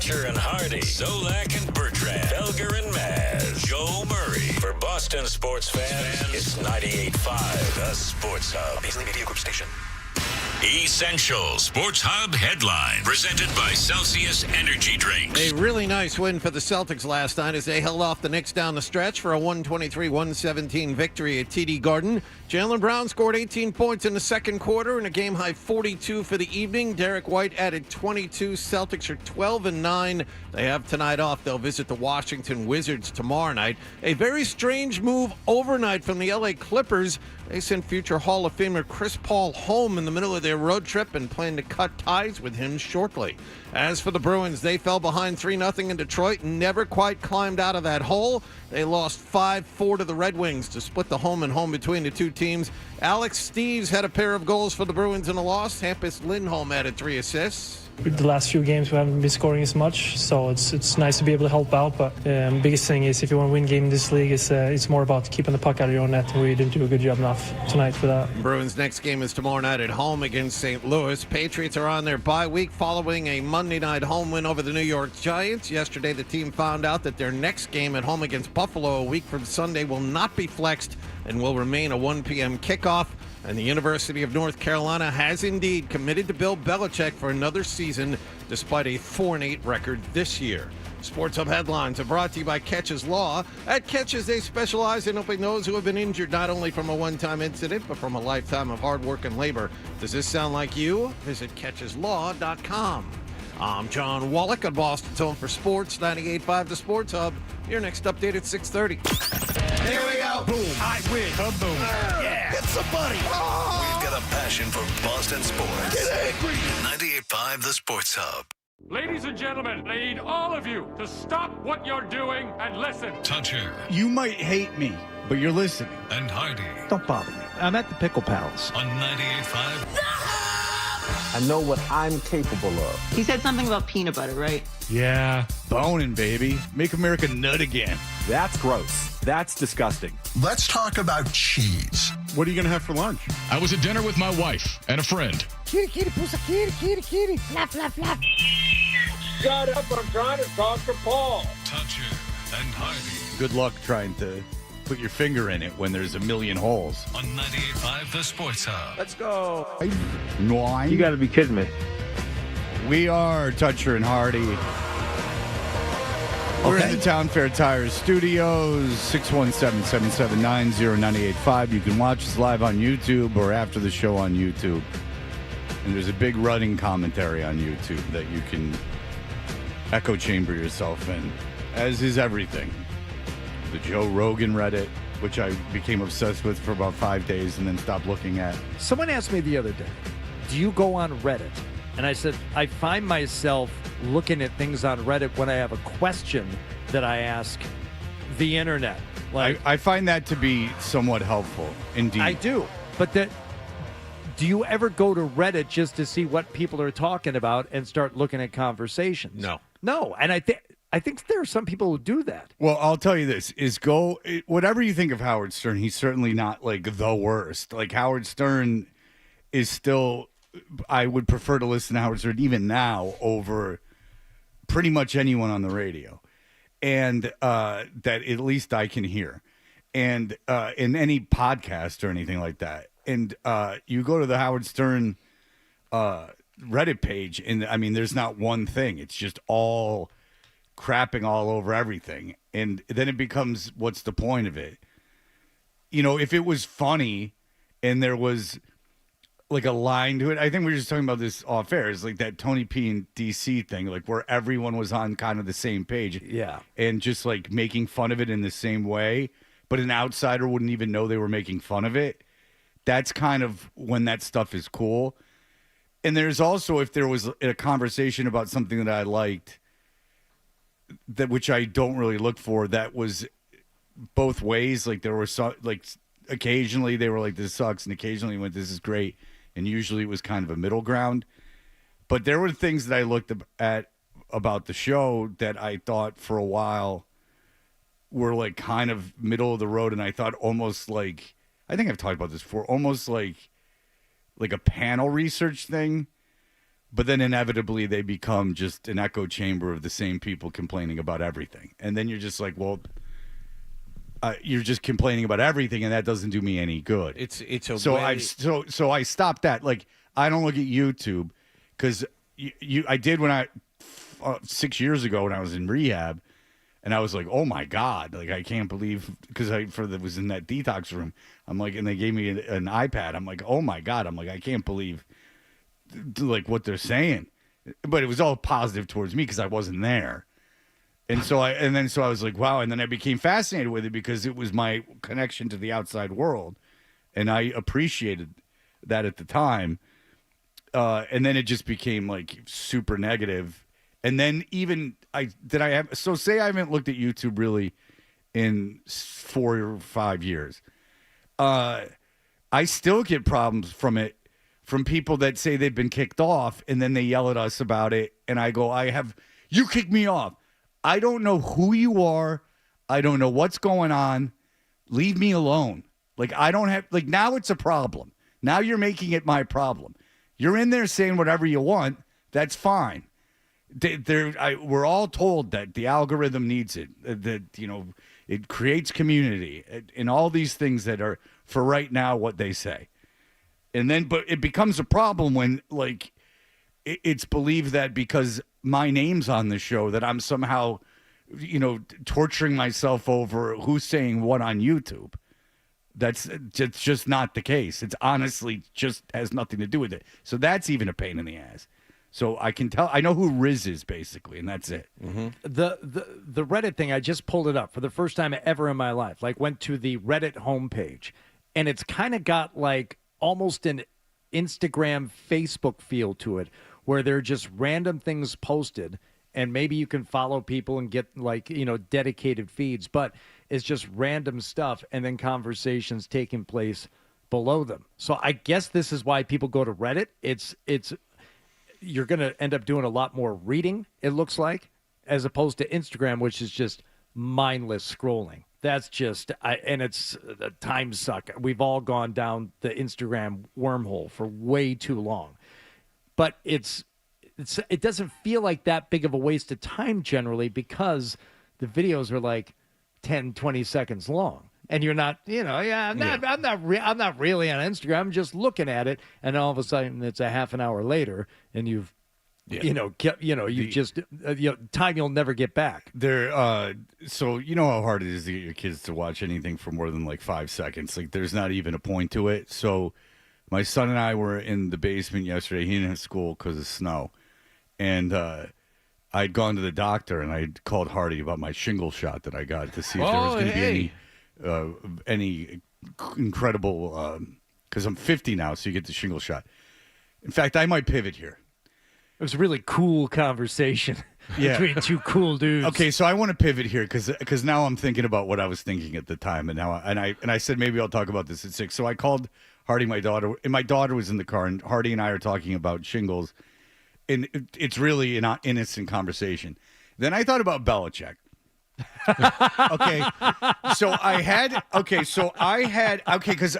Toucher and Hardy, Zolak and Bertrand, Felger and Maz, Joe Murray. For Boston sports fans, it's 98.5, the Sports Hub. Beasley Media Group Station. Essential Sports Hub headline presented by Celsius Energy Drinks. A really nice win for the Celtics last night as they held off the Knicks down the stretch for a 123-117 victory at TD Garden. Jaylen Brown scored 18 points in the second quarter and a game-high 42 for the evening. Derek White added 22. Celtics are 12-9. They have tonight off. They'll visit the Washington Wizards tomorrow night. A very strange move overnight from the LA Clippers. They sent future Hall of Famer Chris Paul home in the middle of their road trip and plan to cut ties with him shortly. As for the Bruins, they fell behind 3-0 in Detroit and never quite climbed out of that hole. They lost 5-4 to the Red Wings to split the home and home between the two teams. Alex Steves had a pair of goals for the Bruins in a loss. Hampus Lindholm added 3 assists. The last few games we haven't been scoring as much, so it's nice to be able to help out. But biggest thing is if you want to win game in this league, it's more about keeping the puck out of your own net. We didn't do a good job enough tonight for that. Bruins' next game is tomorrow night at home against St. Louis. Patriots are on their bye week following a Monday night home win over the New York Giants. Yesterday, the team found out that their next game at home against Buffalo a week from Sunday will not be flexed and will remain a 1 p.m. kickoff. And the University of North Carolina has indeed committed to Bill Belichick for another season, despite a 4-8 record this year. Sports Hub headlines are brought to you by Catches Law. At Catches, they specialize in helping those who have been injured not only from a one-time incident, but from a lifetime of hard work and labor. Does this sound like you? Visit CatchesLaw.com. I'm John Wallach on Boston's Home for Sports, 98.5 The Sports Hub. Your next update at 6:30. Here we go. Boom. I win. Kaboom. Yeah. Hit somebody. Oh. We've got a passion for Boston sports. Get angry. 98.5 The Sports Hub. Ladies and gentlemen, I need all of you to stop what you're doing and listen. Toucher You might hate me, but you're listening. and Hardy Don't bother me. I'm at the Pickle Palace. on 98.5. I know what I'm capable of. He said something about peanut butter, right? Yeah. Boning, baby. Make America nut again. That's gross. That's disgusting. Let's talk about cheese. What are you going to have for lunch? I was at dinner with my wife and a friend. Kitty, kitty, pussy, kitty, kitty, kitty. Flap, flap, flap. Shut up, I'm trying to talk to Paul. Toucher and Hardy Good luck trying to put your finger in it when there's a million holes. on 98.5 The Sports Hub. Let's go. Nine. You got to be kidding me. We are Toucher and Hardy. We're in the Town Fair Tires Studios, 617-779-0985. You can watch us live on YouTube or after the show on YouTube. And there's a big running commentary on YouTube that you can echo chamber yourself in, as is everything. The Joe Rogan Reddit, which I became obsessed with for about 5 days and then stopped looking at. Someone asked me the other day, do you go on Reddit? And I said, I find myself looking at things on Reddit when I have a question that I ask the internet. Like I find that to be somewhat helpful, indeed. I do. But do you ever go to Reddit just to see what people are talking about and start looking at conversations? No. No. And I think there are some people who do that. Well, I'll tell you this, whatever you think of Howard Stern, he's certainly not like the worst. Like Howard Stern is still, I would prefer to listen to Howard Stern even now over pretty much anyone on the radio. And that at least I can hear. And in any podcast or anything like that. And you go to the Howard Stern Reddit page, and I mean, there's not one thing. It's just all crapping all over everything. And then it becomes, what's the point of it? You know, if it was funny and there was like a line to it, I think we were just talking about this off air. It's like that Tony P and DC thing, like where everyone was on kind of the same page. Yeah. And just like making fun of it in the same way, but an outsider wouldn't even know they were making fun of it. That's kind of when that stuff is cool. And there's also, if there was a conversation about something that I liked, that which I don't really look for, that was both ways. Like there were some, like occasionally they were like, this sucks, and occasionally went, this is great. And usually it was kind of a middle ground. But there were things that I looked at about the show that I thought for a while were like kind of middle of the road. And I thought almost like, I think I've talked about this before, almost like a panel research thing but then inevitably they become just an echo chamber of the same people complaining about everything. And then you're just like, well, you're just complaining about everything, and that doesn't do me any good. It's a so way... so I stopped that. Like, I don't look at YouTube because I did when 6 years ago when I was in rehab, and I was like, oh my God, like I can't believe, because was in that detox room. I'm like, and they gave me an iPad. I'm like, oh my God, I'm like, I can't believe like what they're saying, but it was all positive towards me because I wasn't there. And so I was like, wow. And then I became fascinated with it because it was my connection to the outside world. And I appreciated that at the time. And then it just became like super negative. And then say I haven't looked at YouTube really in 4 or 5 years. I still get problems from it, from people that say they've been kicked off and then they yell at us about it. And I go, you kicked me off. I don't know who you are. I don't know what's going on. Leave me alone. Like, I don't have, like, now it's a problem. Now you're making it my problem. You're in there saying whatever you want. That's fine. We're all told that the algorithm needs it, that, it creates community and all these things that are, for right now, what they say. And then, but it becomes a problem when, like, it's believed that because my name's on the show that I'm somehow, torturing myself over who's saying what on YouTube. That's just not the case. It's honestly just has nothing to do with it. So that's even a pain in the ass. So I know who Riz is basically, and that's it. Mm-hmm. The Reddit thing, I just pulled it up for the first time ever in my life. Like, went to the Reddit homepage, and it's kind of got like almost an Instagram, Facebook feel to it, where they're just random things posted, and maybe you can follow people and get like, dedicated feeds, but it's just random stuff and then conversations taking place below them. So I guess this is why people go to Reddit. It's you're going to end up doing a lot more reading, it looks like, as opposed to Instagram, which is just mindless scrolling. That's just, and it's a time suck. We've all gone down the Instagram wormhole for way too long. But it doesn't feel like that big of a waste of time generally because the videos are like 10, 20 seconds long. And you're not, I'm not really on Instagram. I'm just looking at it, and all of a sudden it's a half an hour later, and you've, time you'll never get back. So you know how hard it is to get your kids to watch anything for more than like 5 seconds. Like, there's not even a point to it. So my son and I were in the basement yesterday. He didn't have school because of snow, and I'd gone to the doctor, and I called Hardy about my shingle shot that I got to see if there was going to be any incredible, because I'm 50 now, so you get the shingle shot. In fact, I might pivot here. It was a really cool conversation between two cool dudes. Okay, so I want to pivot here because now I'm thinking about what I was thinking at the time, and now I said maybe I'll talk about this at 6. So I called Hardy, my daughter, and my daughter was in the car, and Hardy and I are talking about shingles, and it's really an innocent conversation. Then I thought about Belichick. Okay, because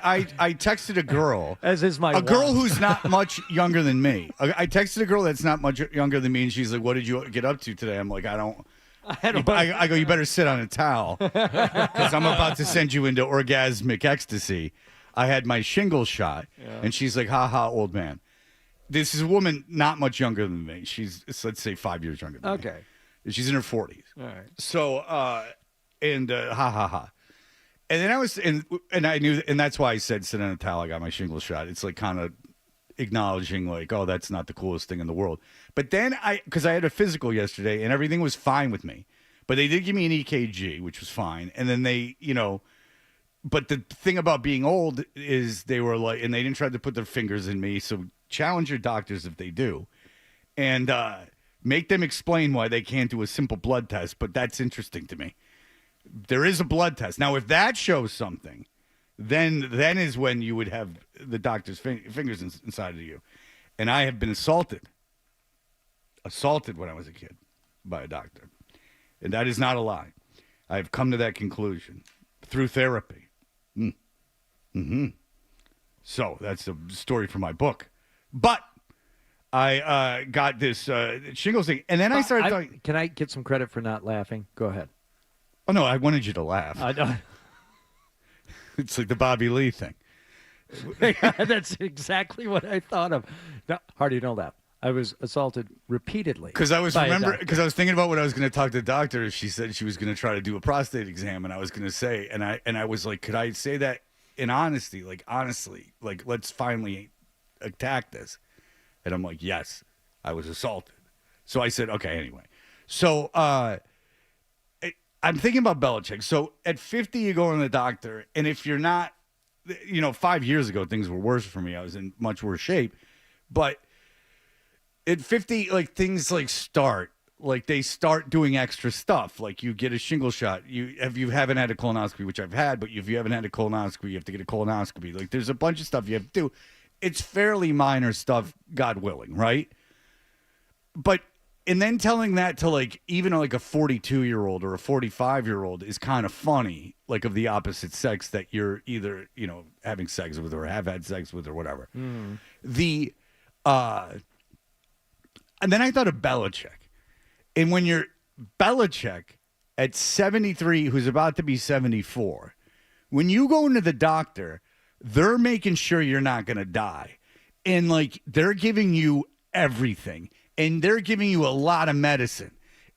I texted a girl, as is my girl who's not much younger than me. I texted a girl that's not much younger than me, and she's like, "What did you get up to today?" I'm like, I go, "You better sit on a towel because I'm about to send you into orgasmic ecstasy." I had my shingle shot, and she's like, "Ha ha, old man." This is a woman not much younger than me. She's, let's say, 5 years younger than me. Okay. She's in her 40s. All right. So, ha ha ha. And then I knew, and that's why I said sit on a towel. I got my shingle shot. It's like kind of acknowledging like, oh, that's not the coolest thing in the world. But then because I had a physical yesterday and everything was fine with me, but they did give me an EKG, which was fine. And then they, but the thing about being old is they were like, and they didn't try to put their fingers in me. So challenge your doctors if they do. And, make them explain why they can't do a simple blood test, but that's interesting to me. There is a blood test. Now, if that shows something, then is when you would have the doctor's fingers inside of you. And I have been assaulted when I was a kid by a doctor. And that is not a lie. I've come to that conclusion through therapy. Mm-hmm. So that's a story for my book. But I got this shingles thing, and then I started talking. Can I get some credit for not laughing? Go ahead. Oh no, I wanted you to laugh. I know. It's like the Bobby Lee thing. That's exactly what I thought of. No, Hardy, don't laugh. I was assaulted repeatedly. Because I was thinking about what I was going to talk to the doctor. She said she was going to try to do a prostate exam, and I was going to say, and I was like, could I say that in honesty, like honestly, like let's finally attack this. And I'm like, yes, I was assaulted. So I said, okay, anyway. So I'm thinking about Belichick. So at 50, you go to the doctor, and if you're not, 5 years ago, things were worse for me. I was in much worse shape. But at 50, like things like they start doing extra stuff. Like you get a shingle shot. You haven't had a colonoscopy, which I've had, but if you haven't had a colonoscopy, you have to get a colonoscopy. Like there's a bunch of stuff you have to do. It's fairly minor stuff, God willing, right? And then telling that to like even like a 42-year-old or a 45-year-old is kind of funny, like of the opposite sex that you're either, having sex with or have had sex with or whatever. And then I thought of Belichick. And when you're Belichick at 73, who's about to be 74, when you go into the doctor, they're making sure you're not going to die. And like they're giving you everything. And they're giving you a lot of medicine.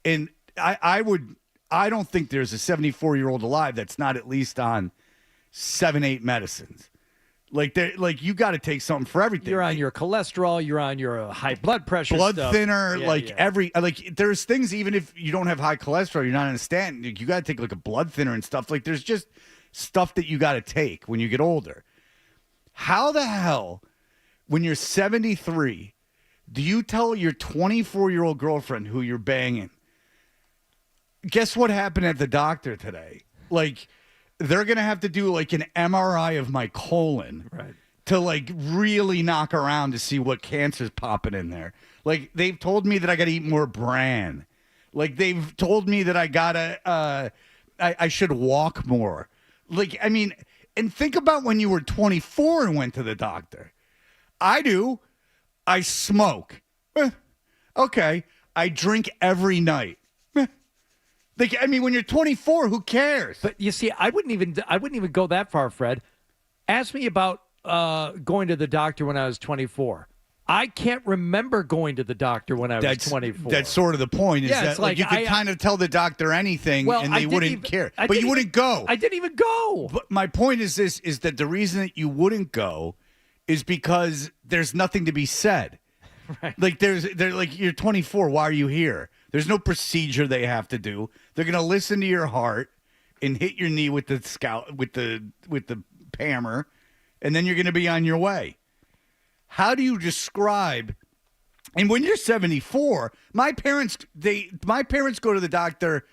And I don't think there's a 74-year-old alive that's not at least on 7-8 medicines. Like you got to take something for everything. You're on your cholesterol. You're on your high blood pressure. Blood stuff. thinner. There's things, even if you don't have high cholesterol, you're not on a statin. You got to take like a blood thinner and stuff. Like there's just stuff that you got to take when you get older. How the hell, when you're 73, do you tell your 24-year-old girlfriend who you're banging, guess what happened at the doctor today? Like, they're going to have to do like an MRI of my colon to like really knock around to see what cancer's popping in there. Like, they've told me that I got to eat more bran. Like, they've told me that I got to, I should walk more. Like, I mean, and think about when you were 24 and went to the doctor. I do. I smoke. Okay. I drink every night. Like, I mean, when you're 24, who cares? But you see, I wouldn't even go that far, Fred. Ask me about going to the doctor when I was 24. I can't remember going to the doctor when I was 24. That's sort of the point. Is that it's like you could kind of tell the doctor anything and they wouldn't care. But you wouldn't go. I didn't even go. But my point is this, is that the reason that you wouldn't go is because there's nothing to be said. Right. Like they're like, you're 24. Why are you here? There's no procedure they have to do. They're gonna listen to your heart and hit your knee with the hammer, and then you're gonna be on your way. How do you describe? And when you're 74, my parents go to the doctor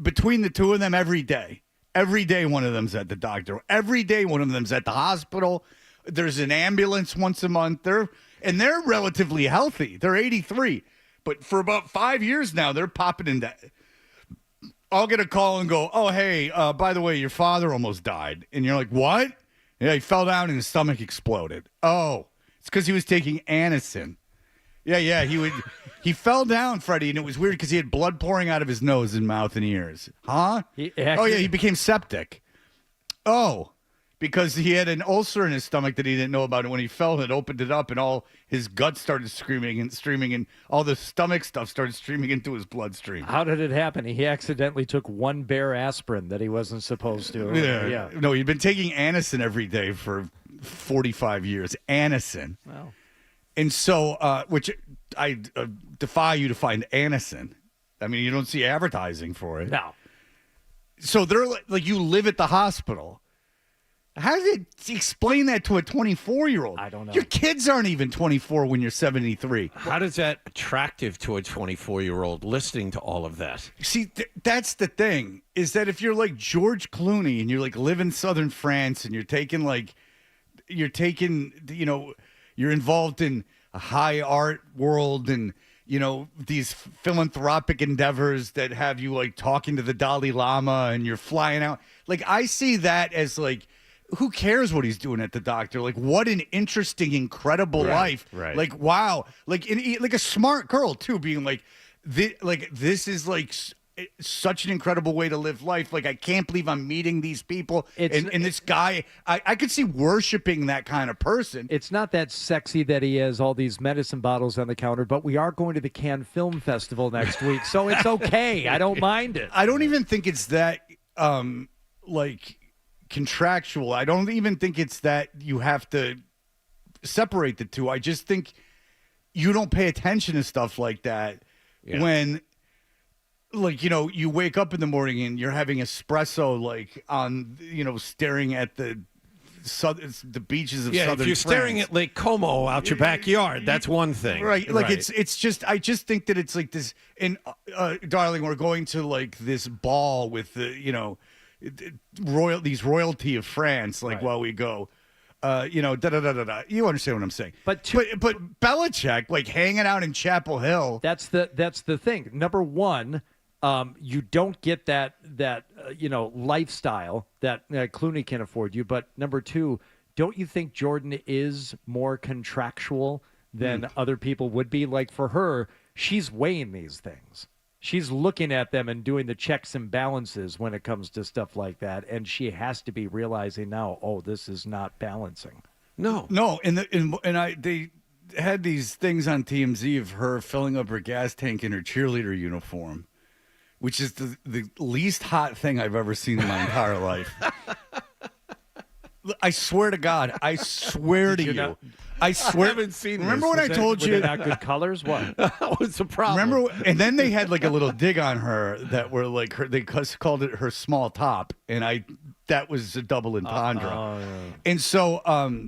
between the two of them every day. Every day one of them's at the doctor. Every day one of them's at the hospital. There's an ambulance once a month. They're relatively healthy. They're 83. But for about 5 years now, they're popping in that. I'll get a call and go, oh, hey, by the way, your father almost died. And you're like, what? Yeah, he fell down and his stomach exploded. Oh, it's because he was taking Anacin. Yeah, he fell down, Freddie, and it was weird because he had blood pouring out of his nose and mouth and ears. Huh? He became septic. Oh, because he had an ulcer in his stomach that he didn't know about, and when he fell, it opened it up, and all his guts started screaming and streaming, and all the stomach stuff started streaming into his bloodstream. How did it happen? He accidentally took one bare aspirin that he wasn't supposed to. Yeah. No, he'd been taking Anacin every day for 45 years. Anacin. Wow. And so, which I defy you to find Anacin. I mean, you don't see advertising for it. No. So they're like, you live at the hospital. How does it explain that to a 24-year-old? I don't know. Your kids aren't even 24 when you're 73. How does that attractive to a 24-year-old listening to all of that? See, that's the thing, is that if you're like George Clooney and you're like live in southern France and you're involved in a high art world and, these philanthropic endeavors that have you like talking to the Dalai Lama and you're flying out. Like, I see that as like who cares what he's doing at the doctor? Like, what an interesting, incredible life. Right. Like, wow. Like, like a smart girl too, being like, this is like such an incredible way to live life. Like, I can't believe I'm meeting these people. And this guy, I could see worshiping that kind of person. It's not that sexy that he has all these medicine bottles on the counter, but we are going to the Cannes Film Festival next week, so it's okay. I don't mind it. I don't even think it's that, like, contractual. I don't even think it's that you have to separate the two. I just think you don't pay attention to stuff like that when, like, you know, you wake up in the morning and you're having espresso, like, on, you know, staring at the beaches of southern if you're staring France. at Lake Como out your backyard, that's one thing. Right. Like, it's just, I just think that it's like this, and darling, we're going to like this ball with the, you know, royalty of France, like, while we go, you know, da-da-da-da-da. You understand what I'm saying. But Belichick, like, hanging out in Chapel Hill. That's the thing. Number one, you don't get that you know, lifestyle that Clooney can afford you. But number two, don't you think Jordan is more contractual than other people would be? Like, for her, she's weighing these things. She's looking at them and doing the checks and balances when it comes to stuff like that, and she has to be realizing now, oh, this is not balancing. No, they had these things on TMZ of her filling up her gas tank in her cheerleader uniform, which is the least hot thing I've ever seen in my entire life. I swear to God, I swear to you. I swear. I haven't seen this. Remember when I told you? Were they not good colors? What? What's the problem? Remember? And then they had like a little dig on her that were like they called it her small top, and that was a double entendre. And so,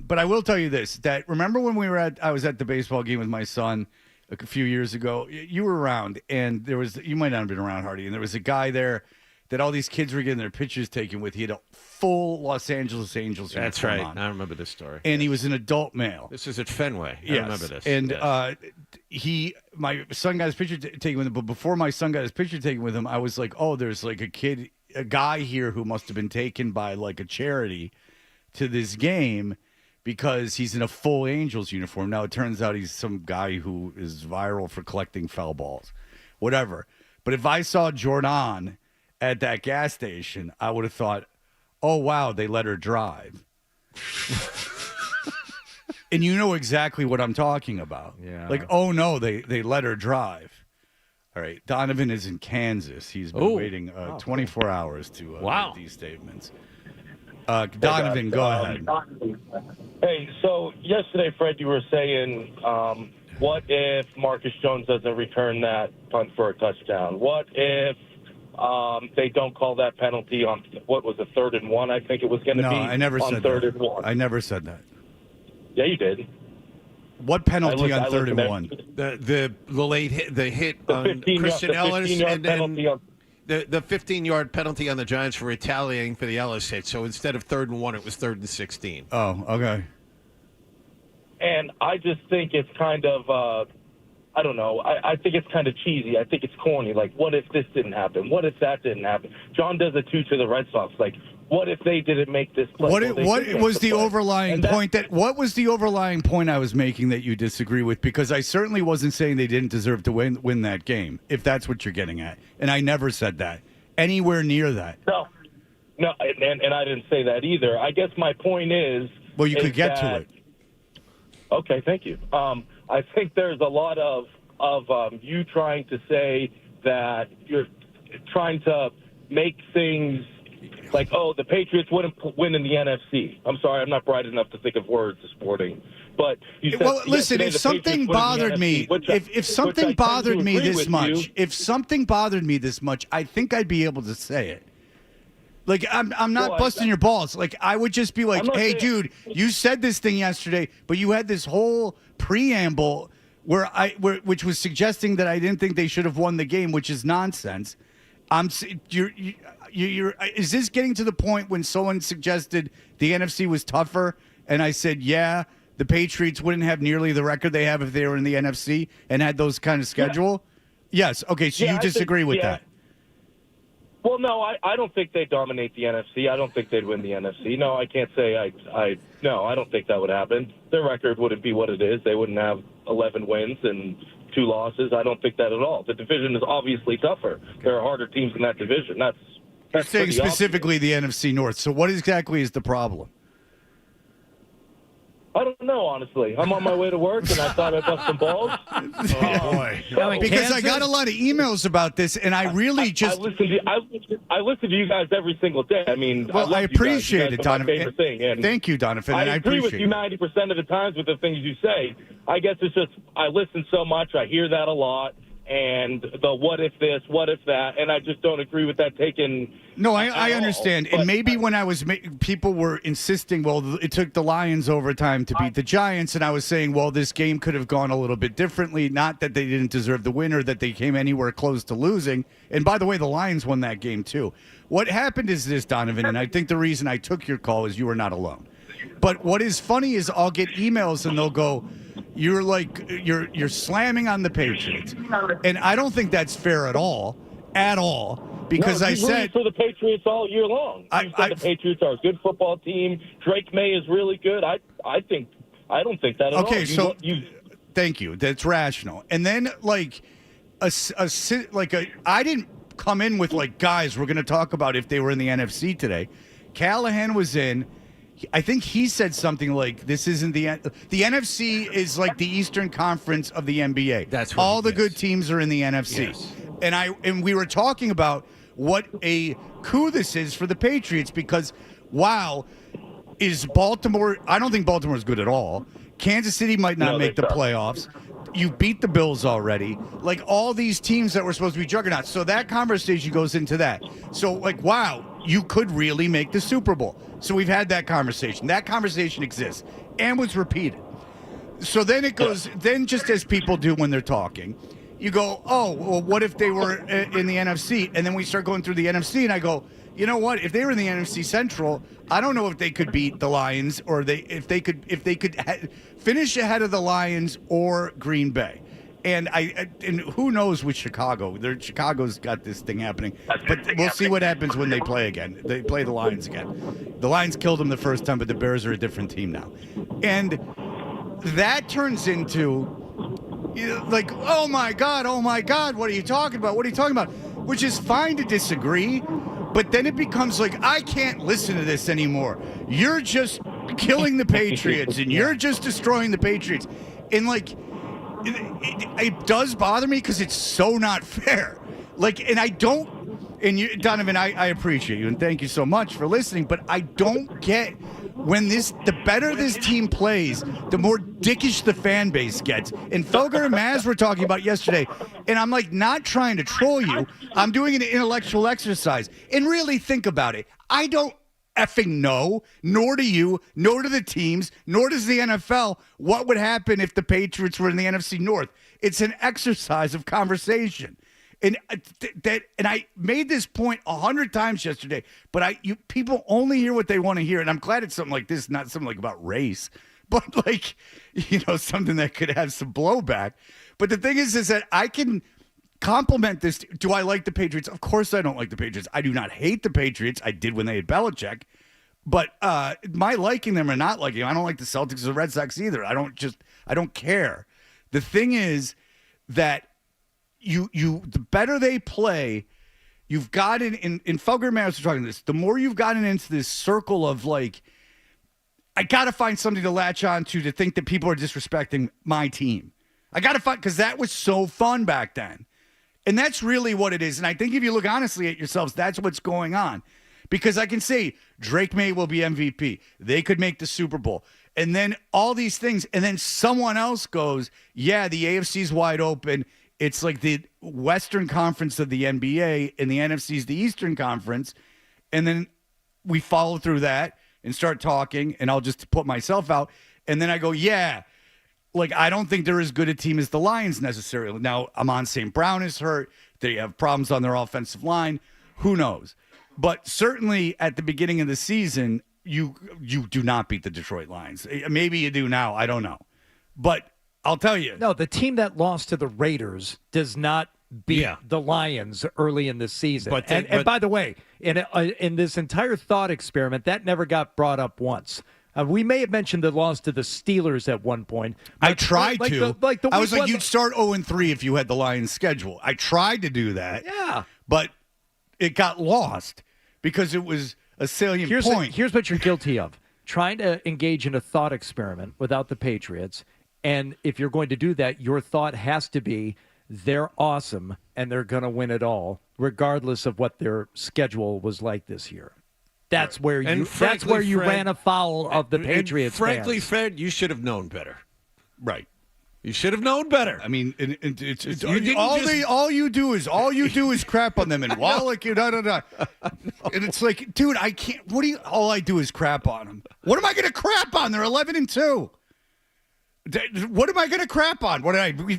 but I will tell you this: that remember when I was at the baseball game with my son a few years ago. You were around, and you might not have been around, Hardy, and there was a guy there that all these kids were getting their pictures taken with. He had a full Los Angeles Angels uniform That's right. on. I remember this story. And he was an adult male. This is at Fenway. I Yes. remember this. And yes. My son got his picture taken with him. But before my son got his picture taken with him, I was like, oh, there's like a guy here who must have been taken by like a charity to this game because he's in a full Angels uniform. Now, it turns out he's some guy who is viral for collecting foul balls. Whatever. But if I saw Jordan at that gas station, I would have thought, oh, wow, they let her drive. And you know exactly what I'm talking about. Yeah. Like, oh, no, they let her drive. All right. Donovan is in Kansas. He's been waiting 24 hours to make these statements. Donovan, go ahead. Hey, so yesterday, Fred, you were saying, what if Marcus Jones doesn't return that punt for a touchdown? What if they don't call that penalty on, what was it, 3rd and 1, I think it was going to be? No, I never said 3rd that. and 1. I never said that. Yeah, you did. What penalty on 3rd and 1? The late hit on Christian Ellis and penalty the 15-yard penalty on the Giants for retaliating for the Ellis hit. So instead of 3rd and 1, it was 3rd and 16. Oh, okay. And I just think it's kind of, I don't know. I think it's kind of cheesy. I think it's corny. Like, what if this didn't happen? What if that didn't happen? John does it, too, to the Red Sox. Like, what if they didn't make this play? What was the overlying point what was the overlying point I was making that you disagree with? Because I certainly wasn't saying they didn't deserve to win that game, if that's what you're getting at. And I never said that. Anywhere near that. No, and I didn't say that either. I guess my point is... Well, you could get to it. Okay, thank you. I think there's a lot of you trying to say that you're trying to make things like, oh, the Patriots wouldn't win in the NFC. I'm sorry, I'm not bright enough to think of words this morning. But you said, well, listen, if something bothered me, if something bothered me this much, I think I'd be able to say it. Like, I'm not busting your balls. Like, I would just be like, hey, dude, you said this thing yesterday, but you had this whole preamble which was suggesting that I didn't think they should have won the game, which is nonsense. Is this getting to the point when someone suggested the NFC was tougher, and I said, yeah, the Patriots wouldn't have nearly the record they have if they were in the NFC and had those kind of schedule? Yeah. Yes. Okay, so you disagree with that? Well, no, I don't think they dominate the NFC. I don't think they'd win the NFC. No, I can't say I don't think that would happen. Their record wouldn't be what it is. They wouldn't have 11 wins and 2 losses. I don't think that at all. The division is obviously tougher. There are harder teams in that division. That's saying specifically the NFC North. So what exactly is the problem? I don't know, honestly. I'm on my way to work, and I thought I'd bust some balls. Oh, boy. Because I got a lot of emails about this, and I really just... I listen to you guys every single day. I mean, well, I appreciate it, Donovan. Donovan. Favorite thing. And thank you, Donovan. I agree with you it. 90% of the times with the things you say. I guess it's just I listen so much. I hear that a lot. And the what if this, what if that, and I just don't agree with that taken. No, I understand. And maybe when I was, people were insisting, well, it took the Lions overtime to beat the Giants, and I was saying, well, this game could have gone a little bit differently. Not that they didn't deserve the win or that they came anywhere close to losing. And by the way, the Lions won that game too. What happened is this, Donovan, and I think the reason I took your call is you were not alone. But what is funny is I'll get emails and they'll go, you're slamming on the Patriots, and I don't think that's fair at all, because I said for the Patriots all year long. The Patriots are a good football team. Drake May is really good. I don't think that at all. Okay, so thank you. That's rational. And then I didn't come in with guys, we're going to talk about if they were in the NFC today. Callahan was in. I think he said something like, "This isn't the NFC is like the Eastern Conference of the NBA. That's all the good teams are in the NFC." Yes. And we were talking about what a coup this is for the Patriots because, wow, is Baltimore? I don't think Baltimore is good at all. Kansas City might not make the playoffs. You beat the Bills already. All these teams that were supposed to be juggernauts. So that conversation goes into that. So wow, you could really make the Super Bowl. So we've had that conversation. That conversation exists and was repeated. So then it goes, then just as people do when they're talking, you go, oh, well, what if they were in the NFC? And then we start going through the NFC, and I go, you know what? If they were in the NFC Central, I don't know if they could beat the Lions or if they could finish ahead of the Lions or Green Bay. And and who knows with Chicago? Chicago's got this thing happening, but we'll see what happens when they play again. They play the Lions again. The Lions killed them the first time, but the Bears are a different team now, and that turns into oh my God, what are you talking about? What are you talking about? Which is fine to disagree, but then it becomes I can't listen to this anymore. You're just killing the Patriots, and you're just destroying the Patriots, and it does bother me because it's so not fair. And I don't, and you, Donovan, I appreciate you and thank you so much for listening, but I don't get when the better this team plays, the more dickish the fan base gets. And Felger and Maz were talking about yesterday, and I'm not trying to troll you. I'm doing an intellectual exercise. And really think about it. I don't effing know, nor do you, nor do the teams, nor does the NFL, what would happen if the Patriots were in the NFC North. It's an exercise of conversation. And I made this point 100 times yesterday, but people only hear what they want to hear, and I'm glad it's something like this, not something about race, but something that could have some blowback. But the thing is that I can compliment this. Do I like the Patriots? Of course I don't like the Patriots. I do not hate the Patriots. I did when they had Belichick. But my liking them or not liking them, I don't like the Celtics or the Red Sox either. I don't care. The thing is that the better they play, you've gotten in Felger and Mavs are talking this, the more you've gotten into this circle of I got to find something to latch on to think that people are disrespecting my team. I got to find, because that was so fun back then. And that's really what it is. And I think if you look honestly at yourselves, that's what's going on. Because I can say Drake May will be MVP. They could make the Super Bowl. And then all these things. And then someone else goes, yeah, the AFC's wide open. It's like the Western Conference of the NBA, and the NFC's the Eastern Conference. And then we follow through that and start talking, and I'll just put myself out. And then I go, yeah, I don't think they're as good a team as the Lions necessarily. Now, Amon St. Brown is hurt. They have problems on their offensive line. Who knows? But certainly at the beginning of the season, you do not beat the Detroit Lions. Maybe you do now. I don't know. But I'll tell you. No, the team that lost to the Raiders does not beat the Lions early in the season. But and by the way, in this entire thought experiment, that never got brought up once. We may have mentioned the loss to the Steelers at one point. I tried to. I was like, you'd you'd start 0-3 if you had the Lions schedule. I tried to do that. Yeah. But it got lost because it was a salient point. Here's what you're guilty of. Trying to engage in a thought experiment without the Patriots. And if you're going to do that, your thought has to be they're awesome and they're going to win it all, regardless of what their schedule was like this year. That's where you ran afoul of the Patriots. Frankly, fans. Fred, you should have known better. Right. You should have known better. I mean, all you do is crap on them and Wallach, and it's like, dude, I can't. All I do is crap on them. What am I going to crap on? They're 11-2. What am I going to crap on? We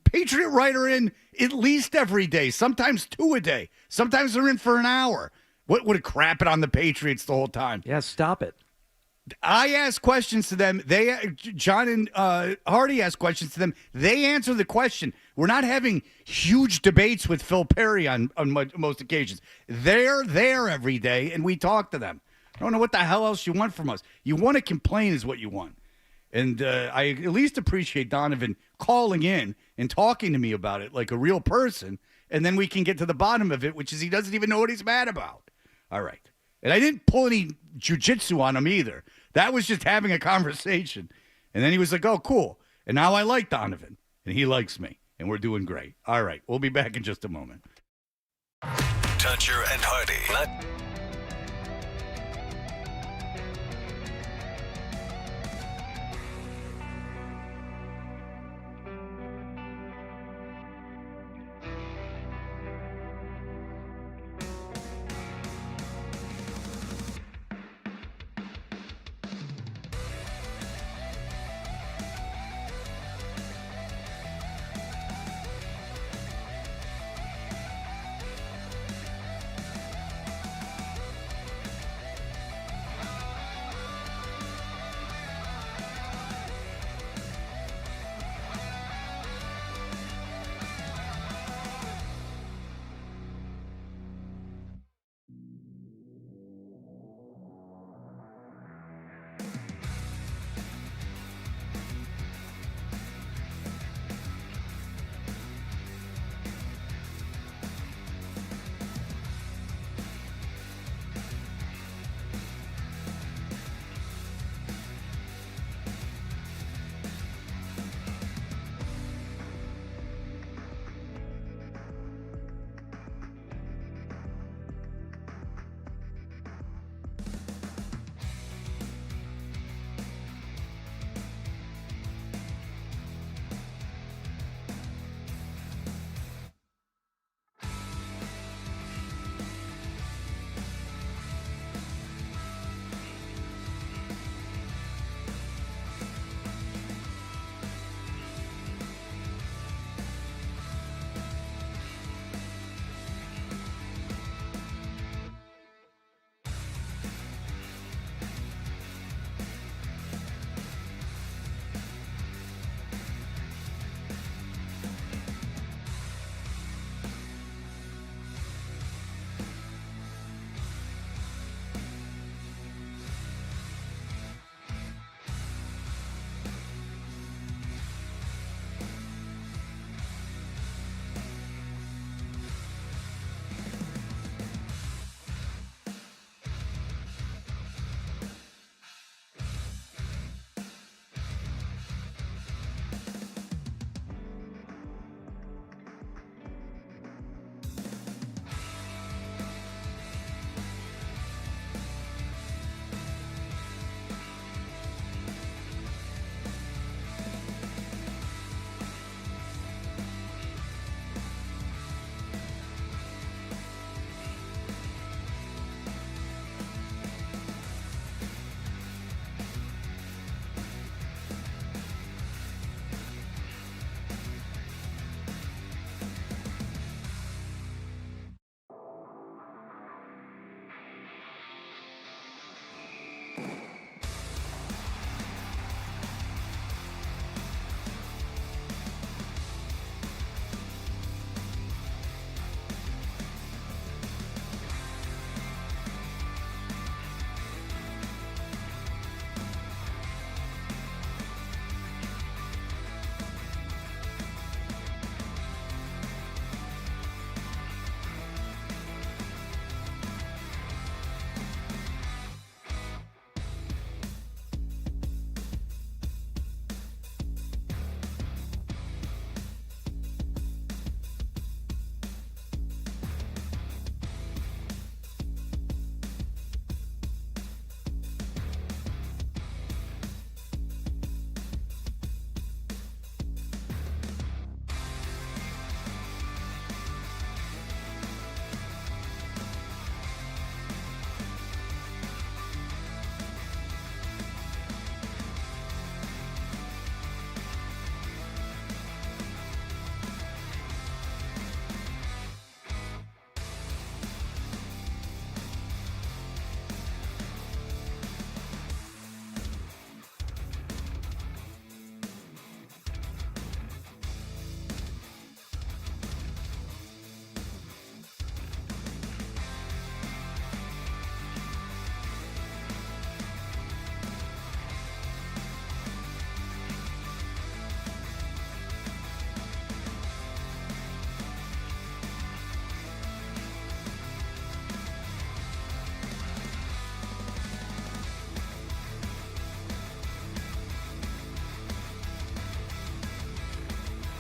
Patriot writer in at least every day, sometimes 2 a day. Sometimes they're in for an hour. What would crap it on the Patriots the whole time? Yeah, stop it. I ask questions to them. John and Hardy ask questions to them. They answer the question. We're not having huge debates with Phil Perry on most occasions. They're there every day, and we talk to them. I don't know what the hell else you want from us. You want to complain is what you want. And I at least appreciate Donovan calling in and talking to me about it like a real person, and then we can get to the bottom of it, which is he doesn't even know what he's mad about. All right. And I didn't pull any jujitsu on him either. That was just having a conversation. And then he was like, oh, cool. And now I like Donovan, and he likes me, and we're doing great. All right. We'll be back in just a moment. Toucher and Hardy.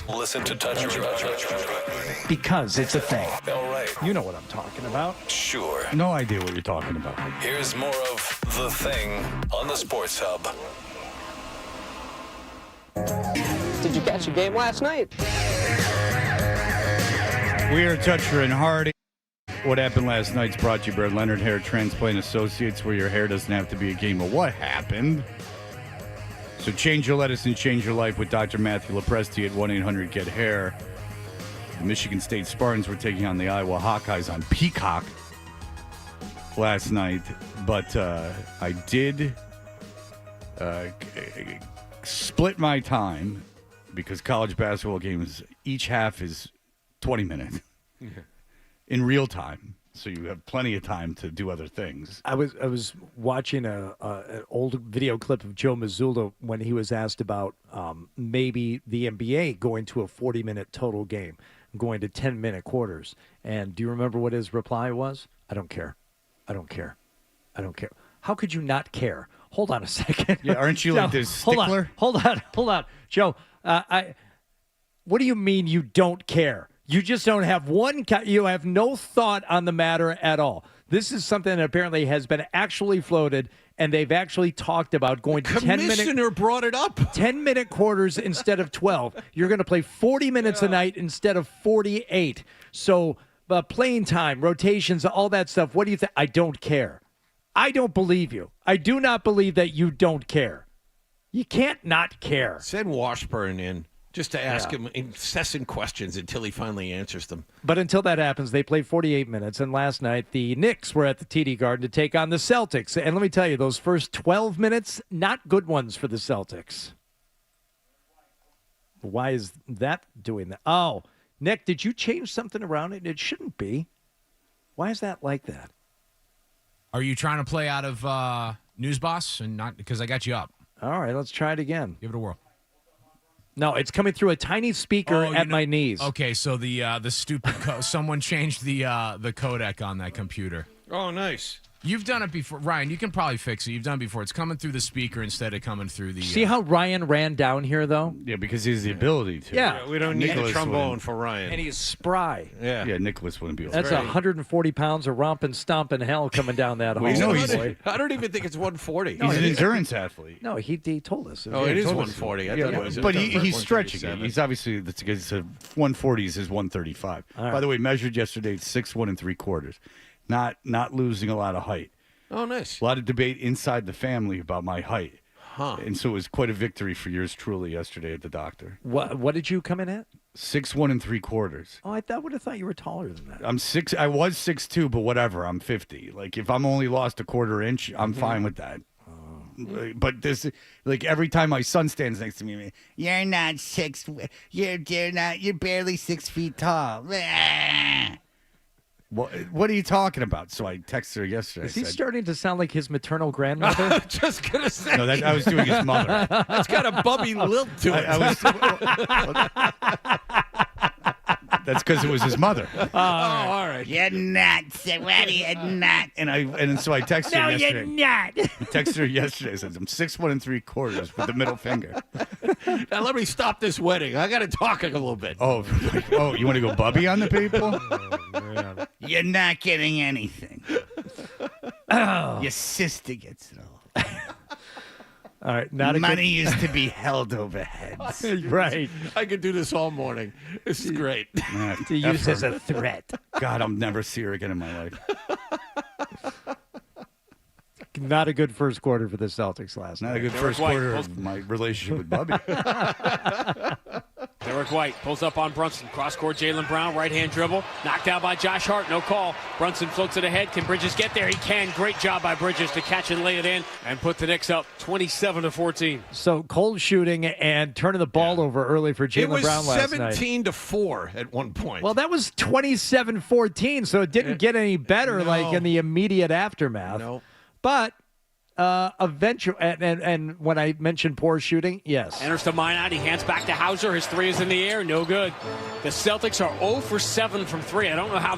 Listen to Touch Your Because it's a thing. All right. You know what I'm talking about. Sure. No idea what you're talking about. Here's more of The Thing on the Sports Hub. Did you catch a game last night? We are Toucher and Hardy. What happened last night's brought to you by Leonard Hair Transplant Associates, where your hair doesn't have to be a game of what happened. So change your lettuce and change your life with Dr. Matthew Lepresti at 1-800-GET-HAIR. The Michigan State Spartans were taking on the Iowa Hawkeyes on Peacock last night. But I did split my time because college basketball games, each half is 20 minutes in real time. So you have plenty of time to do other things. I was watching an old video clip of Joe Mazzulla when he was asked about maybe the NBA going to a 40-minute total game, going to 10-minute quarters. And do you remember what his reply was? I don't care. I don't care. I don't care. How could you not care? Hold on a second. Yeah, aren't you like this stickler? Hold on. Joe, what do you mean you don't care? You just don't have you have no thought on the matter at all. This is something that apparently has been actually floated, and they've actually talked about going to 10-minute. Commissioner brought it up. 10-minute quarters instead of 12. You're going to play 40 minutes a night instead of 48. So playing time, rotations, all that stuff. What do you think? I don't care. I don't believe you. I do not believe that you don't care. You can't not care. Send Washburn in. Just to ask him incessant questions until he finally answers them. But until that happens, they play 48 minutes. And last night, the Knicks were at the TD Garden to take on the Celtics. And let me tell you, those first 12 minutes, not good ones for the Celtics. Why is that doing that? Oh, Nick, did you change something around it? It shouldn't be. Why is that like that? Are you trying to play out of News Boss and not because I got you up? All right, let's try it again. Give it a whirl. No, it's coming through a tiny speaker at my knees. Okay, so the stupid someone changed the codec on that computer. Oh, nice. You've done it before, Ryan. You can probably fix it. You've done it before. It's coming through the speaker instead of coming through the. See how Ryan ran down here, though? Yeah, because he has the ability to. Yeah, we don't need a trombone for Ryan, and he's spry. Yeah, Nicholas wouldn't be able. That's 140 pounds of romping, stomping hell coming down that hall. I don't even think it's 140. He's an endurance athlete. No, he told us. It is 140. I thought it was. But he's stretching it. He's obviously 140 is his 135. Right. By the way, measured yesterday, 6'1 3/4. Not losing a lot of height. Oh, nice. A lot of debate inside the family about my height. Huh. And so it was quite a victory for yours truly yesterday at the doctor. What did you come in at? 6'1 3/4. Oh, I would have thought you were taller than that. I was 6'2", but whatever. I'm 50. Like if I'm only lost a quarter inch, I'm fine with that. But this, like every time my son stands next to me, you're not you're barely 6 feet tall. What are you talking about? So I texted her yesterday. Is he starting to sound like his maternal grandmother? Just gonna say. No, I was doing his mother. That's got a bubby lilt to it. That's because it was his mother. All right. You're not. What are you not? And so I texted her yesterday. No, you're not. I texted her yesterday. I said, I'm 6'1 3/4 with the middle finger. Now let me stop this wedding. I got to talk a little bit. Oh, you want to go bubby on the people? Oh, man. You're not getting anything. Your sister gets it all. All right, money is to be held over heads. Right. I could do this all morning. This is great. To use as a threat. God, I'll never see her again in my life. Not a good first quarter for the Celtics last night. Not a good first quarter of my relationship with Bubby. Derek White pulls up on Brunson. Cross-court Jaylen Brown, right-hand dribble. Knocked out by Josh Hart, no call. Brunson floats it ahead. Can Bridges get there? He can. Great job by Bridges to catch and lay it in and put the Knicks up 27-14. So cold shooting and turning the ball over early for Jaylen Brown last night. It was 17-4 at one point. Well, that was 27-14, so it didn't get any better like in the immediate aftermath. No. But Eventually, and when I mentioned poor shooting, yes. Enters to Minot. He hands back to Hauser. His three is in the air. No good. The Celtics are 0 for 7 from three. I don't know how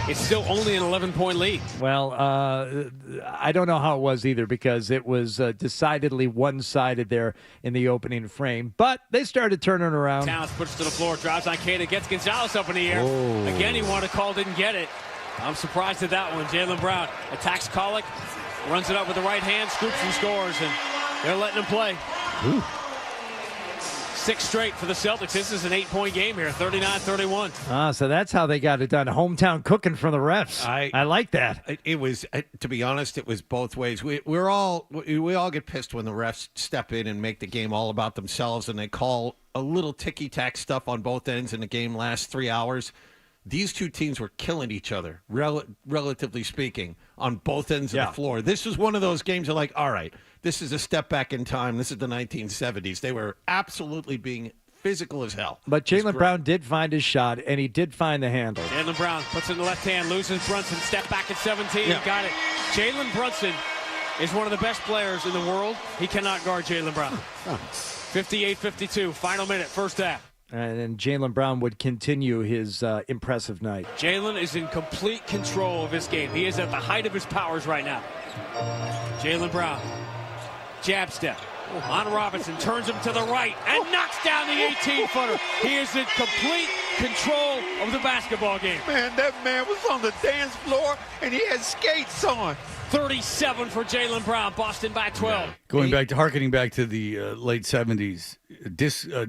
it's still only an 11-point lead. Well, I don't know how it was either because it was decidedly one-sided there in the opening frame. But they started turning around. Towns puts to the floor, drives on Queta, gets Gonzalez up in the air. Oh. Again, he wanted a call, didn't get it. I'm surprised at that one. Jaylen Brown attacks Kolek, runs it up with the right hand, scoops and scores, and they're letting him play. Ooh. 6 straight for the Celtics. This is an 8-point game here, 39-31. So that's how they got it done. Hometown cooking for the refs. I like that. It was, to be honest, it was both ways. We all get pissed when the refs step in and make the game all about themselves, and they call a little ticky-tack stuff on both ends, and the game lasts 3 hours. These two teams were killing each other, relatively speaking, on both ends of the floor. This was one of those games of like, all right, this is a step back in time. This is the 1970s. They were absolutely being physical as hell. But Jaylen Brown did find his shot, and he did find the handle. Jaylen Brown puts it in the left hand, loses Brunson, step back at 17, got it. Jalen Brunson is one of the best players in the world. He cannot guard Jaylen Brown. 58-52, final minute, first half. And then Jaylen Brown would continue his impressive night. Jaylen is in complete control of his game. He is at the height of his powers right now. Jaylen Brown, jab step on Robinson, turns him to the right and knocks down the 18-footer. He is in complete control of the basketball game. Man, that man was on the dance floor and he had skates on. 37 for Jaylen Brown. Boston by 12. Harkening back to the late 70s,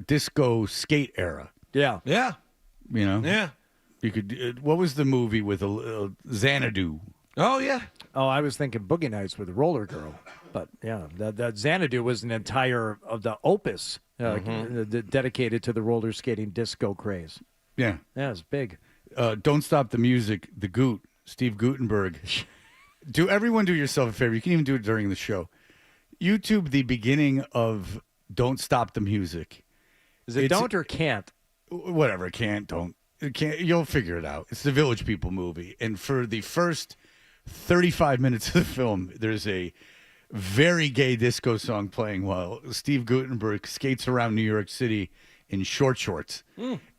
disco skate era. Yeah. Yeah. You know? Yeah. You could. What was the movie with Xanadu? Oh, yeah. Oh, I was thinking Boogie Nights with Roller Girl. But, yeah, that Xanadu was an entire of the opus dedicated to the roller skating disco craze. Yeah. Yeah, it's big. Don't Stop the Music, the Goot, Steve Gutenberg. Everyone do yourself a favor. You can even do it during the show. YouTube the beginning of Don't Stop the Music. Is it don't or can't? Whatever. Can't, don't. Can't. You'll figure it out. It's the Village People movie. And for the first 35 minutes of the film, there's a very gay disco song playing while Steve Gutenberg skates around New York City in short shorts.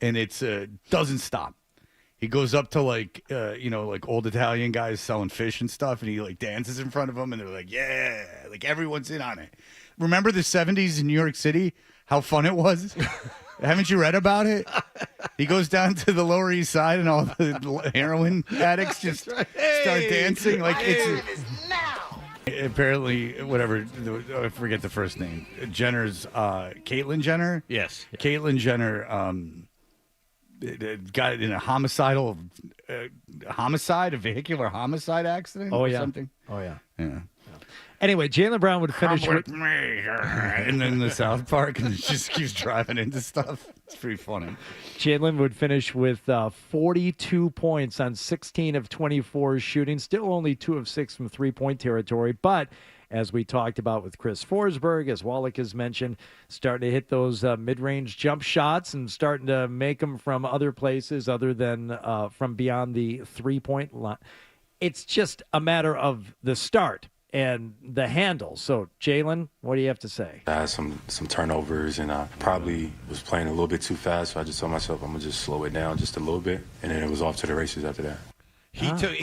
And it doesn't stop. He goes up to like old Italian guys selling fish and stuff, and he like dances in front of them, and they're like, yeah, like everyone's in on it. Remember the 70s in New York City? How fun it was? Haven't you read about it? He goes down to the Lower East Side, and all the heroin addicts just start dancing. Like it's apparently whatever. I forget the first name. Jenner's Caitlyn Jenner. Yes, Caitlyn Jenner. Got in a vehicular homicide accident or something. Oh, yeah. Yeah. Anyway, Jaylen Brown would finish with me. And then the South Park, and it just keeps driving into stuff. It's pretty funny. Jaylen would finish with 42 points on 16 of 24 shooting, still only 2 of 6 from three-point territory, but as we talked about with Chris Forsberg, as Wallach has mentioned, starting to hit those mid-range jump shots and starting to make them from other places other than from beyond the three-point line. It's just a matter of the start and the handle. So, Jaylen, what do you have to say? I had some turnovers, and I probably was playing a little bit too fast, so I just told myself I'm going to just slow it down just a little bit, and then it was off to the races after that.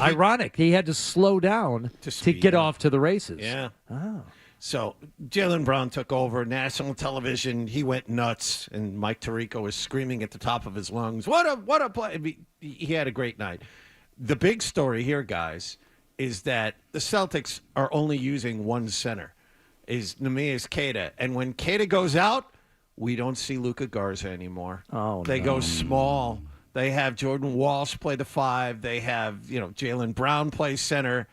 Ironic. He had to slow down to get off to the races. Yeah. Oh. So Jaylen Brown took over national television. He went nuts, and Mike Tirico was screaming at the top of his lungs, what a play. He had a great night. The big story here, guys, is that the Celtics are only using one center, is Neemias Queta. And when Queta goes out, we don't see Luka Garza anymore. Oh, They go small. They have Jordan Walsh play the 5. They have, Jaylen Brown play center.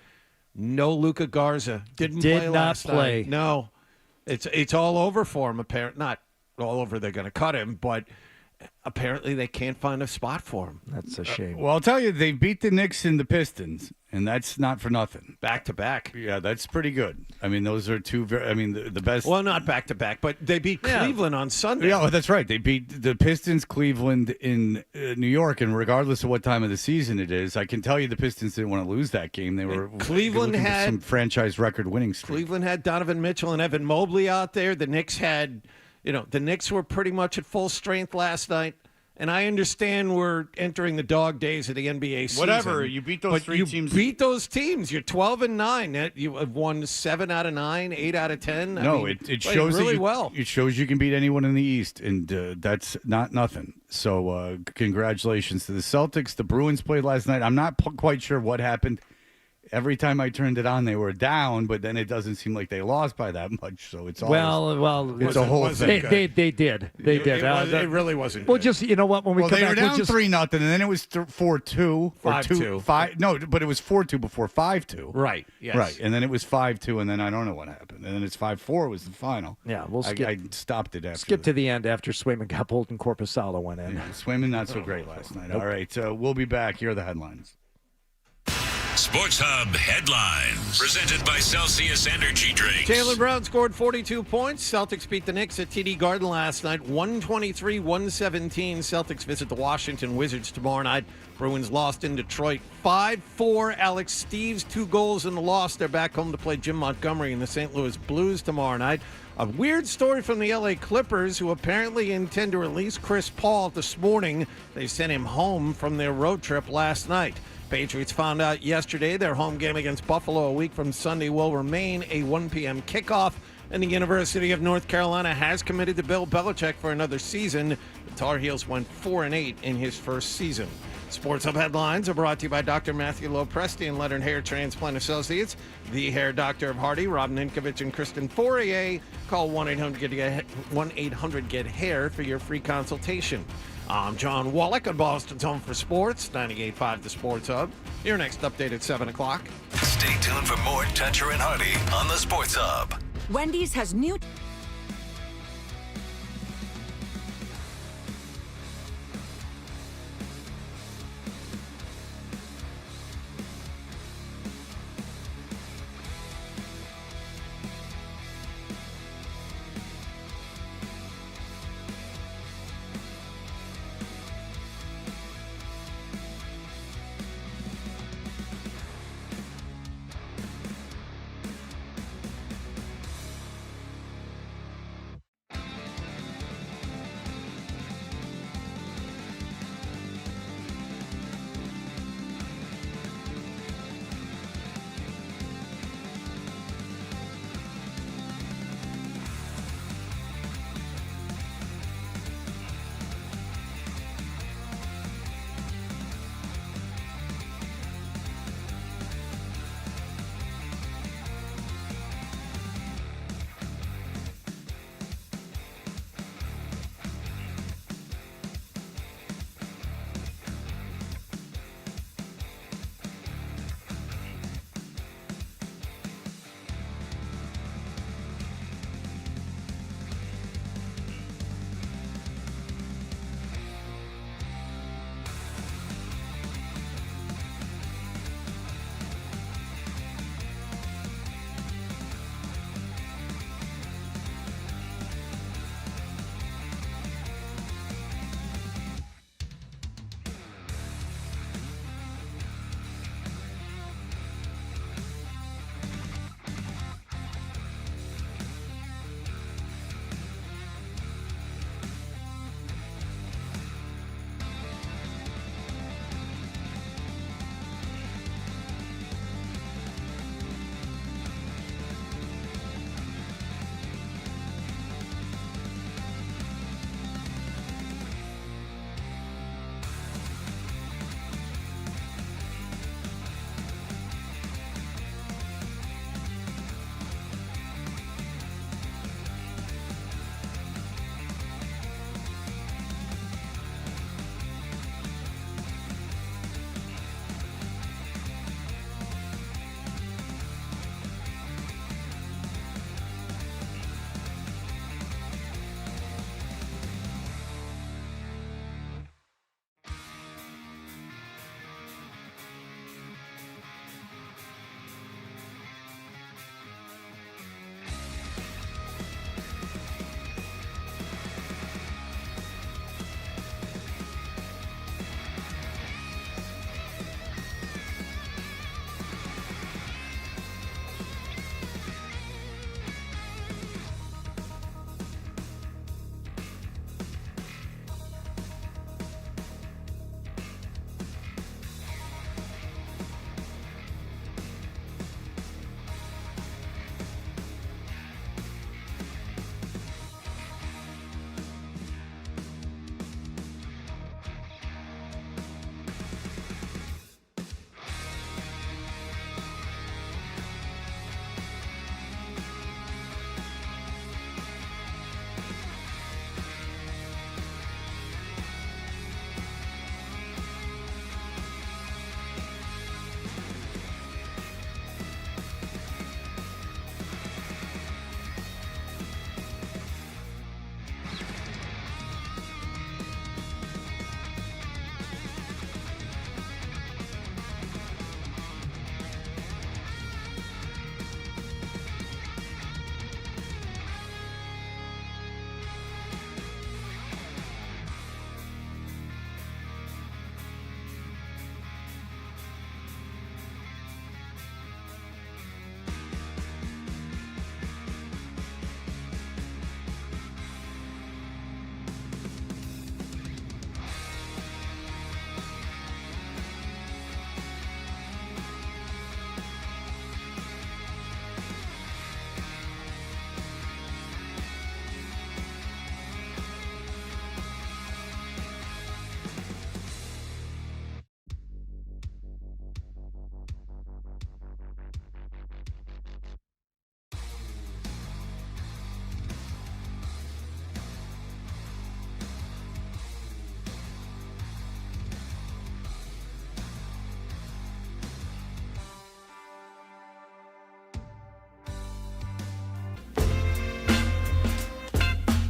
No Luka Garza. Did play last night. No. It's all over for him, apparently. Not all over, they're going to cut him, but apparently they can't find a spot for him. That's a shame. Well, I'll tell you, they beat the Knicks and the Pistons, and that's not for nothing. Back to back. Yeah, that's pretty good. I mean, those are two very, I mean, the best. Well, not back to back, but they beat Cleveland on Sunday. Yeah, well, that's right. They beat the Pistons, Cleveland in New York, and regardless of what time of the season it is, I can tell you the Pistons didn't want to lose that game. They were Cleveland looking for had some franchise record winning streak. Cleveland had Donovan Mitchell and Evan Mobley out there. The Knicks had, the Knicks were pretty much at full strength last night. And I understand we're entering the dog days of the NBA season. Whatever, you beat those three teams. You beat those teams. You're 12-9. You have won 7 out of 9, 8 out of 10. It shows really that well. It shows you can beat anyone in the East, and that's not nothing. So congratulations to the Celtics. The Bruins played last night. I'm not quite sure what happened. Every time I turned it on, they were down, but then it doesn't seem like they lost by that much. So it's all it's a whole thing. They did. They did. It really wasn't. Well, good. just you know what? When we come they back, were down 3-0, and then it was 4-2, 5-2. No, but it was 4-2 before 5-2. Right. Yes. Right, and then it was 5-2, and then I don't know what happened, and then it's 5-4 was the final. Yeah, we'll skip. I stopped it after. Skip to the end after Swayman got pulled and Corpusalo went in. Yeah, Swayman not so great last night. All right, we'll be back. Here are the headlines. Sports Hub headlines presented by Celsius Energy Drinks. Jaylen Brown scored 42 points. Celtics beat the Knicks at TD Garden last night, 123-117. Celtics visit the Washington Wizards tomorrow night. Bruins lost in Detroit 5-4. Alex Steves, 2 goals in the loss. They're back home to play Jim Montgomery and the St. Louis Blues tomorrow night. A weird story from the LA Clippers, who apparently intend to release Chris Paul this morning. They sent him home from their road trip last night. Patriots found out yesterday their home game against Buffalo a week from Sunday will remain a 1 p.m. kickoff, and the University of North Carolina has committed to Bill Belichick for another season. The Tar Heels went 4-8 in his first season. Sports Hub headlines are brought to you by Dr. Matthew Lopresti and Leonard Hair Transplant Associates, the hair doctor of Hardy, Rob Ninkovich and Kristen Fourier. Call 1-800-GET-HAIR for your free consultation. I'm John Wallach on Boston's Home for Sports, 98.5 The Sports Hub. Your next update at 7 o'clock. Stay tuned for more Toucher and Hardy on the Sports Hub. Wendy's has new...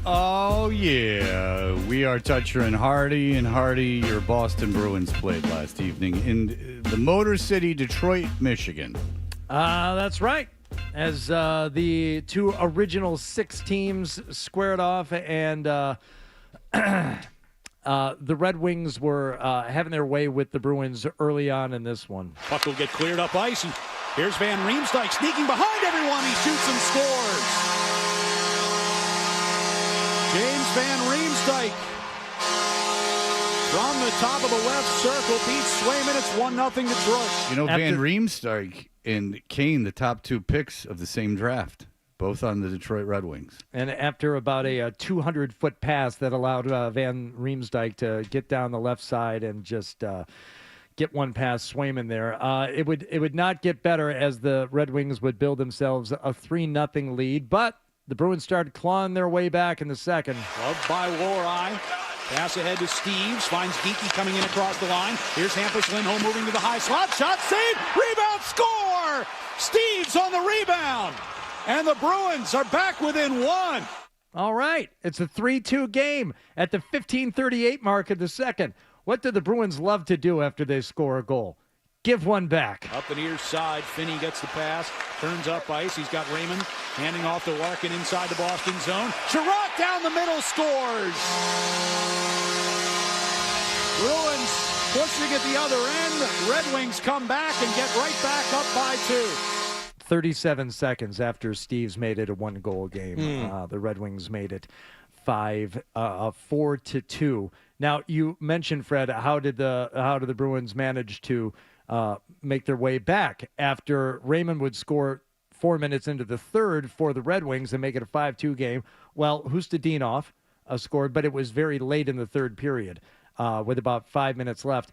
Oh, yeah. We are Toucher and Hardy. And Hardy, your Boston Bruins played last evening in the Motor City, Detroit, Michigan. That's right. As the two original 6 teams squared off, and the Red Wings were having their way with the Bruins early on in this one. Puck will get cleared up ice, and here's Van Riemsdyk sneaking behind everyone. He shoots and scores. James Van Riemsdyk from the top of the left circle beats Swayman. It's 1-0 Detroit. You know, Van Riemsdyk and Kane, the top 2 picks of the same draft, both on the Detroit Red Wings. And after about a 200-foot pass that allowed Van Riemsdyk to get down the left side and just get one past Swayman there, it would not get better as the Red Wings would build themselves a 3-0 lead. But the Bruins started clawing their way back in the second. Loved by Lohrei. Pass ahead to Steves. Finds Geekie coming in across the line. Here's Hampus Lindholm moving to the high slot. Shot saved. Rebound score. Steves on the rebound. And the Bruins are back within 1. All right. It's a 3-2 game at the 15:38 mark of the second. What do the Bruins love to do after they score a goal? Give one back. Up the near side, Finney gets the pass, turns up ice. He's got Raymond handing off to Larkin inside the Boston zone. Sherratt down the middle scores. Bruins pushing at the other end. Red Wings come back and get right back up by 2. 37 seconds after Steves made it a 1-goal game, the Red Wings made it 4-2. Now, you mentioned, Fred, how did the Bruins manage to make their way back after Raymond would score 4 minutes into the third for the Red Wings and make it a 5-2 game? Well, Hustadinov scored, but it was very late in the third period with about 5 minutes left.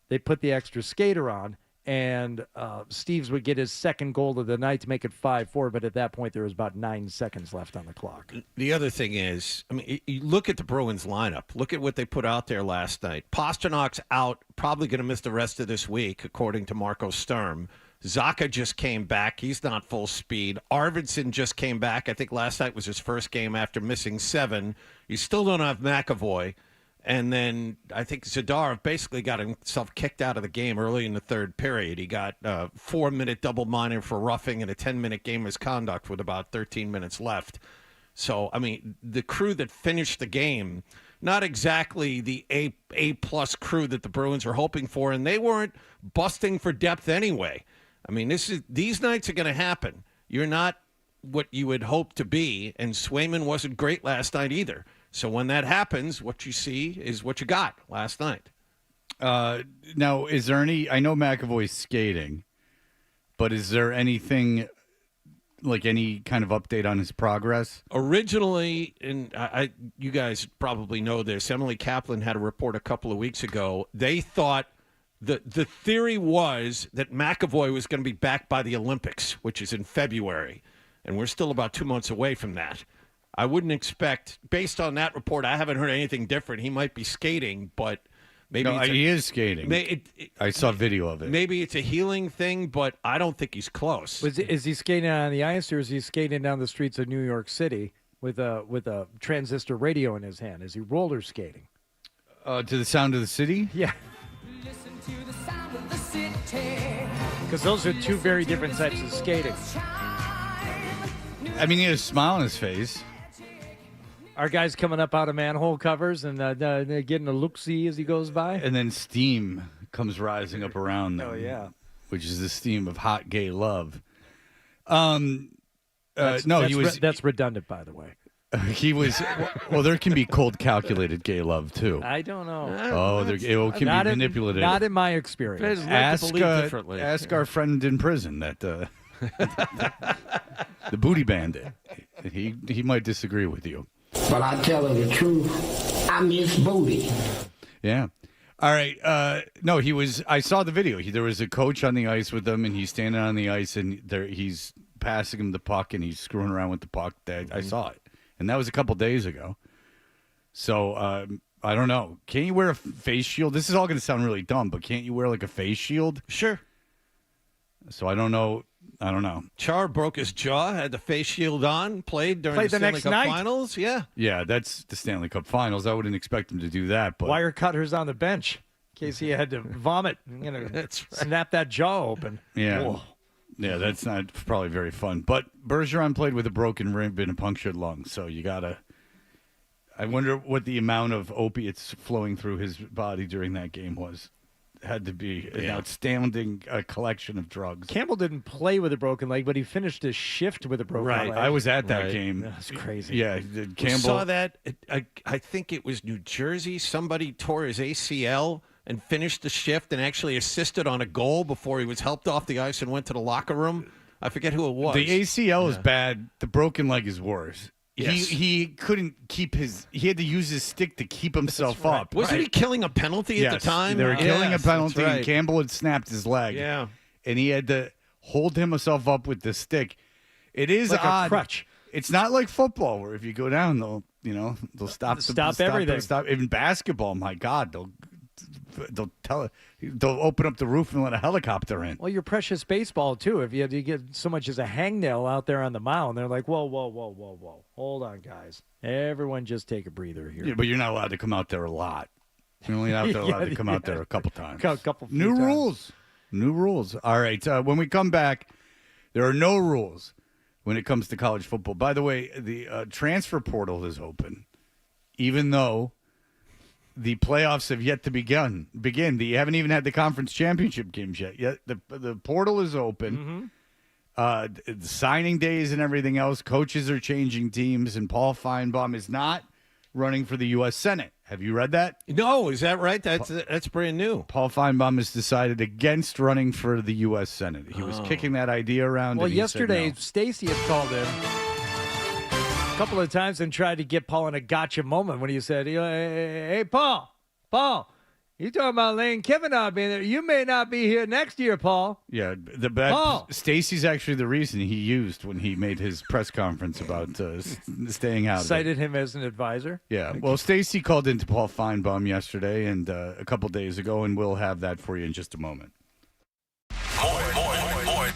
They put the extra skater on, and Steves would get his second goal of the night to make it 5-4, but at that point there was about 9 seconds left on the clock. The other thing is, I mean, you look at the Bruins lineup. Look at what they put out there last night. Pasternak's out, probably going to miss the rest of this week, according to Marco Sturm. Zacha just came back. He's not full speed. Arvidsson just came back. I think last night was his first game after missing 7. You still don't have McAvoy. And then I think Zadorov basically got himself kicked out of the game early in the third period. He got a 4-minute double minor for roughing and a 10-minute game misconduct with about 13 minutes left. So, I mean, the crew that finished the game, not exactly the A-plus crew that the Bruins were hoping for, and they weren't busting for depth anyway. I mean, these nights are going to happen. You're not what you would hope to be, and Swayman wasn't great last night either. So when that happens, what you see is what you got last night. Now, is there any? I know McAvoy's skating, but is there anything like any kind of update on his progress? Originally, and you guys probably know this, Emily Kaplan had a report a couple of weeks ago. They thought the theory was that McAvoy was going to be back by the Olympics, which is in February, and we're still about 2 months away from that. I wouldn't expect, based on that report, I haven't heard anything different. He might be skating, but maybe he is skating. I saw video of it. Maybe it's a healing thing, but I don't think he's close. Is he skating on the ice, or is he skating down the streets of New York City with a transistor radio in his hand? Is he roller skating? To the sound of the city? Yeah. Because those are two very different types of skating. I mean, he had a smile on his face. Our guy's coming up out of manhole covers and getting a look-see as he goes by. And then steam comes rising up around them. Oh, yeah. Which is the steam of hot gay love. That's redundant, by the way. He was, well, there can be cold, calculated gay love, too. I don't know. Oh, it can be manipulated. Not in my experience. Ask our friend in prison, that the booty bandit. He might disagree with you. But I tell her the truth. I miss booty. Yeah. All right. No, he was. I saw the video. There was a coach on the ice with him, and he's standing on the ice, and he's passing him the puck, and he's screwing around with the puck. I saw it, and that was a couple days ago. So I don't know. Can't you wear a face shield? This is all going to sound really dumb, but can't you wear like a face shield? Sure. So I don't know. I don't know. Char broke his jaw, had the face shield on, played during the Stanley next Cup night. Finals. Yeah. Yeah, that's the Stanley Cup Finals. I wouldn't expect him to do that. But Wire cutters on the bench in case he had to vomit. That's right. Snap that jaw open. Yeah. Whoa. Yeah, that's not probably very fun. But Bergeron played with a broken rib and a punctured lung, so you got to – I wonder what the amount of opiates flowing through his body during that game was. Had to be an outstanding collection of drugs. Campbell didn't play with a broken leg, but he finished his shift with a broken leg. I was at that game. That's crazy. Yeah, Campbell We saw that. I think it was New Jersey. Somebody tore his ACL and finished the shift and actually assisted on a goal before he was helped off the ice and went to the locker room. I forget who it was. The ACL is bad. The broken leg is worse. Yes. He couldn't keep his – he had to use his stick to keep himself up. Wasn't he killing a penalty at the time? They were killing a Yes, penalty, that's right. and Campbell had snapped his leg. Yeah. And he had to hold himself up with the stick. It is Like odd. a crutch. It's not like football where if you go down, they'll stop everything. Even basketball, my God, they'll open up the roof and let a helicopter in. Well, your precious baseball, too. If you get so much as a hangnail out there on the mound, they're like, whoa. Hold on, guys. Everyone just take a breather here. Yeah, but you're not allowed to come out there a lot. You're only allowed to come out there a couple times. New rules. New rules. All right. When we come back, there are no rules when it comes to college football. By the way, the transfer portal is open, even though the playoffs have yet to begin. You haven't even had the conference championship games yet. The portal is open. The signing days and everything else. Coaches are changing teams, and Paul Feinbaum is not running for the U.S. Senate. Have you read that? No, is that right? That's brand new. Paul Feinbaum has decided against running for the U.S. Senate. He was kicking that idea around. Well, and he yesterday, said no. Stacy had called in a couple of times and tried to get Paul in a gotcha moment when he said, hey, Paul, you talking about Lane Kiffin not being there. You may not be here next year, Paul. Yeah, Paul. Stacy's actually the reason he used when he made his press conference about staying out. Cited him as an advisor. Yeah, well, Stacy called into Paul Feinbaum yesterday and a couple days ago, and we'll have that for you in just a moment. More.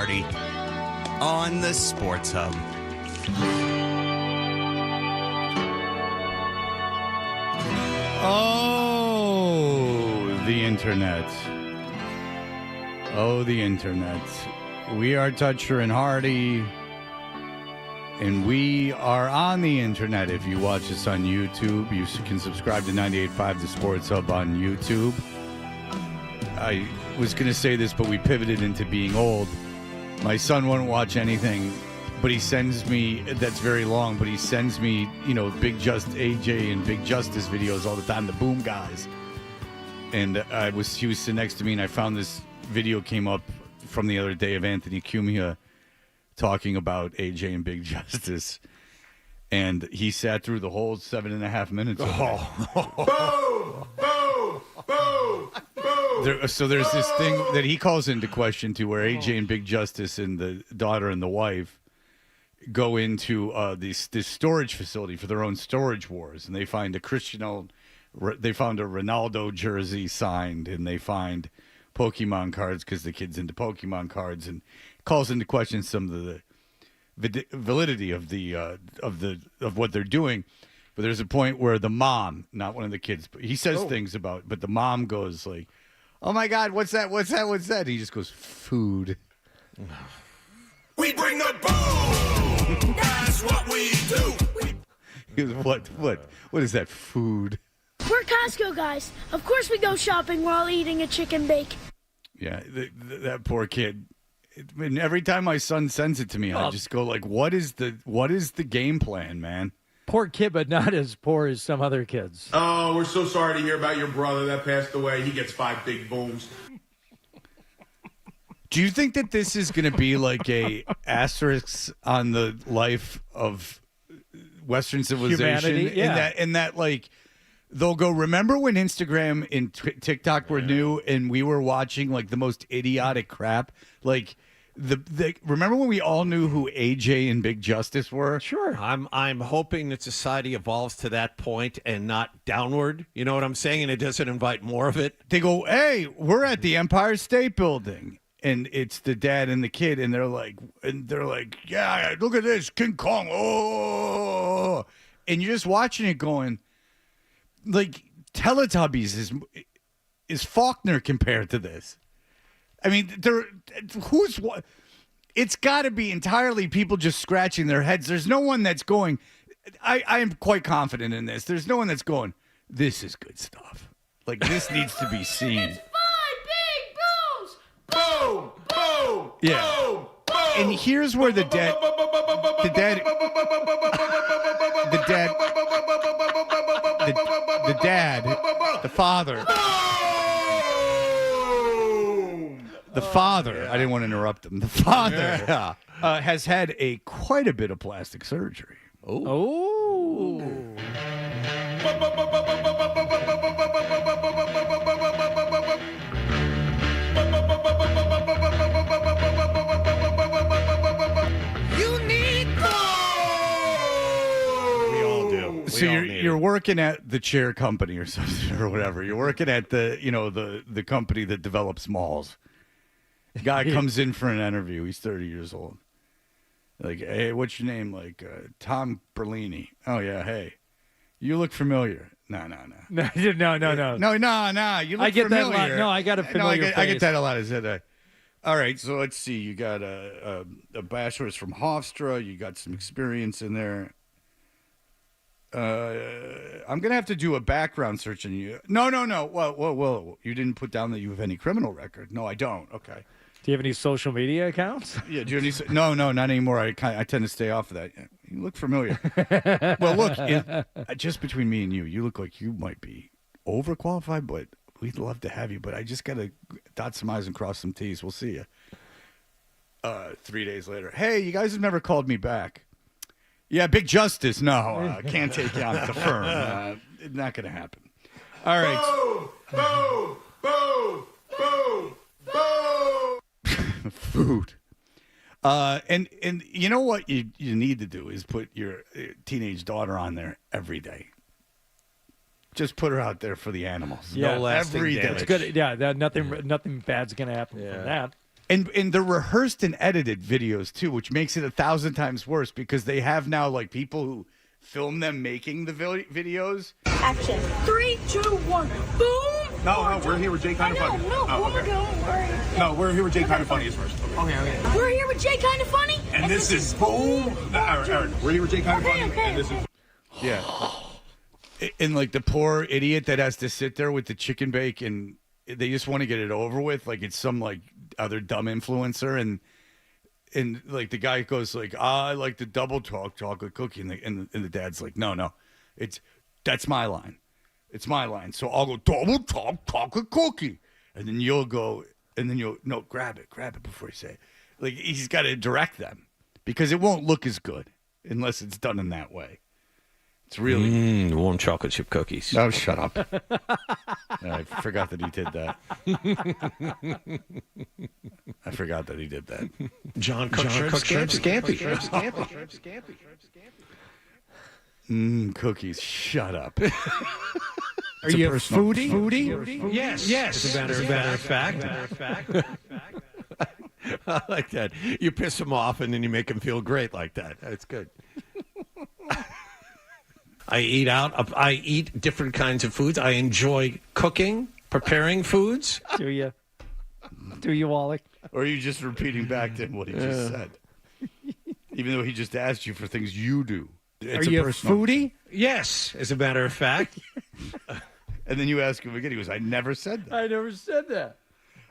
Hardy on the Sports Hub. Oh, the internet. Oh, the internet. We are Toucher and Hardy, and we are on the internet. If you watch us on YouTube, you can subscribe to 98.5 The Sports Hub on YouTube. I was going to say this, but we pivoted into being old. My son won't watch anything, but he sends me, that's very long, but he sends me, Big AJ and Big Justice videos all the time, the Boom guys. And he was sitting next to me, and I found this video came up from the other day of Anthony Cumia talking about AJ and Big Justice. And he sat through the whole 7.5 minutes of it. Boom! Boom! Boom! Boom! So there's this thing that he calls into question too, where AJ and Big Justice and the daughter and the wife go into this storage facility for their own storage wars, and they find they found a Ronaldo jersey signed, and they find Pokemon cards because the kid's into Pokemon cards, and calls into question some of the validity of what they're doing. But there's a point where the mom, not one of the kids, but he says things about, but the mom goes like, "Oh my God, what's that? What's that? What's that?" And he just goes, "Food." We bring the boom! That's what we do! He goes, what is that? Food. We're Costco guys. Of course we go shopping while eating a chicken bake. Yeah, that poor kid. And every time my son sends it to me, I just go like, what is the game plan, man? Poor kid, but not as poor as some other kids. Oh, we're so sorry to hear about your brother that passed away. He gets 5 big booms. Do you think that this is going to be like a asterisk on the life of Western civilization? Humanity, yeah. In that like, they'll go, remember when Instagram and TikTok were new and we were watching like the most idiotic crap? Like, remember when we all knew who AJ and Big Justice were? Sure. I'm hoping that society evolves to that point and not downward. You know what I'm saying? And it doesn't invite more of it. They go, hey, we're at the Empire State Building. And it's the dad and the kid, and they're like, yeah, look at this, King Kong, oh, and you're just watching it, going, like, Teletubbies is Faulkner compared to this. I mean, who's what? It's got to be entirely people just scratching their heads. There's no one that's going. I am quite confident in this. There's no one that's going, this is good stuff. Like, this needs to be seen. Boom! Boom! Yeah. Boom! Boom! And here's where the dad, the father, I didn't want to interrupt him. The father has had quite a bit of plastic surgery. Oh. So you're working at the chair company or something or whatever. You're working at the company that develops malls. Guy comes in for an interview. He's 30 years old. Like, hey, what's your name? Like, Tom Berlini. Oh yeah, hey, you look familiar. No. No. You look I get familiar. that a lot. No, I got a familiar I get face. that a lot. I said, all right, so let's see. You got a bachelor's from Hofstra. You got some experience in there. I'm gonna have to do a background search on you. No. Whoa. You didn't put down that you have any criminal record. No, I don't. Okay. Do you have any social media accounts? Yeah. Do you have any? No, not anymore. I tend to stay off of that. You look familiar. Well, look, just between me and you, you look like you might be overqualified, but we'd love to have you. But I just gotta dot some I's and cross some T's. We'll see you. 3 days later. Hey, you guys have never called me back. Yeah, Big Justice. No, can't take you on at the firm. Not going to happen. All right. Boom! Boom! Boom! Boom! Food. And you know what you need to do is put your teenage daughter on there every day. Just put her out there for the animals. Yeah, no lasting every day. damage. It's good. Yeah, nothing bad's going to happen from that. And they're rehearsed and edited videos too, which makes it 1,000 times worse because they have now like people who film them making the videos. Action. 3, 2, 1. Boom. No, we're here with Jay Kind of Funny. Don't worry. No, we're here with Jay Kind of Funny is first. Okay. We're here with Jay Kind of Funny. And this is boom. All right. We're here with Jay Kind of Funny. Okay. And this is. Yeah. And like the poor idiot that has to sit there with the chicken bake and they just want to get it over with. Like it's some like other dumb influencer. And like the guy goes like, I like the double chocolate cookie. And the dad's like, no, that's my line. It's my line. So I'll go double chocolate cookie. And then you'll go, and then no, grab it before you say it. Like he's got to direct them because it won't look as good unless it's done in that way. It's really warm chocolate chip cookies. Oh, shut up. I forgot that he did that. I forgot that he did that. John cooked shrimp scampi. Cookies. Shut up. Are you a foodie? Yes. As a matter of fact. I like that. You piss him off and then you make him feel great like that. That's good. I eat out. I eat different kinds of foods. I enjoy cooking, preparing foods. Do you? Do you, Wally? Or are you just repeating back to him what he just said? Even though he just asked you for things you do. Are you a foodie? Yes, as a matter of fact. And then you ask him again. He goes, I never said that. I never said that.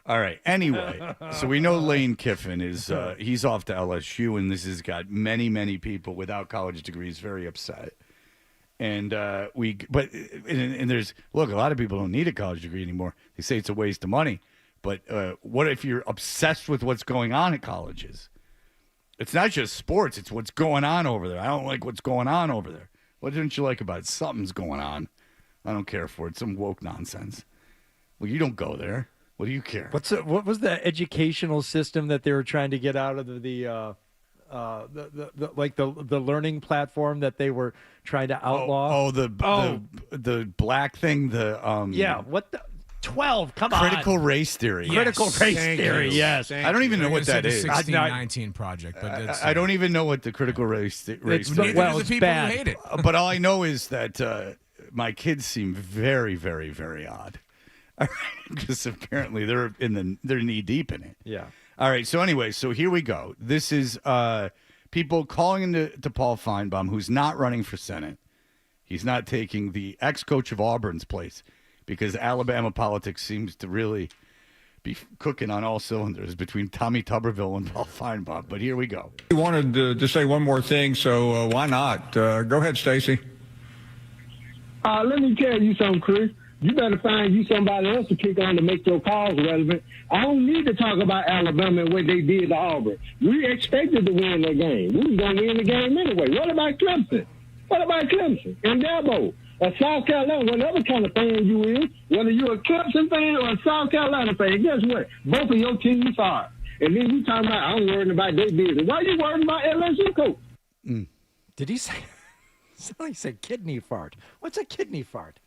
All right. Anyway, so we know Lane Kiffin is he's off to LSU, and this has got many, many people without college degrees very upset. And there's a lot of people don't need a college degree anymore. They say it's a waste of money. But what if you're obsessed with what's going on at colleges? It's not just sports; it's what's going on over there. I don't like what's going on over there. What didn't you like about it? Something's going on. I don't care for it. Some woke nonsense. Well, you don't go there. What do you care? What was the educational system that they were trying to get out of the learning platform that they were trying to outlaw? The black thing. What the 12? Come on. Critical race theory. Critical race theory. Yes. I don't even know what that is. 1619 project, but it's, I don't even know what the critical race theory is. Well, it's bad. Who hate it. But all I know is that my kids seem very, very, very odd. Because apparently they're knee deep in it. Yeah. All right. So anyway, here we go. This is people calling into Paul Feinbaum, who's not running for Senate. He's not taking the ex-coach of Auburn's place because Alabama politics seems to really be cooking on all cylinders between Tommy Tuberville and Paul Feinbaum. But here we go. We wanted to say one more thing, so why not? Go ahead, Stacy. Let me tell you something, Chris. You better find you somebody else to kick on to make your cause relevant. I don't need to talk about Alabama and what they did to Auburn. We expected to win that game. We was going to win the game anyway. What about Clemson? And Dabo? A South Carolina, whatever kind of fan you is, whether you're a Clemson fan or a South Carolina fan, guess what? Both of your teams are. And then you talking about, I'm worried about their business. Why are you worried about LSU coach? Did he say? Somebody said kidney fart. What's a kidney fart?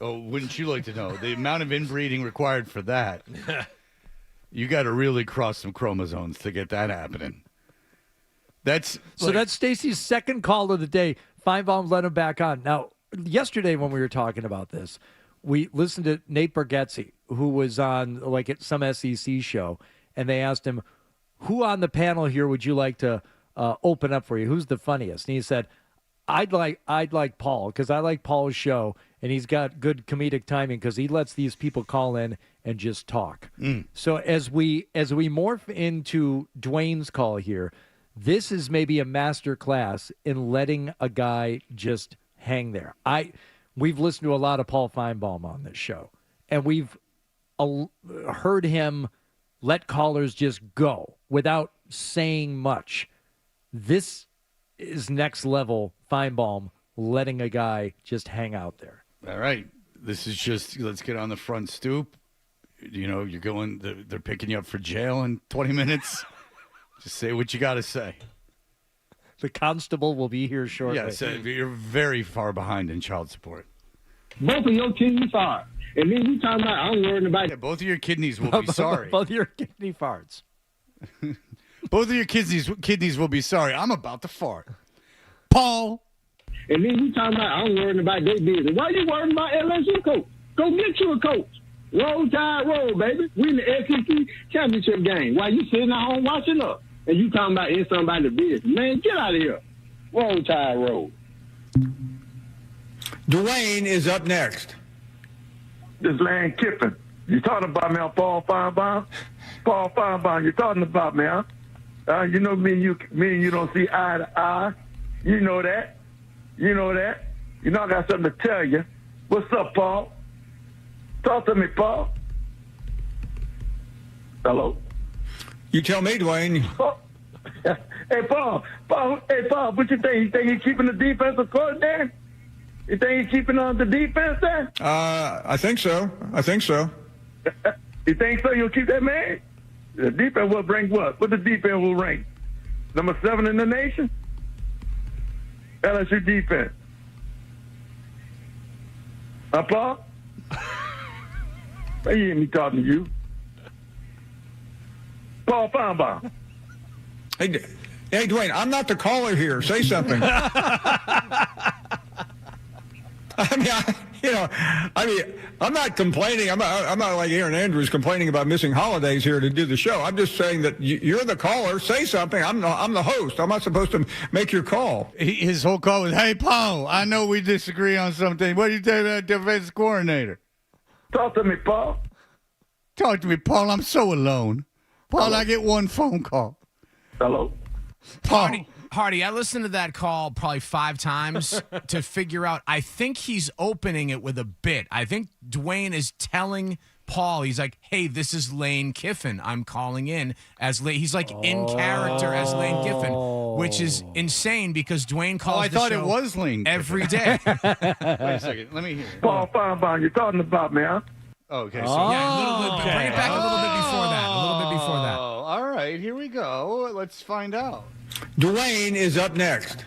Oh, wouldn't you like to know? The amount of inbreeding required for that. You got to really cross some chromosomes to get that happening. That's Stacy's second call of the day. Feinbaum let him back on. Now, yesterday when we were talking about this, we listened to Nate Bargatze, who was on at some SEC show, and they asked him, who on the panel here would you like to open up for you? Who's the funniest? And he said, I'd like Paul, because I like Paul's show, and he's got good comedic timing because he lets these people call in and just talk. So as we morph into Dwayne's call here, this is maybe a master class in letting a guy just hang there. We've listened to a lot of Paul Feinbaum on this show, and we've heard him let callers just go without saying much. This is next level Feinbaum letting a guy just hang out there. All right. This is just, let's get on the front stoop. You know, you're going, they're picking you up for jail in 20 minutes. Just say what you got to say. The constable will be here shortly. Yeah, so you're very far behind in child support. Both of your kidneys are. And then you talking about, I'm worried about... Yeah, both of your kidneys will be sorry. Both of your kidney farts. Both of your kidneys will be sorry. I'm about to fart. Paul. And then you talking about I'm worrying about their business. Why you worrying about LSU coach? Go get you a coach. Roll Tide, roll, baby. We in the SEC championship game. Why you sitting at home watching us? And you talking about in somebody's business. Man, get out of here. Roll Tide, roll. Dwayne is up next. This Lane Kiffin. You talking about me on Paul Feinbaum? Paul Feinbaum, you talking about me, huh? You know me and you don't see eye to eye. You know that. You know that. You know I got something to tell you. What's up, Paul? Talk to me, Paul. Hello? You tell me, Dwayne. Oh. Hey, Paul. Hey, Paul, what you think? You think he's keeping the defensive court there? You think he's keeping on the defense there? I think so. You think so? You'll keep that man? The defense will bring what? What the defense will rank? Number 7 in the nation? LSU defense. Paul? You hear me talking to you. Paul Feinbaum. Hey, Dwayne, I'm not the caller here. Say something. I'm not complaining. I'm not like Aaron Andrews complaining about missing holidays here to do the show. I'm just saying that you're the caller. Say something. I'm the host. I'm not supposed to make your call. His whole call was, "Hey, Paul, I know we disagree on something. What do you think about defense coordinator?" Talk to me, Paul. Talk to me, Paul. I'm so alone. Paul, hello. I get one phone call. Hello. Paul. Hardy, I listened to that call probably 5 times to figure out. I think he's opening it with a bit. I think Dwayne is telling Paul, he's like, "Hey, this is Lane Kiffin. I'm calling in as Lane." He's like in character as Lane Kiffin, which is insane because Dwayne calls the show. I thought it was Lane every day. Wait a second. Let me hear it. Paul Feinbaum, you're talking about me, huh? Okay. Yeah, a little bit. Bring it back a little bit before that. Oh, all right. Here we go. Let's find out. Dwayne is up next.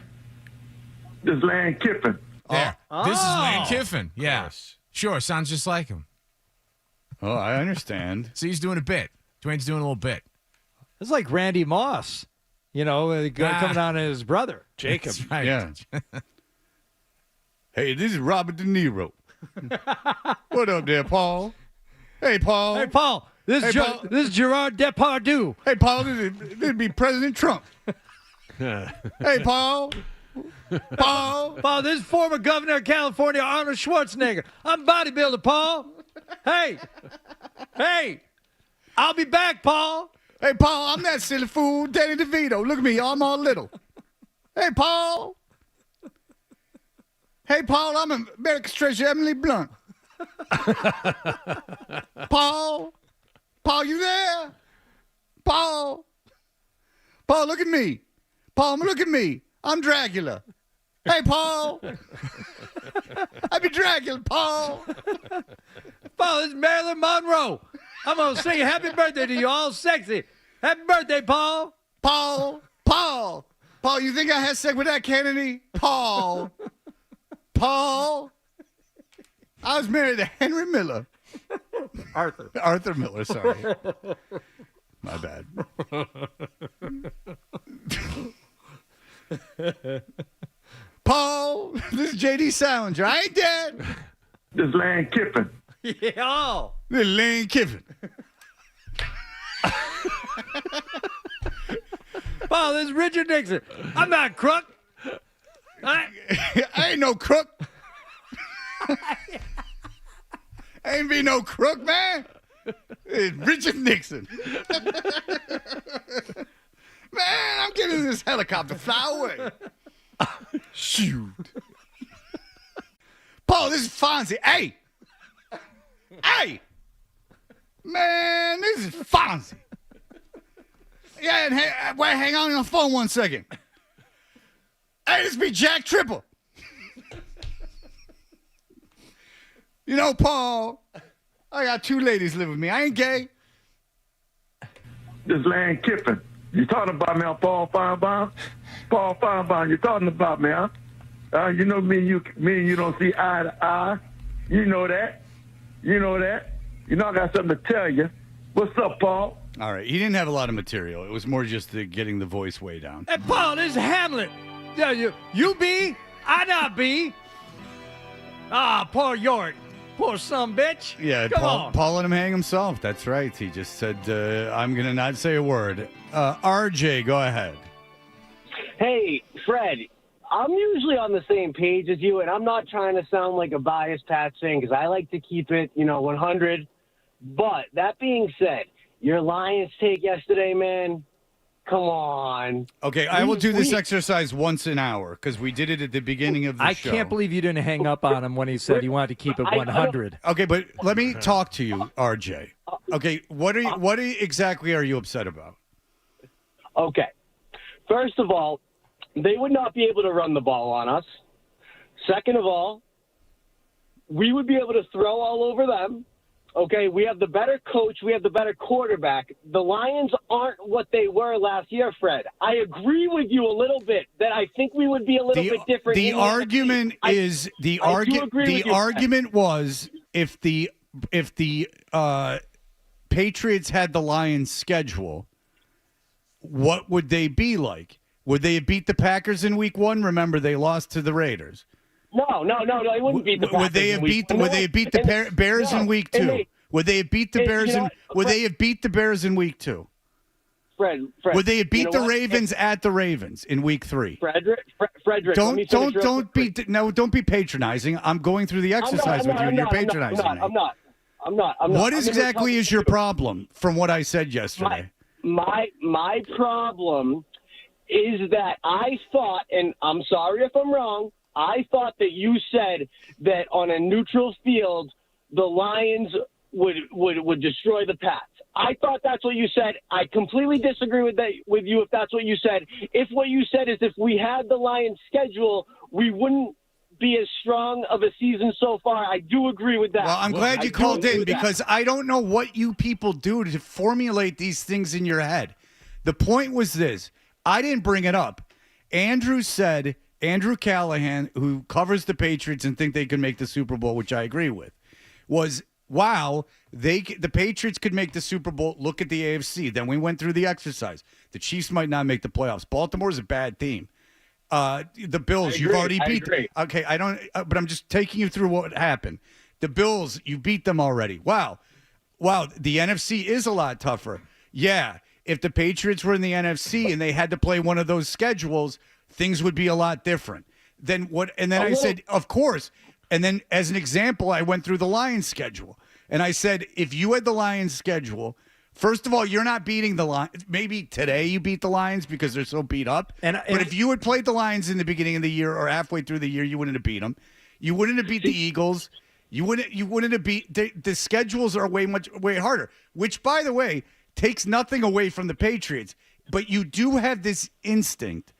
This is Lane Kiffin. There. This is Lane Kiffin. Yeah. Sure. Sounds just like him. Oh, I understand. So he's doing a bit. Dwayne's doing a little bit. It's like Randy Moss, coming on his brother. Jacob. That's right. Yeah. Hey, this is Robert De Niro. What up there, Paul? Hey, Paul. Hey, Paul. This is Gerard Depardieu. Hey, Paul, this be President Trump. Hey, Paul. Paul, this is former governor of California, Arnold Schwarzenegger. I'm bodybuilder, Paul. Hey, I'll be back, Paul. Hey, Paul, I'm that silly fool, Danny DeVito. Look at me, I'm all little. Hey, Paul. Hey, Paul, I'm America's treasure, Emily Blunt. Paul, you there? Paul, look at me. Paul, look at me. I'm Dracula. Hey, Paul. I be Dracula, Paul. Paul, this is Marilyn Monroe. I'm going to sing happy birthday to you, all sexy. Happy birthday, Paul. Paul, you think I had sex with that Kennedy? Paul, I was married to Henry Miller. Arthur Miller, sorry. My bad. Paul, this is J.D. Salinger. I ain't dead. This is Lane Kiffin. Yeah. This is Lane Kiffin. Paul, this is Richard Nixon. I'm not a crook. I ain't no crook. I ain't be no crook, man. It's Richard Nixon. Man, I'm getting this helicopter fly away. Shoot. Paul, this is Fonzie. Hey. Man, this is Fonzie. Yeah, and hang on the phone 1 second. Hey, this be Jack Tripper. You know, Paul, I got 2 ladies live with me. I ain't gay. This is Lane Kiffin. You talking about me on Paul Feinbaum? Paul Feinbaum, you talking about me, huh? You know me and you don't see eye to eye. You know that. You know I got something to tell you. What's up, Paul? All right. He didn't have a lot of material. It was more just getting the voice way down. Hey, Paul, this is Hamlet. Yeah, you be, I not be. Ah, poor York. Poor son bitch. Yeah, Come on. Paul let him hang himself. That's right. He just said, I'm going to not say a word. RJ, go ahead. Hey, Fred, I'm usually on the same page as you, and I'm not trying to sound like a biased Pats fan because I like to keep it, 100. But that being said, your Lions take yesterday, man, come on. Okay, I will do this exercise once an hour because we did it at the beginning of the show. I can't believe you didn't hang up on him when he said he wanted to keep it 100. Okay, but let me talk to you, RJ. Okay, what exactly are you upset about? Okay. First of all, they would not be able to run the ball on us. Second of all, we would be able to throw all over them. Okay, we have the better coach. We have the better quarterback. The Lions aren't what they were last year, Fred. I agree with you a little bit that I think we would be a little bit different. The argument is the argument was if the Patriots had the Lions schedule, what would they be like? Would they have beat the Packers in Week 1? Remember, they lost to the Raiders. No, they wouldn't beat the Packers. Would they have beat the Bears in Week 2? Would they have beat the Bears Would they have beat the Bears in Week 2? Fred, would they have beat the Ravens at the Ravens in Week 3? Frederick, don't be patronizing. I'm going through the exercise with you, and you're patronizing me. I'm not. What exactly is your problem from what I said yesterday? My problem is that I thought, and I'm sorry if I'm wrong, I thought that you said that on a neutral field, the Lions would destroy the Pats. I thought that's what you said. I completely disagree with you if that's what you said. If what you said is if we had the Lions schedule, we wouldn't be as strong of a season so far. I do agree with that. Well, I'm glad you called in because I don't know what you people do to formulate these things in your head. The point was this. I didn't bring it up. Andrew Callahan, who covers the Patriots and think they can make the Super Bowl, which I agree with, was, wow, the Patriots could make the Super Bowl. Look at the AFC. Then we went through the exercise. The Chiefs might not make the playoffs. Baltimore's a bad team. The Bills, you've already beat. Okay, I don't. But I'm just taking you through what happened. The Bills, you beat them already. Wow. The NFC is a lot tougher. Yeah, if the Patriots were in the NFC and they had to play one of those schedules, things would be a lot different. Then what? And then I said, of course. And then as an example, I went through the Lions schedule. And I said, if you had the Lions schedule, first of all, you're not beating the Lions. Maybe today you beat the Lions because they're so beat up. But if you had played the Lions in the beginning of the year or halfway through the year, you wouldn't have beat them. You wouldn't have beat the Eagles. You wouldn't have beat the schedules are way harder, which, by the way, takes nothing away from the Patriots. But you do have this instinct,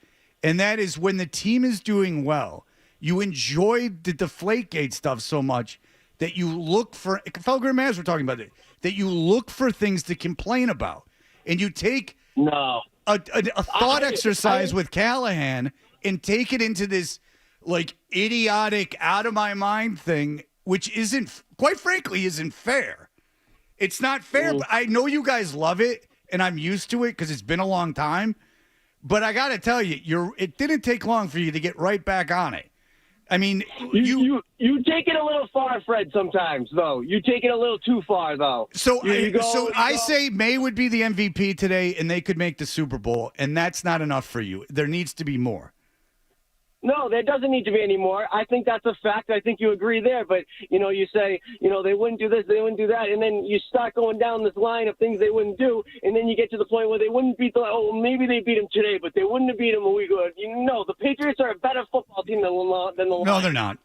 and that is when the team is doing well, you enjoy the Deflategate stuff so much that you look for – Felger and Maz were talking about it – that you look for things to complain about. And you take a thought exercise with Callahan and take it into this, like, idiotic, out-of-my-mind thing, which isn't – quite frankly, isn't fair. It's not fair. But I know you guys love it, and I'm used to it because it's been a long time. But I got to tell you, it didn't take long for you to get right back on it. I mean, you take it a little far, Fred. Sometimes, though, you take it a little too far, though. I say May would be the MVP today, and they could make the Super Bowl, and that's not enough for you. There needs to be more. No, there doesn't need to be any more. I think that's a fact. I think you agree there. But, you say, they wouldn't do this, they wouldn't do that. And then you start going down this line of things they wouldn't do. And then you get to the point where they wouldn't beat maybe they beat them today, but they wouldn't have beat them a week ago. The Patriots are a better football team than the Lions. No, they're not.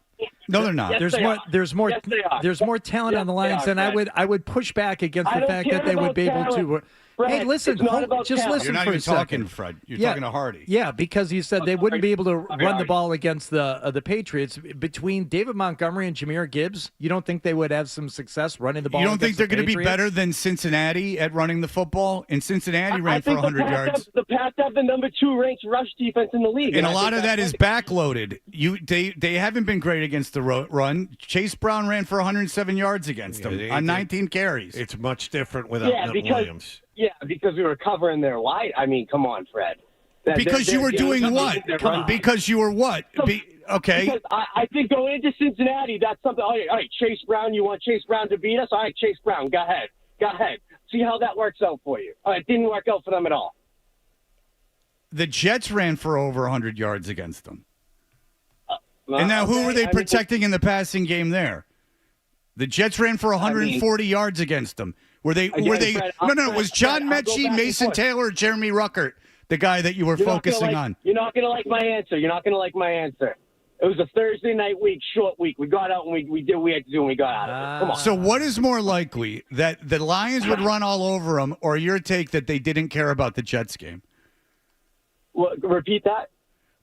No, they're not. Yes, there's more talent on the Lions, and I would push back against the fact that they would be able to. Fred, hey, listen, just listen You're not for even a second. talking, Fred. You're talking to Hardy. Yeah, because you said they wouldn't be able to run the ball against the Patriots. Between David Montgomery and Jahmyr Gibbs, you don't think they would have some success running the ball? You don't think they're going to be better than Cincinnati at running the football? And Cincinnati ran for 100 yards. The Pats have the number 2 ranked rush defense in the league. And a lot of that is backloaded. They haven't been great against the run. Chase Brown ran for 107 yards against them on 19 carries. It's much different without Williams. Yeah, because we were covering their line. I mean, come on, Fred. Because you were doing what? Because you were what? Okay. Because I think going into Cincinnati, that's something. All right, Chase Brown, you want Chase Brown to beat us? All right, Chase Brown, go ahead. See how that works out for you. All right, it didn't work out for them at all. The Jets ran for over 100 yards against them. And now who were they protecting in the passing game there? The Jets ran for 140 yards against them. Were they? Fred, No. Was John Mechie, Mason Taylor, or Jeremy Ruckert the guy that you were focusing on? You're not going to like my answer. It was a Thursday night short week. We got out and we did what we had to do and we got out of it. Come on. So what is more likely, that the Lions would run all over them, or your take that they didn't care about the Jets game? Well, repeat that.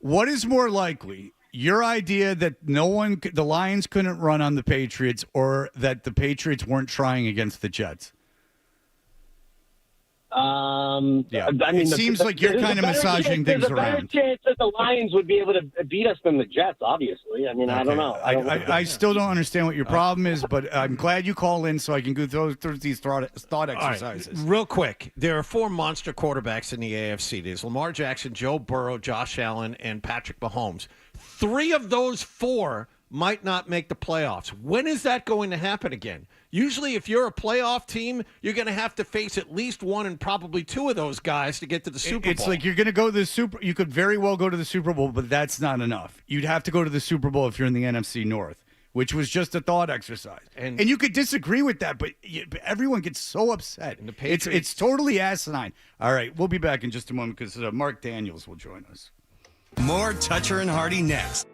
What is more likely? Your idea that the Lions couldn't run on the Patriots, or that the Patriots weren't trying against the Jets? Yeah. I mean, it seems like you're kind of massaging things around. There's a better chance that the Lions would be able to beat us than the Jets, obviously. I mean, okay. I don't know. I still don't understand what your problem is, but I'm glad you called in so I can go through these thought exercises. Right. Real quick, there are 4 monster quarterbacks in the AFC. There's Lamar Jackson, Joe Burrow, Josh Allen, and Patrick Mahomes. 3 of those 4 might not make the playoffs. When is that going to happen again? Usually, if you're a playoff team, you're going to have to face at least 1 and probably 2 of those guys to get to the Super Bowl. It's like you're going to go to the Super. You could very well go to the Super Bowl, but that's not enough. You'd have to go to the Super Bowl if you're in the NFC North, which was just a thought exercise. And you could disagree with that, but everyone gets so upset. It's totally asinine. All right, we'll be back in just a moment because Mark Daniels will join us. More Toucher and Hardy next.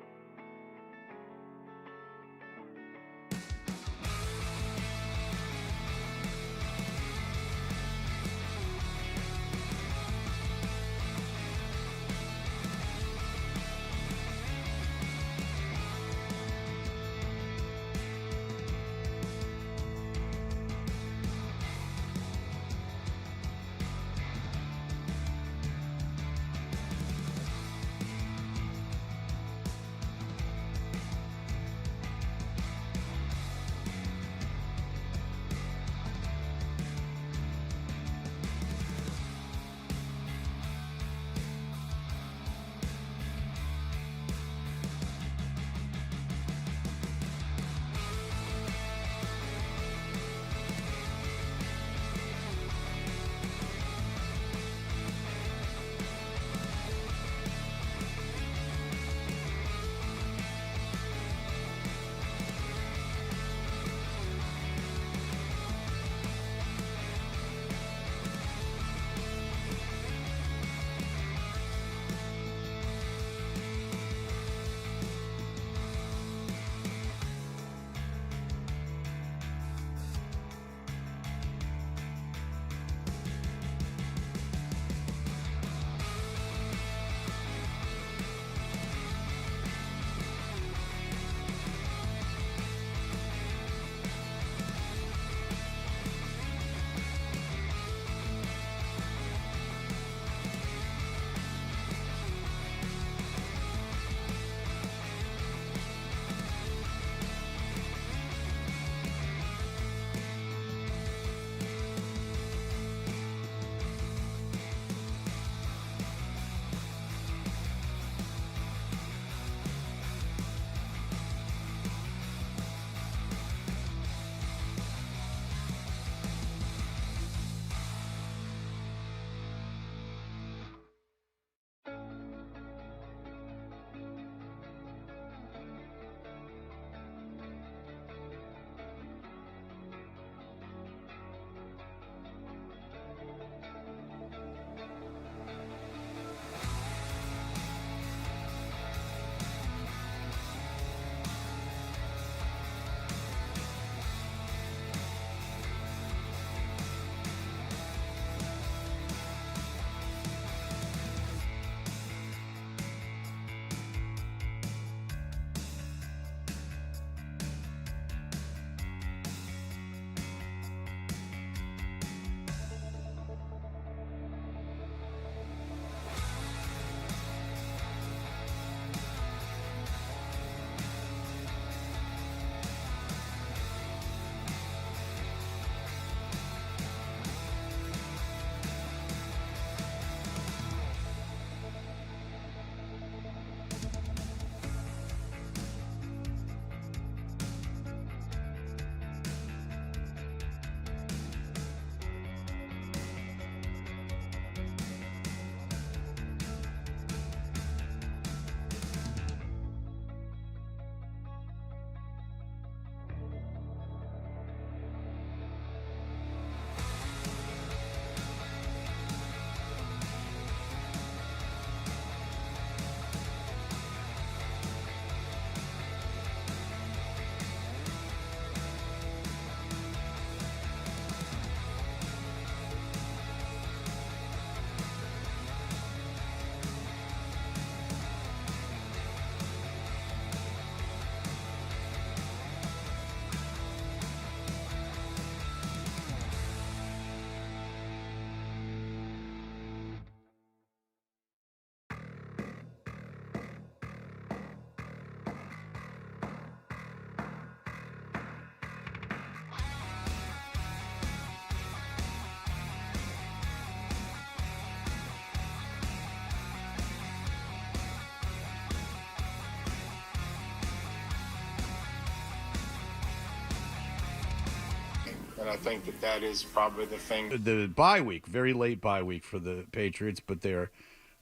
And I think that is probably the thing. The bye week, very late bye week for the Patriots, but they're,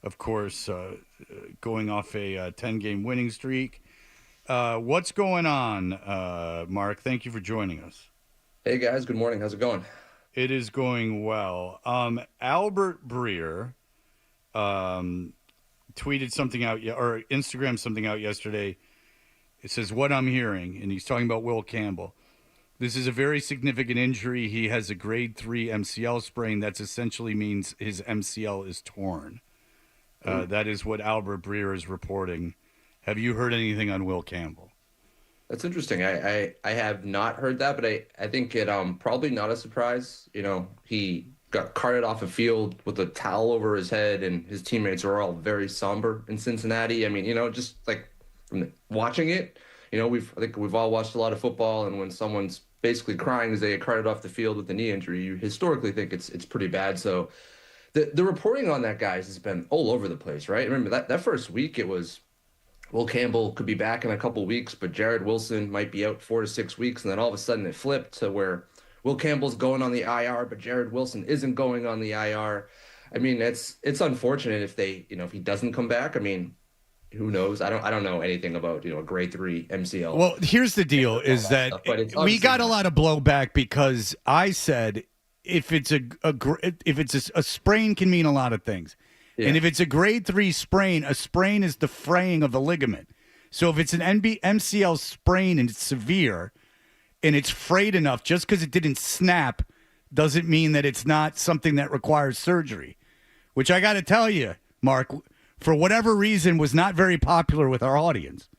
of course, going off a 10-game winning streak. What's going on, Mark? Thank you for joining us. Hey, guys. Good morning. How's it going? It is going well. Albert Breer tweeted something out, or Instagrammed something out yesterday. It says, what I'm hearing, and he's talking about Will Campbell. This is a very significant injury. He has a grade 3 MCL sprain. That essentially means his MCL is torn. That is what Albert Breer is reporting. Have you heard anything on Will Campbell? That's interesting. I have not heard that, but I think it probably not a surprise. You know, he got carted off a field with a towel over his head, and his teammates are all very somber in Cincinnati. I mean, you know, just like from watching it, you know, I think we've all watched a lot of football, and when someone's basically crying as they get carted off the field with a knee injury, you historically think it's pretty bad. So the reporting on that, guys, has been all over the place, right? Remember that first week it was Will Campbell could be back in a couple weeks, but Jared Wilson might be out 4 to 6 weeks, and then all of a sudden it flipped to where Will Campbell's going on the IR, but Jared Wilson isn't going on the IR. I mean, it's unfortunate if he doesn't come back. I mean, who knows? I don't know anything about, a grade 3 MCL. Well, here's the deal is that we got a lot of blowback because I said if it's a sprain can mean a lot of things. Yeah. And if it's a grade 3 sprain, a sprain is the fraying of the ligament. So if it's an MCL sprain and it's severe and it's frayed enough, just because it didn't snap doesn't mean that it's not something that requires surgery, which I got to tell you, Mark, for whatever reason, was not very popular with our audience.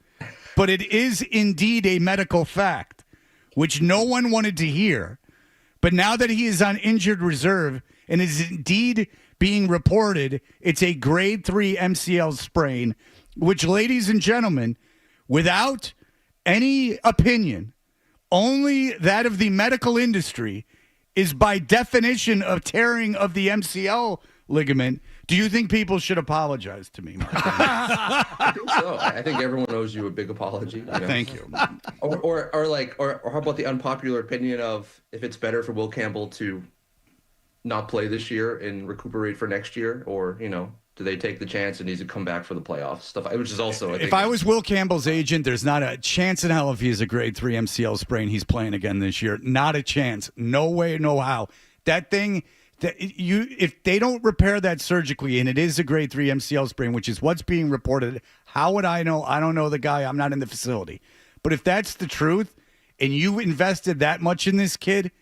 But it is indeed a medical fact, which no one wanted to hear. But now that he is on injured reserve and is indeed being reported, it's a grade 3 MCL sprain, which, ladies and gentlemen, without any opinion, only that of the medical industry, is by definition of tearing of the MCL ligament. Do you think people should apologize to me, Mark? I think so. I think everyone owes you a big apology. Thank you. Or how about the unpopular opinion of if it's better for Will Campbell to not play this year and recuperate for next year, or do they take the chance and needs to come back for the playoffs stuff? Which is also, if I was Will Campbell's agent, there's not a chance in hell if he has a grade 3 MCL sprain, he's playing again this year. Not a chance. No way, no how. That thing. If they don't repair that surgically and it is a grade 3 MCL sprain, which is what's being reported, how would I know? I don't know the guy. I'm not in the facility. But if that's the truth and you invested that much in this kid,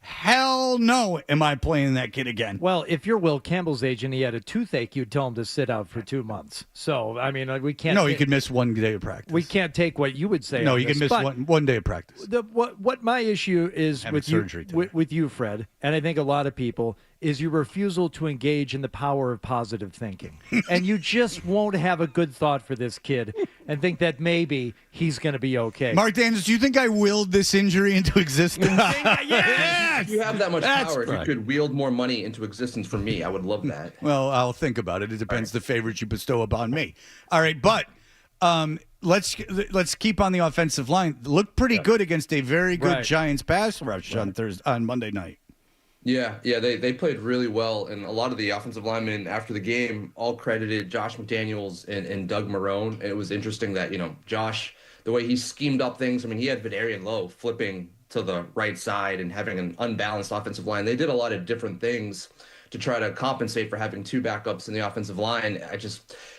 hell no am I playing that kid again. Well, if you're Will Campbell's agent, he had a toothache, you'd tell him to sit out for 2 months. So, I mean, we can't. No, he could miss 1 day of practice. We can't take what you would say. No, he could miss one day of practice. What my issue is with you, Fred, and I think a lot of people, is your refusal to engage in the power of positive thinking. And you just won't have a good thought for this kid and think that maybe he's going to be okay. Mark Daniels, do you think I willed this injury into existence? Yes! If you have that much power, if you could wield more money into existence for me, I would love that. Well, I'll think about it. It depends the favors you bestow upon me. All right, but let's keep on the offensive line. Looked pretty good against a very good Giants pass rush on Monday night. Yeah, they played really well, and a lot of the offensive linemen after the game all credited Josh McDaniels and Doug Marrone. And it was interesting that, Josh, the way he schemed up things, I mean, he had Vidarian Lowe flipping to the right side and having an unbalanced offensive line. They did a lot of different things to try to compensate for having 2 backups in the offensive line.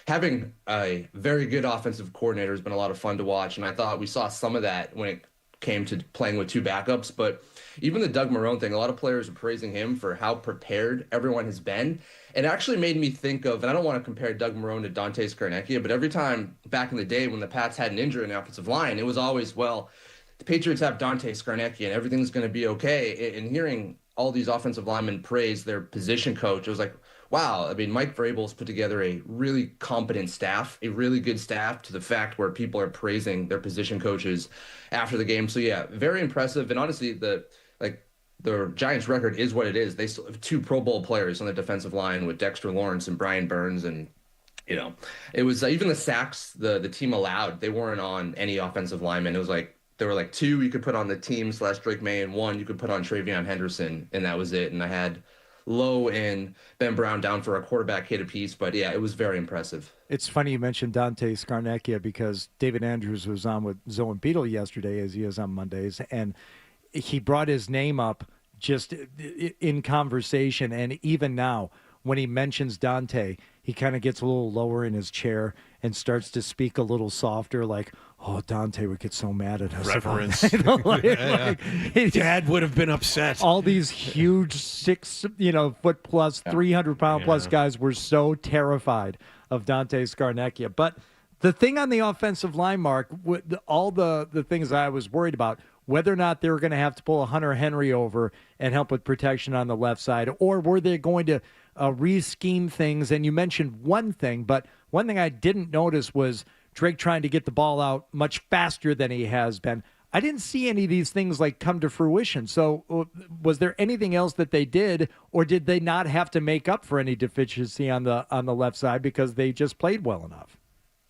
Having a very good offensive coordinator has been a lot of fun to watch, and I thought we saw some of that when it came to playing with 2 backups, but even the Doug Marrone thing, a lot of players are praising him for how prepared everyone has been. It actually made me think of, and I don't want to compare Doug Marrone to Dante Scarnecchia, but every time back in the day when the Pats had an injury in the offensive line, it was always, well, the Patriots have Dante Scarnecchia and everything's going to be okay. And hearing all these offensive linemen praise their position coach, it was like, wow. I mean, Mike Vrabel's put together a really competent staff, a really good staff, to the fact where people are praising their position coaches after the game. So, yeah, very impressive. And honestly, the Giants record is what it is. They still have 2 Pro Bowl players on the defensive line with Dexter Lawrence and Brian Burns. And, it was even the sacks the team allowed, they weren't on any offensive lineman. It was like there were like 2 you could put on the team / Drake May, and 1 you could put on Travion Henderson, and that was it. And I had Lowe and Ben Brown down for a quarterback hit apiece, but yeah, it was very impressive. It's funny you mentioned Dante Scarnecchia because David Andrews was on with Zoe and Beetle yesterday, as he is on Mondays, and he brought his name up just in conversation. And even now, when he mentions Dante, he kind of gets a little lower in his chair and starts to speak a little softer, like, "Oh, Dante would get so mad at us." Reverence. Dad would have been upset. All these huge 6 foot plus, 300-pound plus guys were so terrified of Dante Scarnecchia. But the thing on the offensive line, Mark, all the things I was worried about, whether or not they were going to have to pull a Hunter Henry over and help with protection on the left side, or were they going to re-scheme things? And you mentioned one thing, but one thing I didn't notice was Drake trying to get the ball out much faster than he has been. I didn't see any of these things like come to fruition. So was there anything else that they did, or did they not have to make up for any deficiency on the left side because they just played well enough?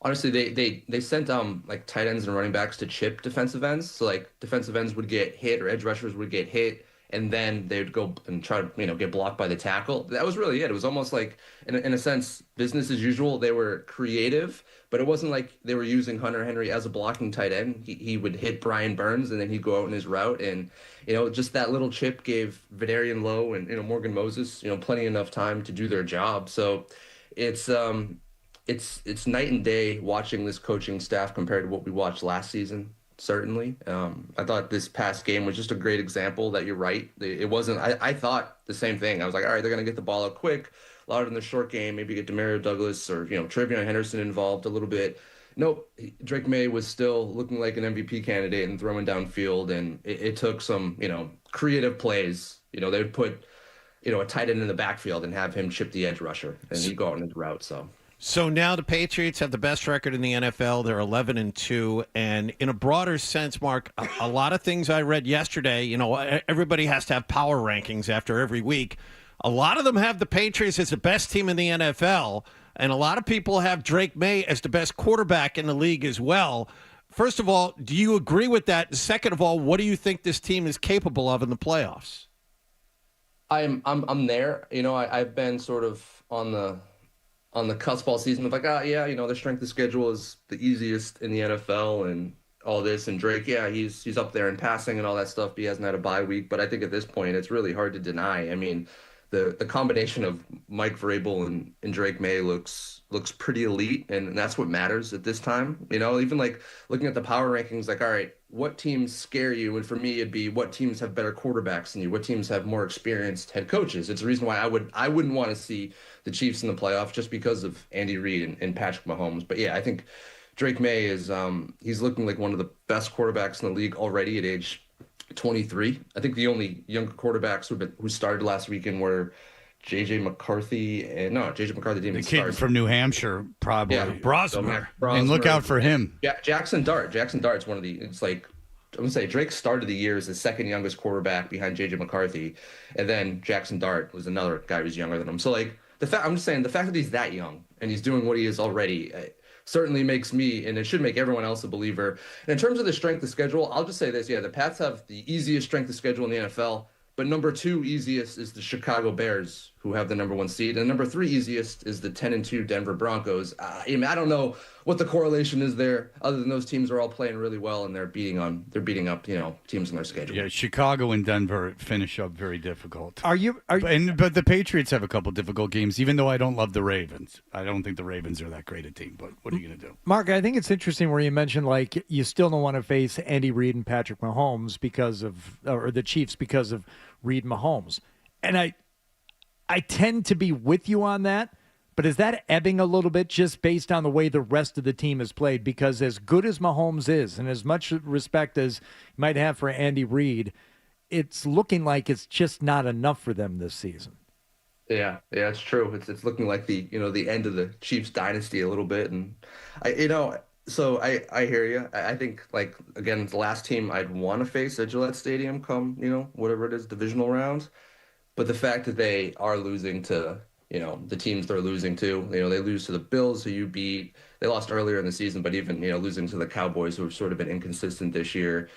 Honestly, they sent like tight ends and running backs to chip defensive ends. So like defensive ends would get hit or edge rushers would get hit, and then they would go and try to get blocked by the tackle. That was really it. It was almost like in a sense business as usual. They were creative, but it wasn't like they were using Hunter Henry as a blocking tight end. He would hit Brian Burns and then he'd go out in his route, and just that little chip gave Vidarian Lowe and Morgan Moses plenty enough time to do their job. So it's night and day watching this coaching staff compared to what we watched last season. Certainly. I thought this past game was just a great example that you're right. It wasn't, I thought the same thing. I was like, all right, they're going to get the ball out quick, a lot in the short game, maybe get Demario Douglas or, Travion Henderson involved a little bit. Nope. Drake May was still looking like an MVP candidate and throwing downfield. And it took some, creative plays. They would put, a tight end in the backfield and have him chip the edge rusher and he'd go out in his route. So now the Patriots have the best record in the NFL. They're 11-2, and in a broader sense, Mark, a lot of things I read yesterday. Everybody has to have power rankings after every week. A lot of them have the Patriots as the best team in the NFL, and a lot of people have Drake May as the best quarterback in the league as well. First of all, do you agree with that? Second of all, what do you think this team is capable of in the playoffs? I'm there. I've been sort of on the cusp all season of like, their strength of schedule is the easiest in the NFL and all this. And Drake, he's up there in passing and all that stuff, but he hasn't had a bye week. But I think at this point, it's really hard to deny. I mean, the combination of Mike Vrabel and Drake May looks pretty elite, and that's what matters at this time. Even like looking at the power rankings, like, all right, what teams scare you? And for me, it'd be what teams have better quarterbacks than you, what teams have more experienced head coaches. It's a reason why I wouldn't want to see the Chiefs in the playoffs just because of Andy Reid and Patrick Mahomes. But yeah, I think Drake May is he's looking like one of the best quarterbacks in the league already at age 23. I think the only younger quarterbacks who started last weekend were JJ McCarthy JJ McCarthy didn't even start. Kid from New Hampshire, probably. Yeah, Brosmer. And look out for him. Jackson Dart. Jackson Dart's one of the. It's like I'm gonna say Drake started the year as the second youngest quarterback behind JJ McCarthy, and then Jackson Dart was another guy who's younger than him. So like I'm just saying the fact that he's that young and he's doing what he is already. Certainly makes me, and it should make everyone else, a believer. And in terms of the strength of schedule, I'll just say this. Yeah, the Pats have the easiest strength of schedule in the NFL, but number 2 easiest is the Chicago Bears, who have the number 1 seed. And number 3 easiest is the 10-2 Denver Broncos. I don't know what the correlation is there, other than those teams are all playing really well and they're beating up, teams on their schedule. Yeah, Chicago and Denver finish up very difficult. But the Patriots have a couple difficult games, even though I don't love the Ravens. I don't think the Ravens are that great a team, but what are you going to do? Mark, I think it's interesting where you mentioned like you still don't want to face Andy Reid and Patrick Mahomes or the Chiefs because of Reid Mahomes. And I tend to be with you on that, but is that ebbing a little bit just based on the way the rest of the team has played? Because as good as Mahomes is and as much respect as you might have for Andy Reid, it's looking like it's just not enough for them this season. Yeah, it's true. It's looking like the end of the Chiefs dynasty a little bit, and so I hear you. I think like again, the last team I'd want to face at Gillette Stadium come whatever it is divisional round, but the fact that they are losing to the teams they're losing to. They lose to the Bills, who you beat. They lost earlier in the season, but even, losing to the Cowboys, who have sort of been inconsistent this year.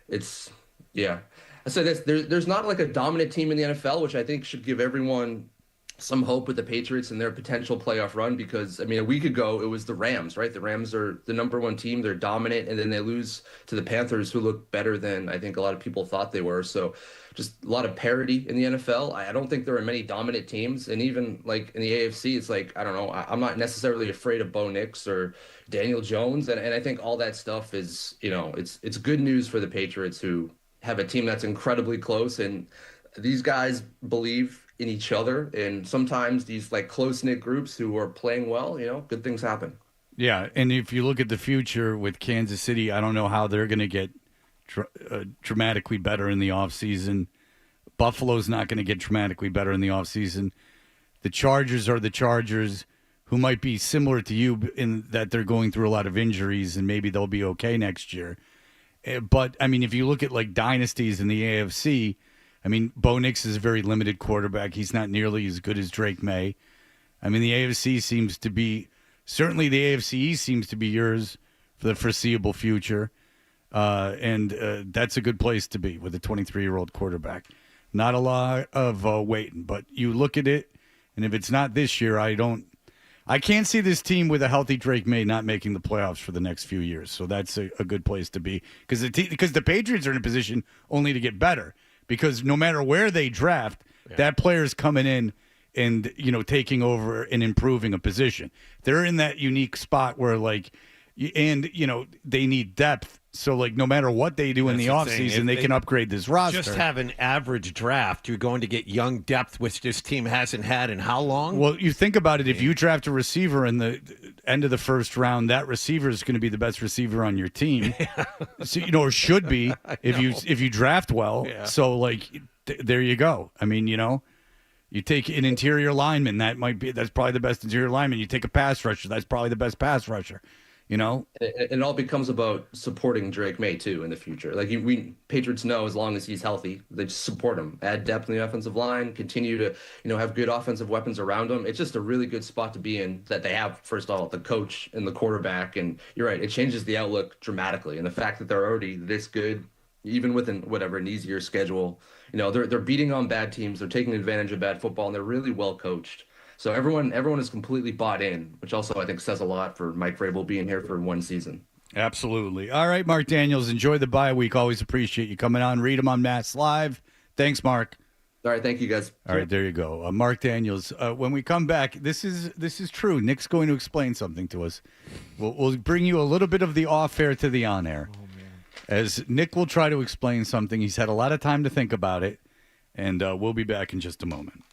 It's, yeah. I say this, there's not like a dominant team in the NFL, which I think should give everyone some hope with the Patriots and their potential playoff run, because, a week ago, it was the Rams, right? The Rams are the number one team. They're dominant, and then they lose to the Panthers, who look better than I think a lot of people thought they were. So just a lot of parity in the NFL. I don't think there are many dominant teams. And even like in the AFC, it's like, I don't know, I'm not necessarily afraid of Bo Nix or Daniel Jones. And I think all that stuff is, it's good news for the Patriots, who have a team that's incredibly close. And these guys believe in each other, and sometimes these like close-knit groups who are playing well, good things happen. Yeah, and if you look at the future with Kansas City, I don't know how they're going to get dramatically better in the offseason. Buffalo's not going to get dramatically better in the offseason. The Chargers are the Chargers, who might be similar to you in that they're going through a lot of injuries, and maybe they'll be okay next year. But, if you look at like dynasties in the AFC, Bo Nix is a very limited quarterback. He's not nearly as good as Drake May. The AFC seems to be, certainly the AFC East seems to be yours for the foreseeable future. And that's a good place to be with a 23-year-old quarterback. Not a lot of waiting, but you look at it, and if it's not this year, I can't see this team with a healthy Drake May not making the playoffs for the next few years. So that's a good place to be, because the Patriots are in a position only to get better. Because no matter where they draft, that player's coming in and, taking over and improving a position. They're in that unique spot where, they need depth. So, no matter what they do in the offseason, they can upgrade this roster. Just have an average draft. You're going to get young depth, which this team hasn't had in how long? Well, you think about it. If you draft a receiver in the end of the first round, that receiver is going to be the best receiver on your team. So, or should be if you draft well. Yeah. So, there you go. You take an interior lineman, that's probably the best interior lineman. You take a pass rusher, that's probably the best pass rusher. It all becomes about supporting Drake May too in the future. We Patriots know, as long as he's healthy, they just support him, add depth in the offensive line, continue to have good offensive weapons around him. It's just a really good spot to be in, that they have, first of all, the coach and the quarterback. And you're right, it changes the outlook dramatically. And the fact that they're already this good, even with an easier schedule, they're beating on bad teams, they're taking advantage of bad football, and they're really well coached. So everyone is completely bought in, which also I think says a lot for Mike Vrabel being here for one season. Absolutely. All right, Mark Daniels, enjoy the bye week. Always appreciate you coming on. Read them on Mass Live. Thanks, Mark. All right, thank you, guys. All right, there you go. Mark Daniels. When we come back, this is true. Nick's going to explain something to us. We'll bring you a little bit of the off-air to the on-air. Oh, man. As Nick will try to explain something. He's had a lot of time to think about it, and we'll be back in just a moment.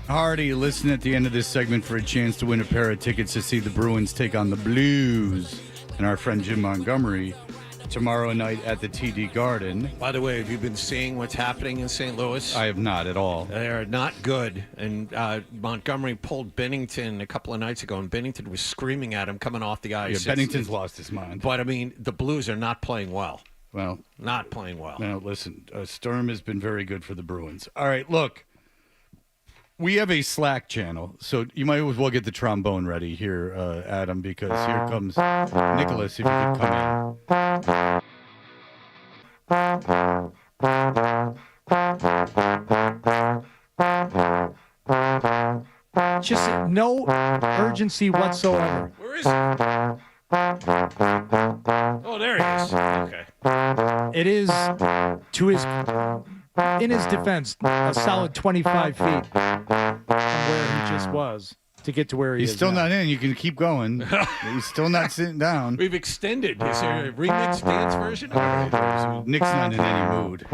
Hardy, listen at the end of this segment for a chance to win a pair of tickets to see the Bruins take on the Blues and our friend Jim Montgomery tomorrow night at the TD Garden. By the way, have you been seeing what's happening in St. Louis? I have not at all. They're not good. And Montgomery pulled Bennington a couple of nights ago, and Bennington was screaming at him coming off the ice. Yeah, Bennington's lost his mind. But, I mean, the Blues are not playing well. Well, not playing well. Now, listen, Sturm has been very good for the Bruins. All right, look. We have a Slack channel, so you might as well get the trombone ready here, Adam, because here comes Nicholas, if you could come in. Just no urgency whatsoever. Where is he? Oh, there he is. Okay. It is, in his defense, a solid 25 feet from where he just was to get to where he is. He's still now. not in. You can keep going. He's still not sitting down. We've extended. Is there a remix dance version? Nick's not in any mood.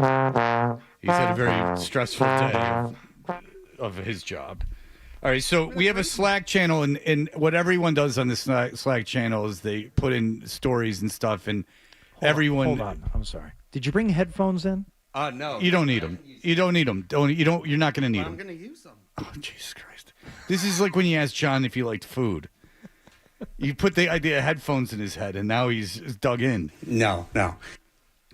He's had a very stressful day of his job. All right, so we have a Slack channel, and what everyone does on the Slack channel is they put in stories and stuff, and everyone. Hold on. I'm sorry. Did you bring headphones in? No. You don't need them. You don't need them. You're not going to need them. I'm going to use them. Oh, Jesus Christ! This is like when you asked John if he liked food. You put the idea of headphones in his head, and now he's dug in. No.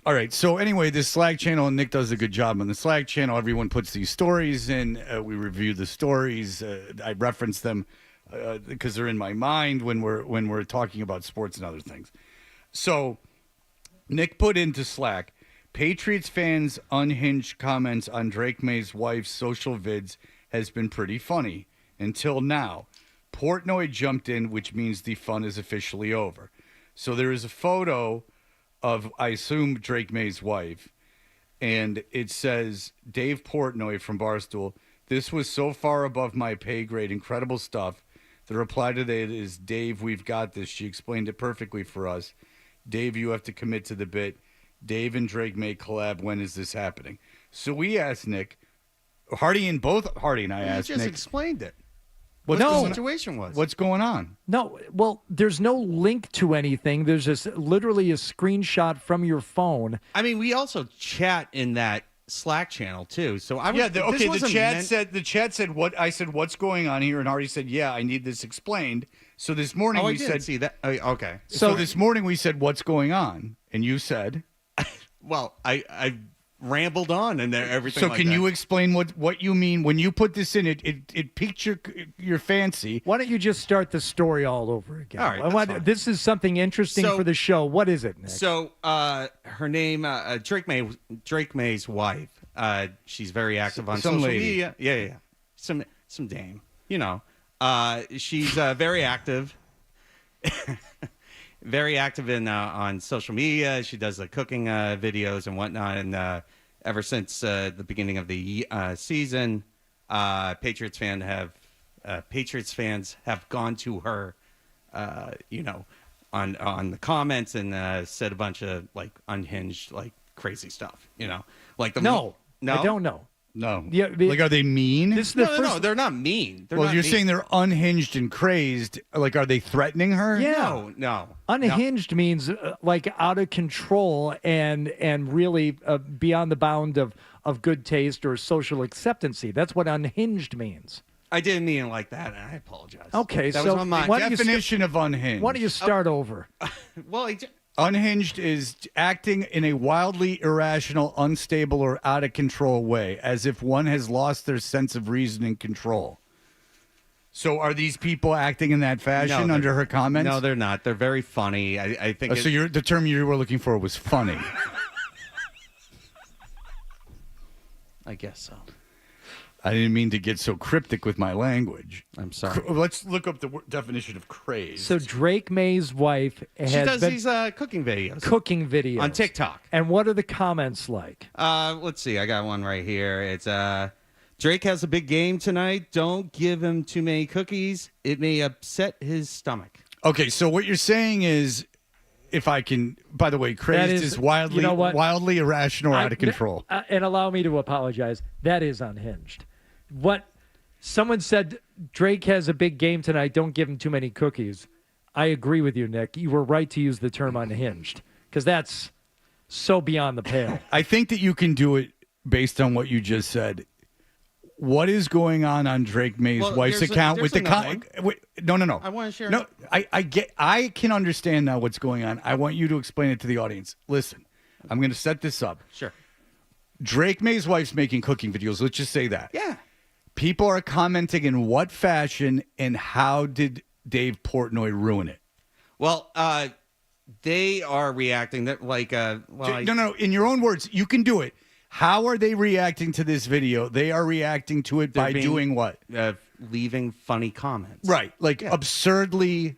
All right. So anyway, this Slack channel, and Nick does a good job on the Slack channel. Everyone puts these stories in. We review the stories. I reference them because they're in my mind when we're talking about sports and other things. So Nick put into Slack, Patriots fans' unhinged comments on Drake May's wife's social vids has been pretty funny until now. Portnoy jumped in, which means the fun is officially over. So there is a photo of, I assume, Drake May's wife, and it says, Dave Portnoy from Barstool, this was so far above my pay grade, incredible stuff. The reply to that is, Dave, we've got this. She explained it perfectly for us. Dave, you have to commit to the bit. Dave and Drake May collab. When is this happening? So we asked Nick, Hardy and I asked You just Nick. explained it. What the situation was. What's going on? No, well, there's no link to anything. There's just literally a screenshot from your phone. I mean, we also chat in that Slack channel too. So I was, The chat said what I said. What's going on here? And Hardy said, "Yeah, I need this explained." So this morning we said, "See that?" Okay. So this morning we said, "What's going on?" And you said, "Well, I rambled on and everything." So like can that. you explain what you mean when you put this in? It piqued your fancy. Why don't you just start the story all over again? All right, this is something interesting for the show. What is it, Nick? So her name, Drake May's wife. She's very active on some social lady. media. Yeah. Some dame. You know, she's very active. Very active in on social media. She does the cooking videos and whatnot. And ever since the beginning of the season, Patriots fans have gone to her, on the comments and said a bunch of like unhinged, like crazy stuff. Like the no, no, I don't know. No. Yeah, Like, are they mean? This is the first. No, they're not mean. You're saying they're unhinged and crazed. Like, are they threatening her? Yeah. No. Unhinged means like out of control and really beyond the bound of good taste or social acceptancy. That's what unhinged means. I didn't mean it like that, and I apologize. Okay, that so was my why don't Definition of unhinged. Why don't you start over? Well, Unhinged is acting in a wildly irrational, unstable, or out of control way, as if one has lost their sense of reason and control. So are these people acting in that fashion under her comments? No, they're not. They're very funny. I think. So the term you were looking for was funny. I guess so. I didn't mean to get so cryptic with my language. I'm sorry. Let's look up the definition of craze. So Drake May's wife She does these cooking videos. Cooking videos on TikTok. And what are the comments like? Let's see. I got one right here. It's Drake has a big game tonight. Don't give him too many cookies. It may upset his stomach. Okay, so what you're saying is, if I can, by the way, crazed is wildly, wildly irrational, out of control. And allow me to apologize. That is unhinged. What Someone said Drake has a big game tonight. Don't give him too many cookies. I agree with you, Nick. You were right to use the term unhinged because that's so beyond the pale. I think that you can do it based on what you just said. What is going on Drake May's wife's account with the No. I want to share. No, I can understand now what's going on. I want you to explain it to the audience. Listen, I'm going to set this up. Sure. Drake May's wife's making cooking videos. Let's just say that. Yeah. People are commenting in what fashion and how did Dave Portnoy ruin it? Well, they are reacting that like no. In your own words, you can do it. How are they reacting to this video? They are reacting to it by doing what? Leaving funny comments. Right. Like absurdly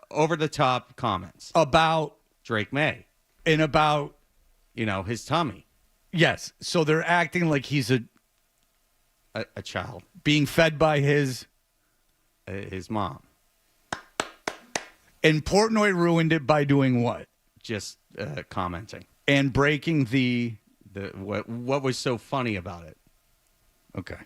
over the top comments about Drake May and about his tummy. Yes. So they're acting like he's a child being fed by his mom. And Portnoy ruined it by doing what? Just commenting and breaking the what was so funny about it. Okay,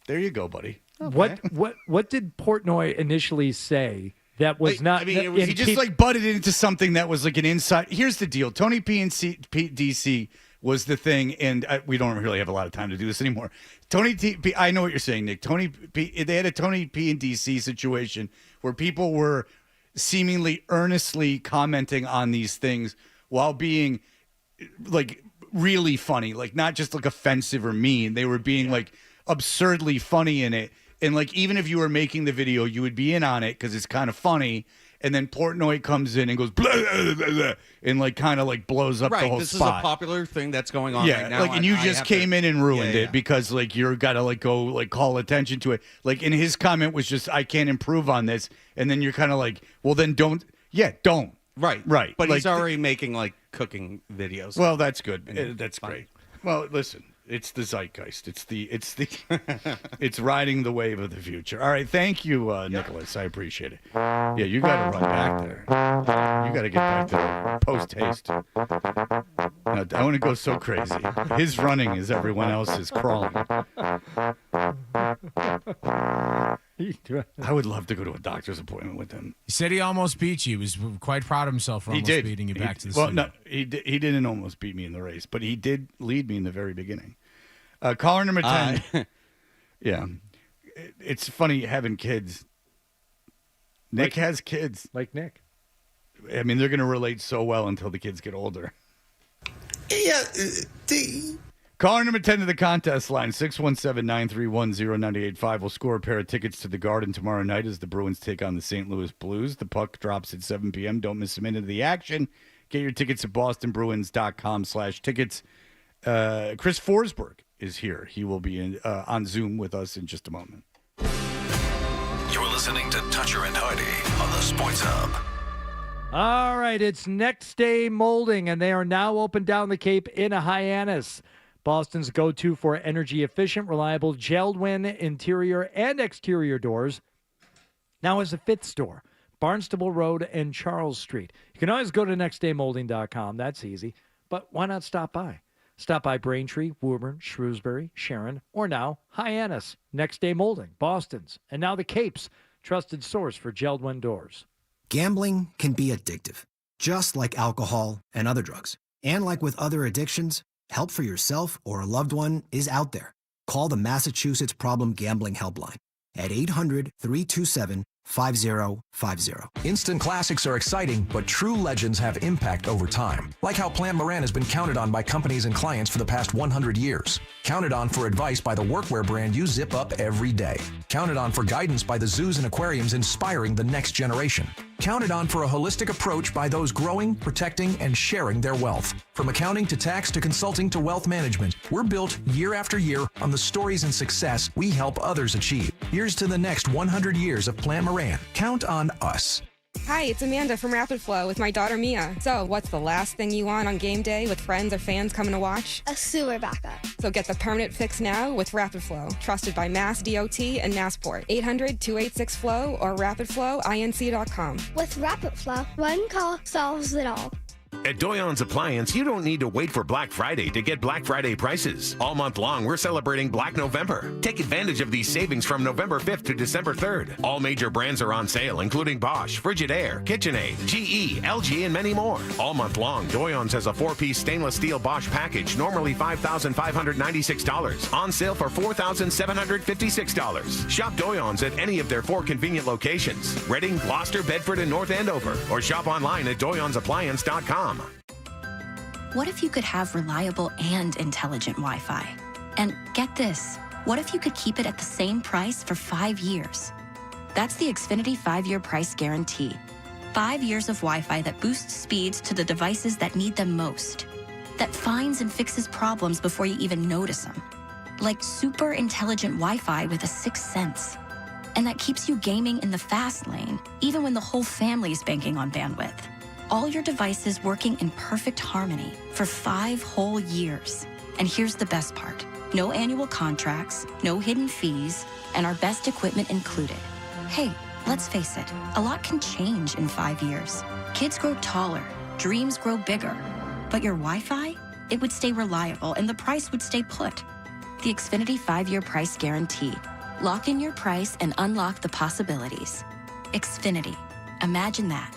there you go, buddy. Okay. What did Portnoy initially say that was not? I mean, he just butted into something that was like an inside. Here's the deal: Tony P and DC was the thing, and we don't really have a lot of time to do this anymore. Tony P, I know what you're saying, Nick. Tony P, they had a Tony P and DC situation where people were seemingly earnestly commenting on these things while being like really funny, like not just like offensive or mean. They were being like absurdly funny in it. And like, even if you were making the video, you would be in on it because it's kind of funny. And then Portnoy comes in and goes blah, blah, blah, blah, and like kind of like blows up the whole this spot. is a popular thing that's going on right now. Like, and you just came in and ruined it because like you're gotta like go like call attention to it. Like, and his comment was just, I can't improve on this. And then you're kind of like, well, then don't. Right. But like, he's already making like cooking videos. Well, that's good. That's great. Well, listen, it's the zeitgeist. It's it's riding the wave of the future. All right, thank you, Nicholas. I appreciate it. Yeah, you got to run back there. You got to get back to post haste. I want to go so crazy. His running is everyone else's crawling. I would love to go to a doctor's appointment with him. He said he almost beat you. He was quite proud of himself for almost beating you back to the studio. No, he didn't almost beat me in the race, but he did lead me in the very beginning. Caller number 10. Yeah. It's funny having kids. Nick has kids. Like Nick. I mean, they're going to relate so well until the kids get older. Yeah. Caller number 10 to the contest line, 617-931-0985. Will score a pair of tickets to the Garden tomorrow night as the Bruins take on the St. Louis Blues. The puck drops at 7 p.m. Don't miss a minute of the action. Get your tickets at bostonbruins.com/tickets. Chris Forsberg is here. He will be on Zoom with us in just a moment. You're listening to Toucher and Hardy on the Sports Hub. All right, it's Next Day Molding, and they are now open down the Cape in Hyannis. Boston's go-to for energy-efficient, reliable, gelled-win interior and exterior doors. Now has a fifth store, Barnstable Road and Charles Street. You can always go to nextdaymolding.com. That's easy. But why not stop by? Stop by Braintree, Woburn, Shrewsbury, Sharon, or now Hyannis. Next Day Molding, Boston's, and now the Cape's trusted source for gelled-win doors. Gambling can be addictive, just like alcohol and other drugs. And like with other addictions, help for yourself or a loved one is out there. Call the Massachusetts Problem Gambling Helpline at 800-327-5050. Instant classics are exciting, but true legends have impact over time. Like how Plant Moran has been counted on by companies and clients for the past 100 years. Counted on for advice by the workwear brand you zip up every day. Counted on for guidance by the zoos and aquariums inspiring the next generation. Counted on for a holistic approach by those growing, protecting, and sharing their wealth. From accounting to tax to consulting to wealth management, we're built year after year on the stories and success we help others achieve. Here's to the next 100 years of Plant Moran. Count on us. Hi, it's Amanda from Rapid Flow with my daughter Mia. So, what's the last thing you want on game day with friends or fans coming to watch? A sewer backup. So get the permanent fix now with Rapid Flow. Trusted by Mass DOT and Massport. 800-286-FLOW or rapidflowinc.com. With Rapid Flow, one call solves it all. At Doyon's Appliance, you don't need to wait for Black Friday to get Black Friday prices. All month long, we're celebrating Black November. Take advantage of these savings from November 5th to December 3rd. All major brands are on sale, including Bosch, Frigidaire, KitchenAid, GE, LG, and many more. All month long, Doyon's has a 4-piece stainless steel Bosch package, normally $5,596. On sale for $4,756. Shop Doyon's at any of their 4 convenient locations: Reading, Gloucester, Bedford, and North Andover. Or shop online at doyonsappliance.com. What if you could have reliable and intelligent Wi-Fi? And get this, what if you could keep it at the same price for 5 years? That's the Xfinity 5-year price guarantee. 5 years of Wi-Fi that boosts speeds to the devices that need them most. That finds and fixes problems before you even notice them. Like super intelligent Wi-Fi with a 6th sense. And that keeps you gaming in the fast lane, even when the whole family is banking on bandwidth. All your devices working in perfect harmony for 5 whole years. And here's the best part. No annual contracts, no hidden fees, and our best equipment included. Hey, let's face it, a lot can change in 5 years. Kids grow taller, dreams grow bigger. But your Wi-Fi? It would stay reliable and the price would stay put. The Xfinity 5-year price guarantee. Lock in your price and unlock the possibilities. Xfinity. Imagine that.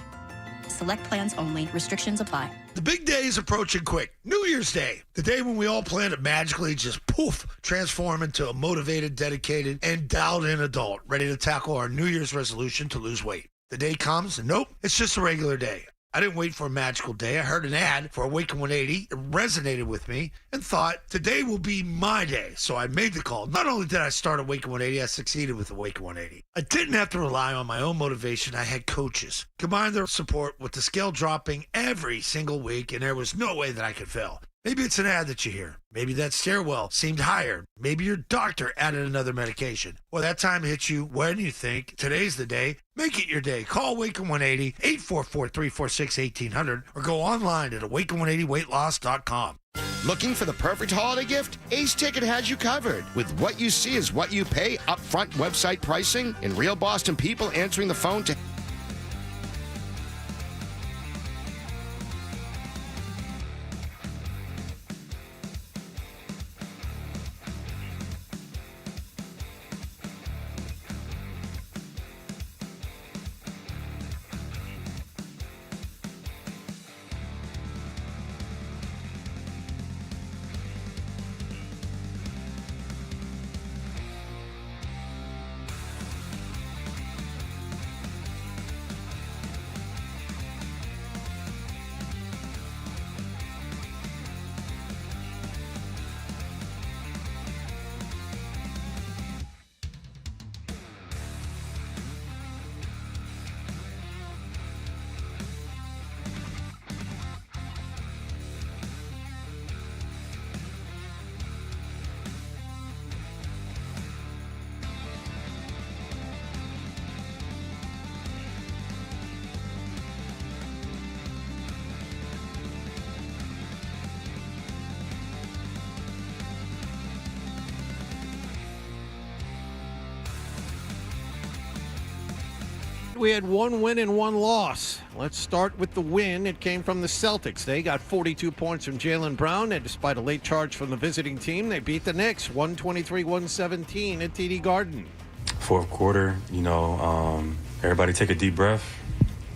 Select plans only. Restrictions apply. The big day is approaching quick. New Year's Day. The day when we all plan to magically just poof, transform into a motivated, dedicated, and dialed-in adult ready to tackle our New Year's resolution to lose weight. The day comes and nope, it's just a regular day. I didn't wait for a magical day. I heard an ad for Awaken 180. It resonated with me and thought today will be my day. So I made the call. Not only did I start Awaken 180, I succeeded with Awaken 180. I didn't have to rely on my own motivation. I had coaches. Combine their support with the scale dropping every single week, and there was no way that I could fail. Maybe it's an ad that you hear. Maybe that stairwell seemed higher. Maybe your doctor added another medication. Or that time hits you when you think today's the day. Make it your day. Call Awaken 180, 844-346-1800, or go online at awaken180weightloss.com. Looking for the perfect holiday gift? Ace Ticket has you covered. With what you see is what you pay, upfront website pricing, and real Boston people answering the phone to... We had 1 win and 1 loss. Let's start with the win. It came from the Celtics. They got 42 points from Jaylen Brown, and despite a late charge from the visiting team, they beat the Knicks 123-117 at TD Garden. Fourth quarter, everybody take a deep breath.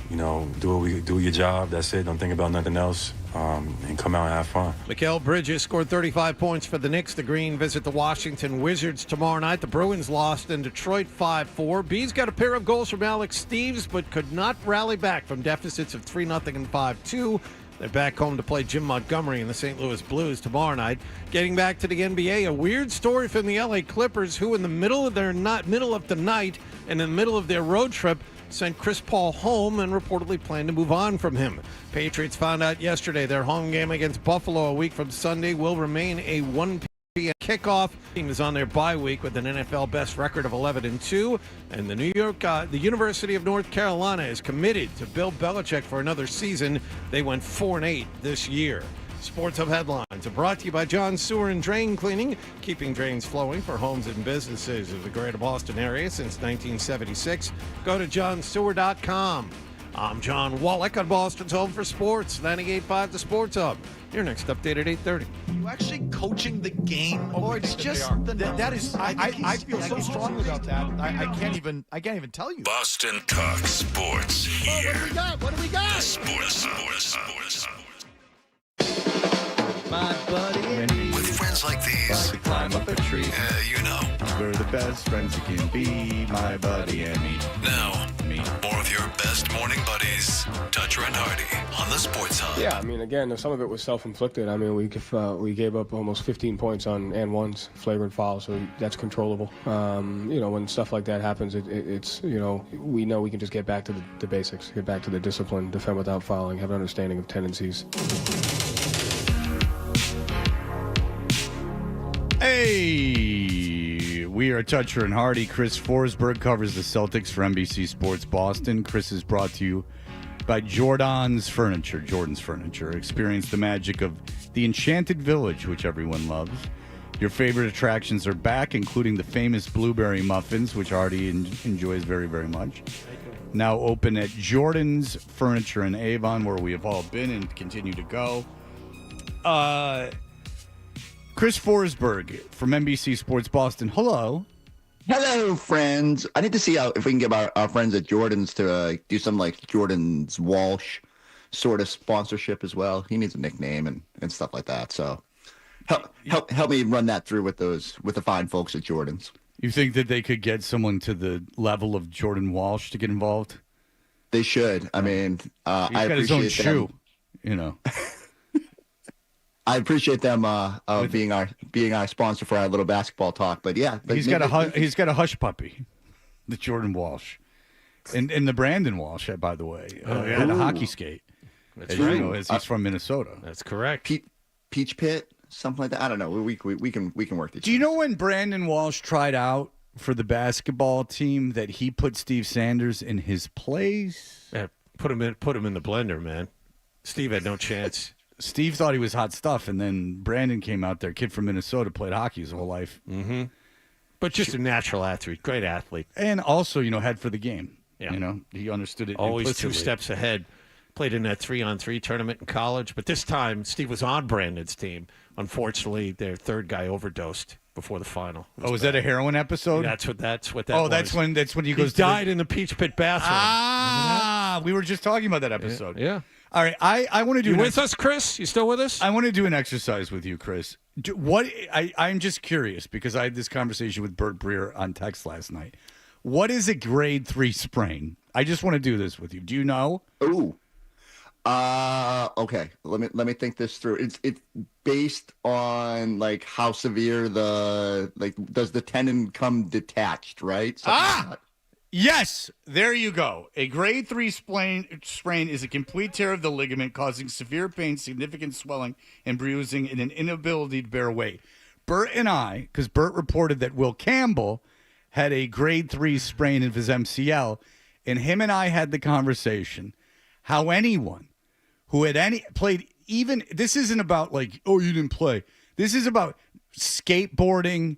Do your job. That's it. Don't think about nothing else. And come out and have fun. Mikal Bridges scored 35 points for the Knicks. The Green visit the Washington Wizards tomorrow night. The Bruins lost in Detroit 5-4. Bees got a pair of goals from Alex Steves, but could not rally back from deficits of 3-0 and 5-2. They're back home to play Jim Montgomery and the St. Louis Blues tomorrow night. Getting back to the NBA, a weird story from the LA Clippers, who in the middle of the night and in the middle of their road trip sent Chris Paul home and reportedly planned to move on from him. Patriots found out yesterday their home game against Buffalo a week from Sunday will remain a 1 p.m. kickoff. The team is on their bye week with an NFL best record of 11-2, and the University of North Carolina is committed to Bill Belichick for another season. They went 4-8 this year. Sports Hub headlines are brought to you by John Sewer and Drain Cleaning, keeping drains flowing for homes and businesses in the greater Boston area since 1976. Go to johnsewer.com. I'm John Wallach on Boston's Home for Sports, 98.5 The Sports Hub. Your next update at 8:30. You actually coaching the game? Oh, it's just that is. I feel so strongly about that. I can't even tell you. Boston Talk Sports here. What do we got? The Sports My buddy. With friends like these, to climb up a tree. you know. We're the best friends you can be, my buddy and me. Now, more of your best morning buddies, Toucher and Hardy, on the Sports Hub. Yeah, I mean, again, some of it was self-inflicted. I mean, we gave up almost 15 points on and ones, flagrant foul, so that's controllable. When stuff like that happens, it's we know we can just get back to the basics, get back to the discipline, defend without fouling, have an understanding of tendencies. Hey, we are Toucher and Hardy. Chris Forsberg covers the Celtics for NBC Sports Boston. Chris is brought to you by Jordan's Furniture. Experience the magic of the Enchanted Village, which everyone loves. Your favorite attractions are back, including the famous blueberry muffins, which Hardy enjoys very, very much. Now open at Jordan's Furniture in Avon, where we have all been and continue to go. Chris Forsberg from NBC Sports Boston. Hello. Hello, friends. I need to see if we can get our friends at Jordan's to do some like Jordan's Walsh sort of sponsorship as well. He needs a nickname and stuff like that. So help me run that through with the fine folks at Jordan's. You think that they could get someone to the level of Jordan Walsh to get involved? They should. I mean, he's I got his own shoe. I appreciate them being our sponsor for our little basketball talk. But yeah, he's got a hush puppy, the Jordan Walsh, and the Brandon Walsh, by the way, had a hockey skate. That's right. As he's from Minnesota. That's correct. Peach Pit, something like that. I don't know. We can work these. Do you know when Brandon Walsh tried out for the basketball team that he put Steve Sanders in his place? Yeah, put him in the blender, man. Steve had no chance. Steve thought he was hot stuff, and then Brandon came out there, kid from Minnesota, played hockey his whole life. Mm-hmm. But just a natural athlete, great athlete. And also, head for the game. Yeah. He understood it always implicitly. 2 steps ahead. Played in that 3-on-3 tournament in college, but this time Steve was on Brandon's team. Unfortunately, their third guy overdosed before the final. Was that a heroin episode? That's what that Oh, was. that's when he goes died in the Peach Pit bathroom. We were just talking about that episode. Yeah. All right, I want to do. You with us, Chris? You still with us? I want to do an exercise with you, Chris. I'm just curious because I had this conversation with Bert Breer on text last night. What is a grade 3 sprain? I just want to do this with you. Do you know? Ooh. Okay. Let me think this through. It's based on like how severe does the tendon come detached, right? Yes, there you go. A grade 3 sprain is a complete tear of the ligament causing severe pain, significant swelling, and bruising, and an inability to bear weight. Bert and I, because Bert reported that Will Campbell had a grade 3 sprain of his MCL, and him and I had the conversation how anyone who had played even, this isn't about like, oh, you didn't play. This is about skateboarding,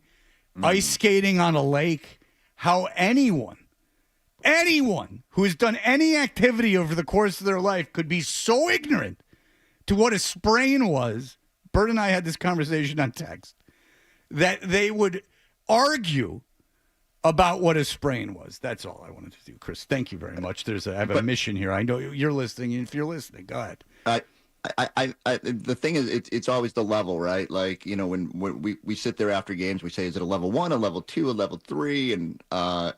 ice skating on a lake, how anyone who has done any activity over the course of their life could be so ignorant to what a sprain was. Bert and I had this conversation on text that they would argue about what a sprain was. That's all I wanted to do, Chris. Thank you very much. I have a mission here. I know you're listening, and if you're listening, go ahead. The thing is, it's always the level, right? Like, when we sit there after games, we say, is it a level 1, a level 2, a level 3? And the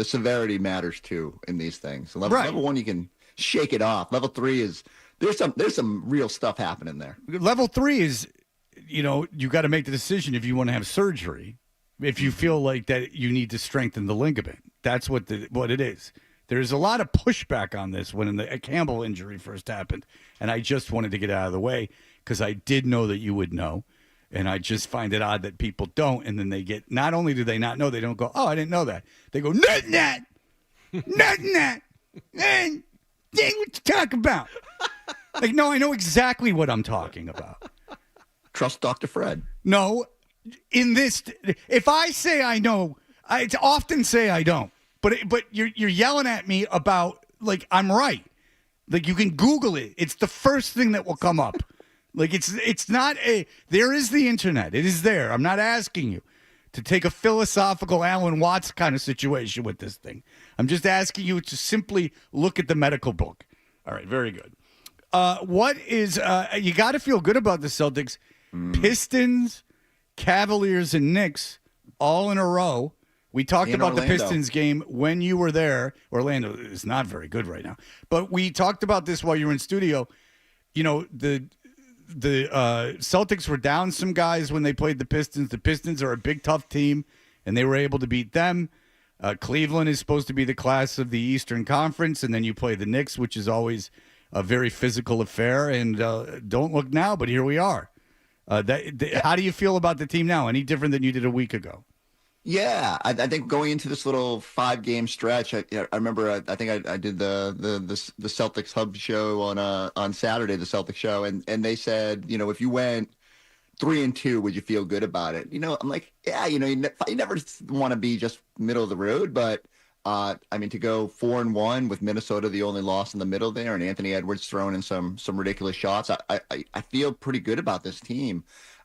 severity matters too in these things. So level 1, you can shake it off. Level 3 is there's some real stuff happening there. Level 3 is, you got to make the decision if you want to have surgery. If you feel like that you need to strengthen the ligament, that's what it is. There's a lot of pushback on this when the Campbell injury first happened, and I just wanted to get out of the way because I did know that you would know, and I just find it odd that people don't, and then they get, not only do they not know, they don't go, oh, I didn't know that. They go, nothing that, and what you talk about? Like, no, I know exactly what I'm talking about. Trust Dr. Fred. No, if I say I know, I often say I don't. But you're yelling at me about, like, I'm right. Like, you can Google it. It's the first thing that will come up. Like, it's not there is the internet. It is there. I'm not asking you to take a philosophical Alan Watts kind of situation with this thing. I'm just asking you to simply look at the medical book. All right, very good. What is you got to feel good about the Celtics. Pistons, Cavaliers, and Knicks all in a row. We talked about Orlando. the Pistons game when you were there. Orlando is not very good right now. But we talked about this while you were in studio. You know, the Celtics were down some guys when they played the Pistons. The Pistons are a big, tough team, and they were able to beat them. Cleveland is supposed to be the class of the Eastern Conference, and then you play the Knicks, which is always a very physical affair. And don't look now, but here we are. How do you feel about the team now? Any different than you did a week ago? Yeah, I think going into this little 5-game stretch, I remember I think I did the Celtics Hub show on Saturday, the Celtics show, and they said, you know, if you went 3-2, would you feel good about it? You know, I'm like, yeah, you know, you never want to be just middle of the road, but I mean, to go 4-1 with Minnesota the only loss in the middle there, and Anthony Edwards throwing in some ridiculous shots, I feel pretty good about this team.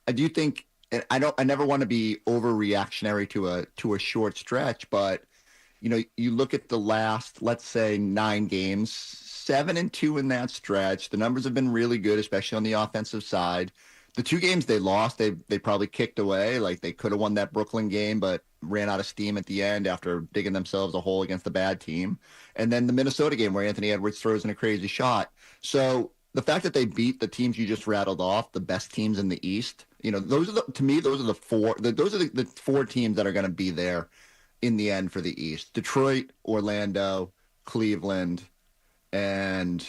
I do think. And I never want to be overreactionary to a short stretch, but you know, you look at the last, let's say, 9 games, 7-2 in that stretch. The numbers have been really good, especially on the offensive side. The 2 games they lost, they probably kicked away. Like, they could have won that Brooklyn game, but ran out of steam at the end after digging themselves a hole against the bad team. And then the Minnesota game where Anthony Edwards throws in a crazy shot. So the fact that they beat the teams you just rattled off, the best teams in the East, you know, those are the 4 teams that are going to be there in the end for the East: Detroit, Orlando, Cleveland, and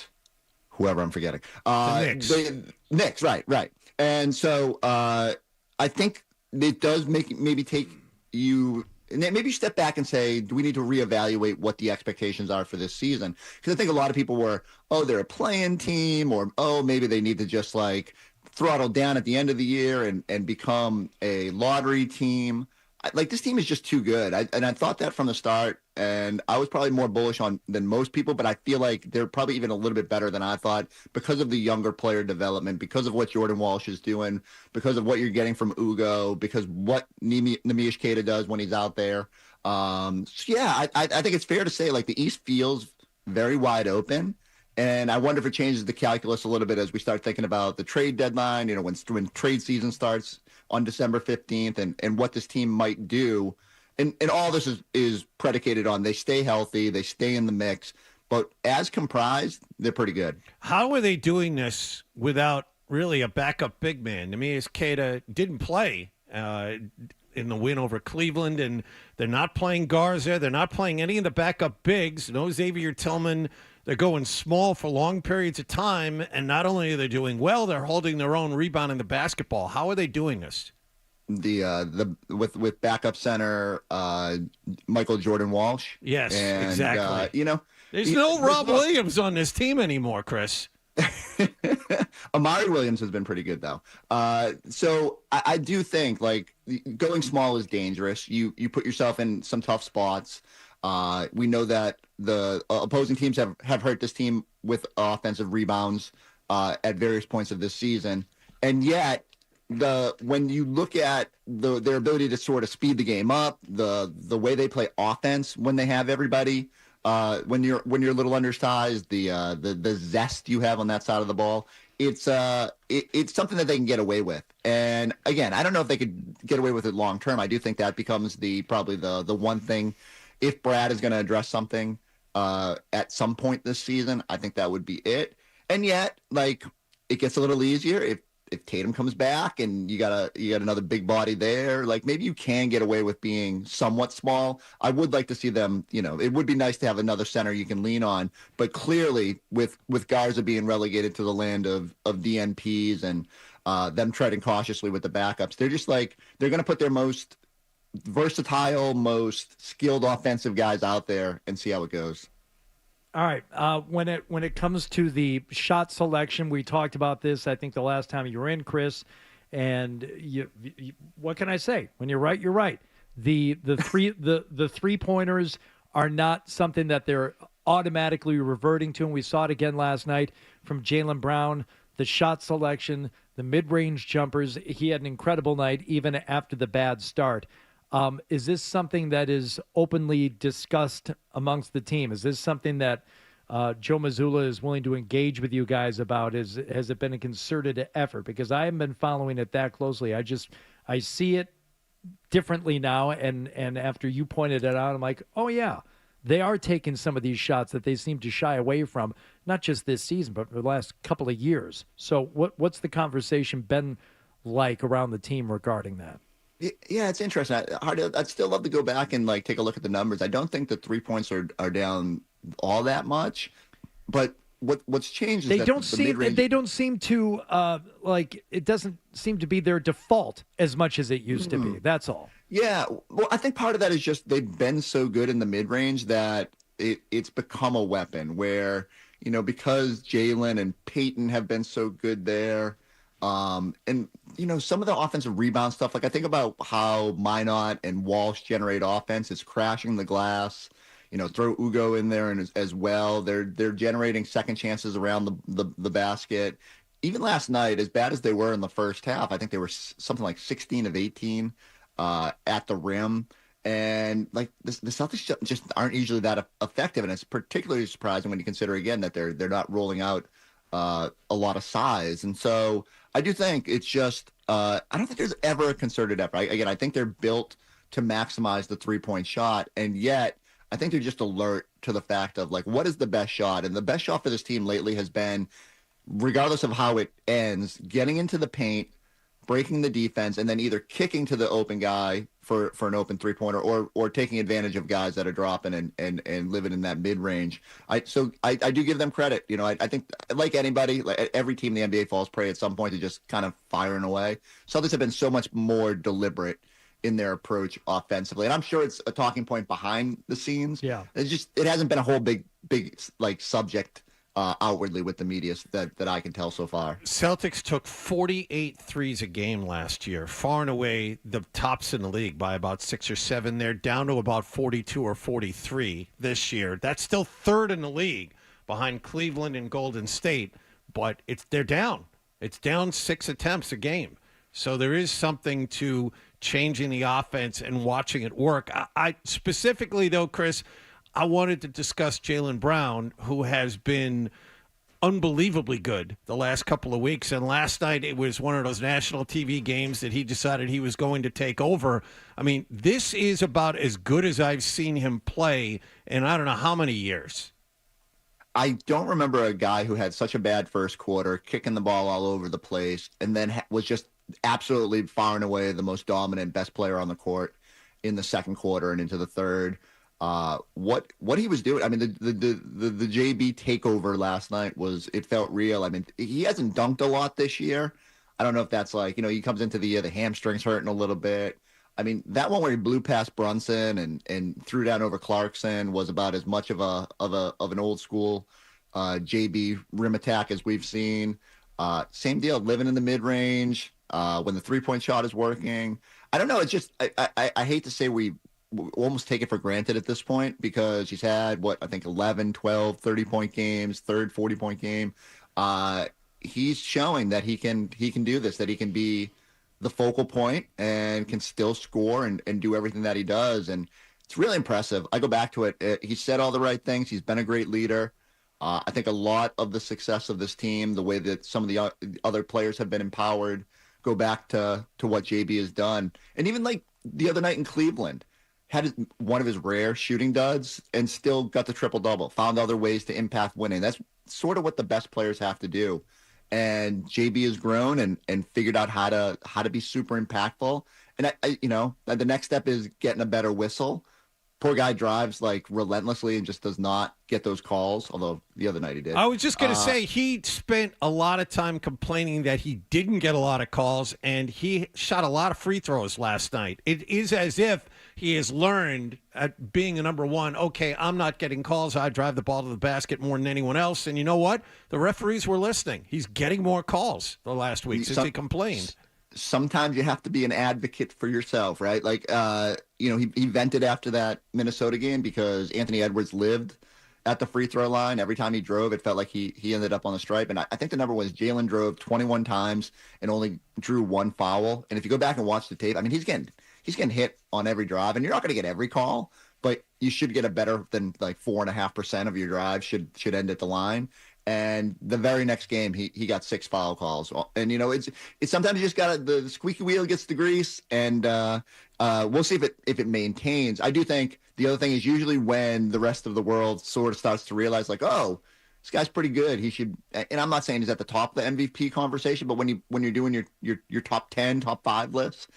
whoever I'm forgetting. The Knicks. Knicks, right. And so I think it does maybe take you. And then maybe step back and say, do we need to reevaluate what the expectations are for this season? Because I think a lot of people were, oh, they're a playing team, or, oh, maybe they need to just like throttle down at the end of the year and become a lottery team. Like, this team is just too good. I thought that from the start, and I was probably more bullish than most people, but I feel like they're probably even a little bit better than I thought because of the younger player development, because of what Jordan Walsh is doing, because of what you're getting from Ugo, because what Nemish Keita does when he's out there. So yeah, I think it's fair to say, like, the East feels very wide open. And I wonder if it changes the calculus a little bit as we start thinking about the trade deadline, you know, when trade season starts on December 15th, and what this team might do. And all this is predicated on they stay healthy, they stay in the mix. But as comprised, they're pretty good. How are they doing this without really a backup big man? Nemish Keita didn't play in the win over Cleveland, and they're not playing Garza. They're not playing any of the backup bigs. No Xavier Tillman. They're going small for long periods of time, and not only are they doing well, they're holding their own rebounding the basketball. How are they doing this? With backup center Michael Jordan Walsh. Yes, and, exactly. You know, there's no Rob Williams on this team anymore, Chris. Amari Williams has been pretty good, though. So I do think, like, going small is dangerous. You put yourself in some tough spots. We know that the opposing teams have hurt this team with offensive rebounds at various points of this season. And yet, when you look at their ability to sort of speed the game up, the way they play offense when they have everybody, when you're a little undersized, the zest you have on that side of the ball, it's something that they can get away with. And again, I don't know if they could get away with it long term. I do think that becomes probably the one thing. If Brad is going to address something at some point this season, I think that would be it. And yet, like, it gets a little easier if Tatum comes back and you got another big body there. Like, maybe you can get away with being somewhat small. I would like to see them. You know, it would be nice to have another center you can lean on. But clearly, with Garza being relegated to the land of DNPs and them treading cautiously with the backups, they're just like they're going to put their most versatile, most skilled offensive guys out there and see how it goes. All right. When it comes to the shot selection, we talked about this, I think, the last time you were in, Chris. And you what can I say? When you're right, you're right. The 3-pointers are not something that they're automatically reverting to. And we saw it again last night from Jaylen Brown, the shot selection, the mid-range jumpers. He had an incredible night even after the bad start. Is this something that is openly discussed amongst the team? Is this something that Joe Mazzulla is willing to engage with you guys about? Has it been a concerted effort? Because I haven't been following it that closely. I see it differently now, and after you pointed it out, I'm like, oh yeah, they are taking some of these shots that they seem to shy away from, not just this season, but for the last couple of years. So what's the conversation been like around the team regarding that? Yeah, it's interesting. I'd still love to go back and take a look at the numbers. I don't think the 3 points are down all that much, but what's changed is they that don't the seem mid-range- they don't seem to it doesn't seem to be their default as much as it used to be. That's all. Yeah, well, I think part of that is just they've been so good in the mid-range that it's become a weapon where, because Jalen and Peyton have been so good there, and, some of the offensive rebound stuff, I think about how Minot and Walsh generate offense. It's crashing the glass. Throw Ugo in there and as well. They're generating second chances around the basket. Even last night, as bad as they were in the first half, I think they were something like 16 of 18 at the rim. And the Celtics just aren't usually that effective, and it's particularly surprising when you consider again that they're not rolling out a lot of size. And so I do think it's just I don't think there's ever a concerted effort. I think they're built to maximize the 3-point shot, and yet I think they're just alert to the fact of what is the best shot. And the best shot for this team lately has been, regardless of how it ends, getting into the paint, breaking the defense, and then either kicking to the open guy for an open 3-pointer or taking advantage of guys that are dropping and living in that mid-range. I do give them credit. I think like anybody, every team in the NBA falls prey at some point to just kind of firing away. Celtics have been so much more deliberate in their approach offensively, and I'm sure it's a talking point behind the scenes. Yeah, it hasn't been a whole big subject outwardly with the media that I can tell so far. Celtics took 48 threes a game last year, far and away the tops in the league by about 6 or 7. They're down to about 42 or 43 this year. That's still third in the league behind Cleveland and Golden State, but they're down. It's down 6 attempts a game. So there is something to changing the offense and watching it work. I specifically, though, Chris, I wanted to discuss Jaylen Brown, who has been unbelievably good the last couple of weeks. And last night it was one of those national TV games that he decided he was going to take over. I mean, this is about as good as I've seen him play in I don't know how many years. I don't remember a guy who had such a bad first quarter, kicking the ball all over the place, and then was just absolutely far and away the most dominant, best player on the court in the second quarter and into the third. What he was doing, I mean, the JB takeover last night it felt real. I mean, he hasn't dunked a lot this year. I don't know if that's he comes into the year, the hamstrings hurting a little bit. I mean, that one where he blew past Brunson and threw down over Clarkson was about as much of an old school JB rim attack as we've seen. Same deal, living in the mid range when the 3-point shot is working. I don't know. It's just I hate to say we almost take it for granted at this point because he's had 11, 12, 30-point games, third 40-point game. He's showing that he can do this, that he can be the focal point and can still score and do everything that he does. And it's really impressive. I go back to it. He said all the right things. He's been a great leader. I think a lot of the success of this team, the way that some of the other players have been empowered, go back to what JB has done. And even the other night in Cleveland, had one of his rare shooting duds and still got the triple-double, found other ways to impact winning. That's sort of what the best players have to do. And JB has grown and figured out how to be super impactful. And the next step is getting a better whistle. Poor guy drives relentlessly and just does not get those calls, although the other night he did. I was just going to say he spent a lot of time complaining that he didn't get a lot of calls, and he shot a lot of free throws last night. It is as if he has learned at being a number one, okay, I'm not getting calls. I drive the ball to the basket more than anyone else. And you know what? The referees were listening. He's getting more calls the last week since he complained. sometimes you have to be an advocate for yourself, right? Like, he vented after that Minnesota game because Anthony Edwards lived at the free throw line. Every time he drove, it felt like he ended up on the stripe. And I think the number was Jalen drove 21 times and only drew one foul. And if you go back and watch the tape, I mean, he's getting hit on every drive, and you're not going to get every call, but you should get a better than like 4.5% of your drive should end at the line. And the very next game, he got 6 foul calls. And, it's sometimes you just got the squeaky wheel gets the grease, and we'll see if it maintains. I do think the other thing is usually when the rest of the world sort of starts to realize, like, oh, this guy's pretty good. He should, and I'm not saying he's at the top of the MVP conversation, but when you're doing your top 10, top 5 lists,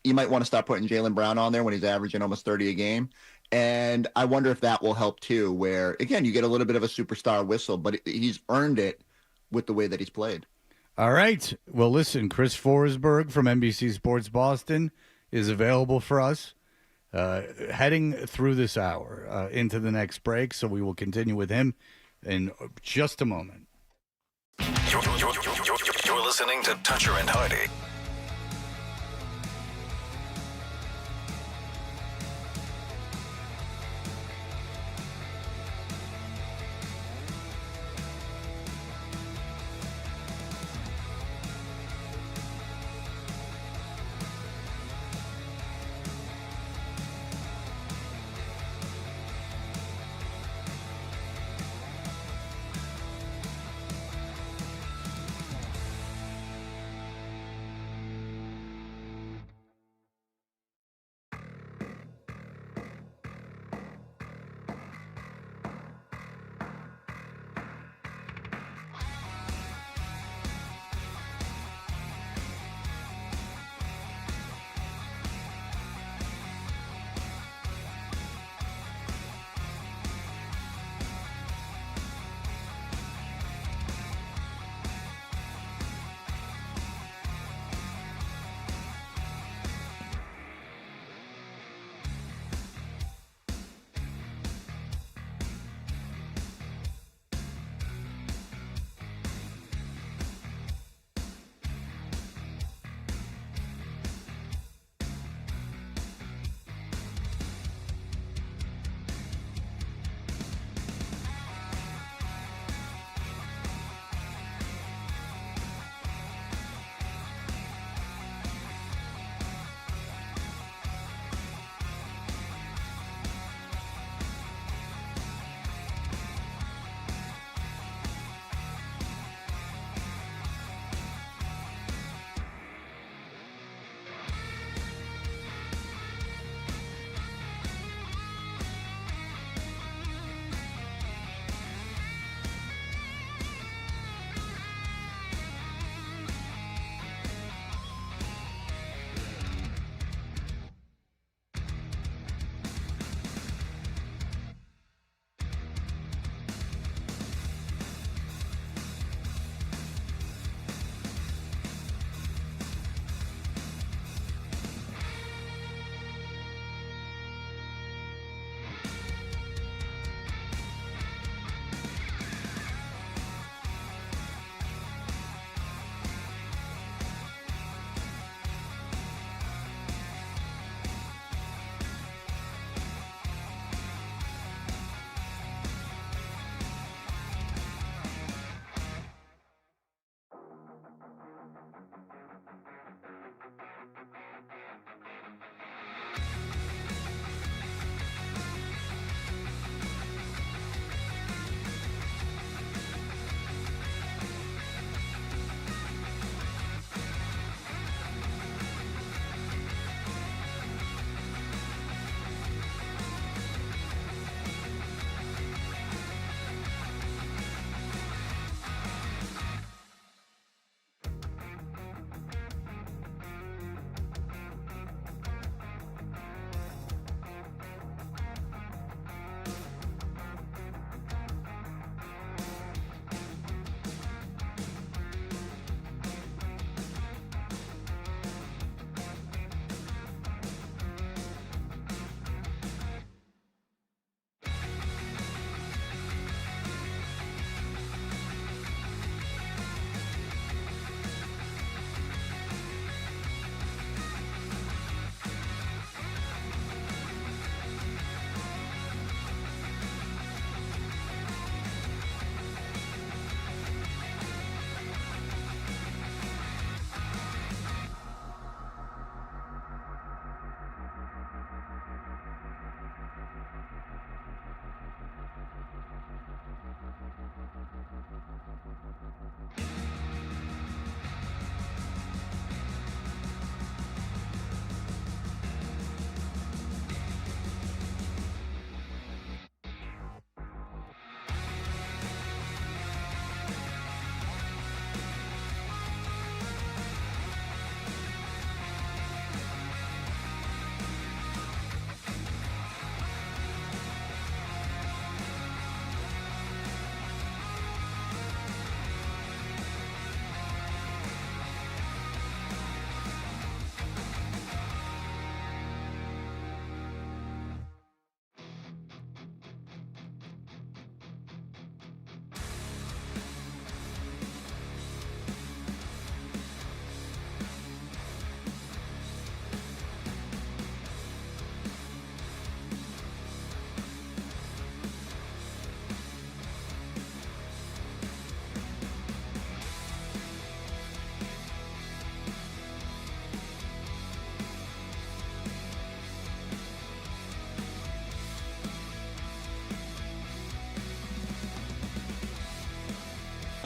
you might want to start putting Jaylen Brown on there when he's averaging almost 30 a game. And I wonder if that will help too, where, again, you get a little bit of a superstar whistle, but he's earned it with the way that he's played. All right. Well, listen, Chris Forsberg from NBC Sports Boston is available for us heading through this hour into the next break, so we will continue with him in just a moment. You're listening to Toucher and Hardy.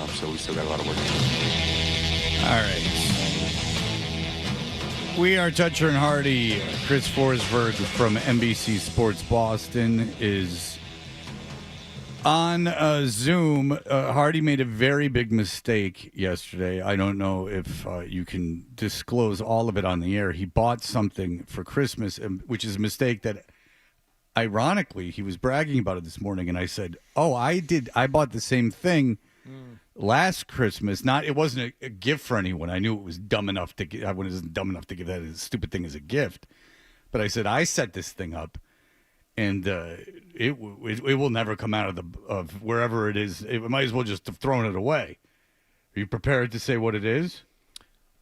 So we still got a lot of work to do. All right. We are Toucher and Hardy. Chris Forsberg from NBC Sports Boston is on Zoom. Hardy made a very big mistake yesterday. I don't know if you can disclose all of it on the air. He bought something for Christmas, which is a mistake that, ironically, he was bragging about it this morning. And I said, oh, I bought the same thing last Christmas. It wasn't a gift for anyone. I knew it was dumb enough to I wasn't dumb enough to give that stupid thing as a gift. But I said, I set this thing up. And it will never come out of wherever it is. It might as well just have thrown it away. Are you prepared to say what it is?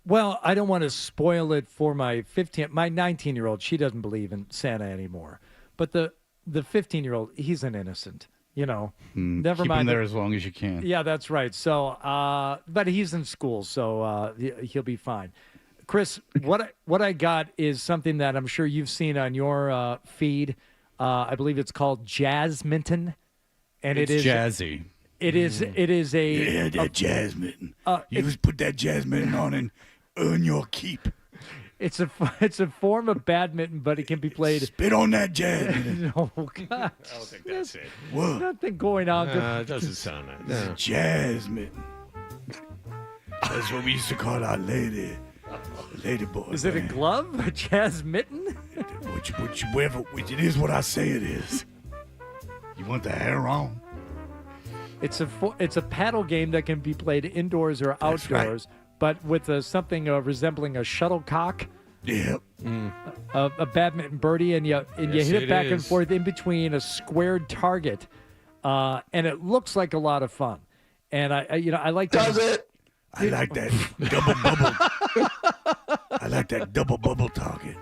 Well, I don't want to spoil it for my 19-year-old. She doesn't believe in Santa anymore. But the 15-year-old, he's an innocent. Never Keep mind. him there as long as you can. Yeah, that's right. So, but he's in school, so he'll be fine. Chris, what I got is something that I'm sure you've seen on your feed. I believe it's called Jazzminton, and It's it is jazzy. It is a that jasmine. You just put that jasmine on and earn your keep. It's a form of badminton, but it can be played. Spit on that jasmine. Oh God! I don't think that's it. What? Nothing going on. It doesn't sound it. No. Jasmine. That's what we used to call our lady boy. Is it a glove? A jazz mitten? Which it is what I say it is. You want the hair on? It's a paddle game that can be played indoors or That's outdoors, but with something resembling a shuttlecock. Yep. A badminton birdie, and you hit it back and forth in between a squared target, and it looks like a lot of fun. And I like that. Does it? I like that double bubble. I like that double bubble target.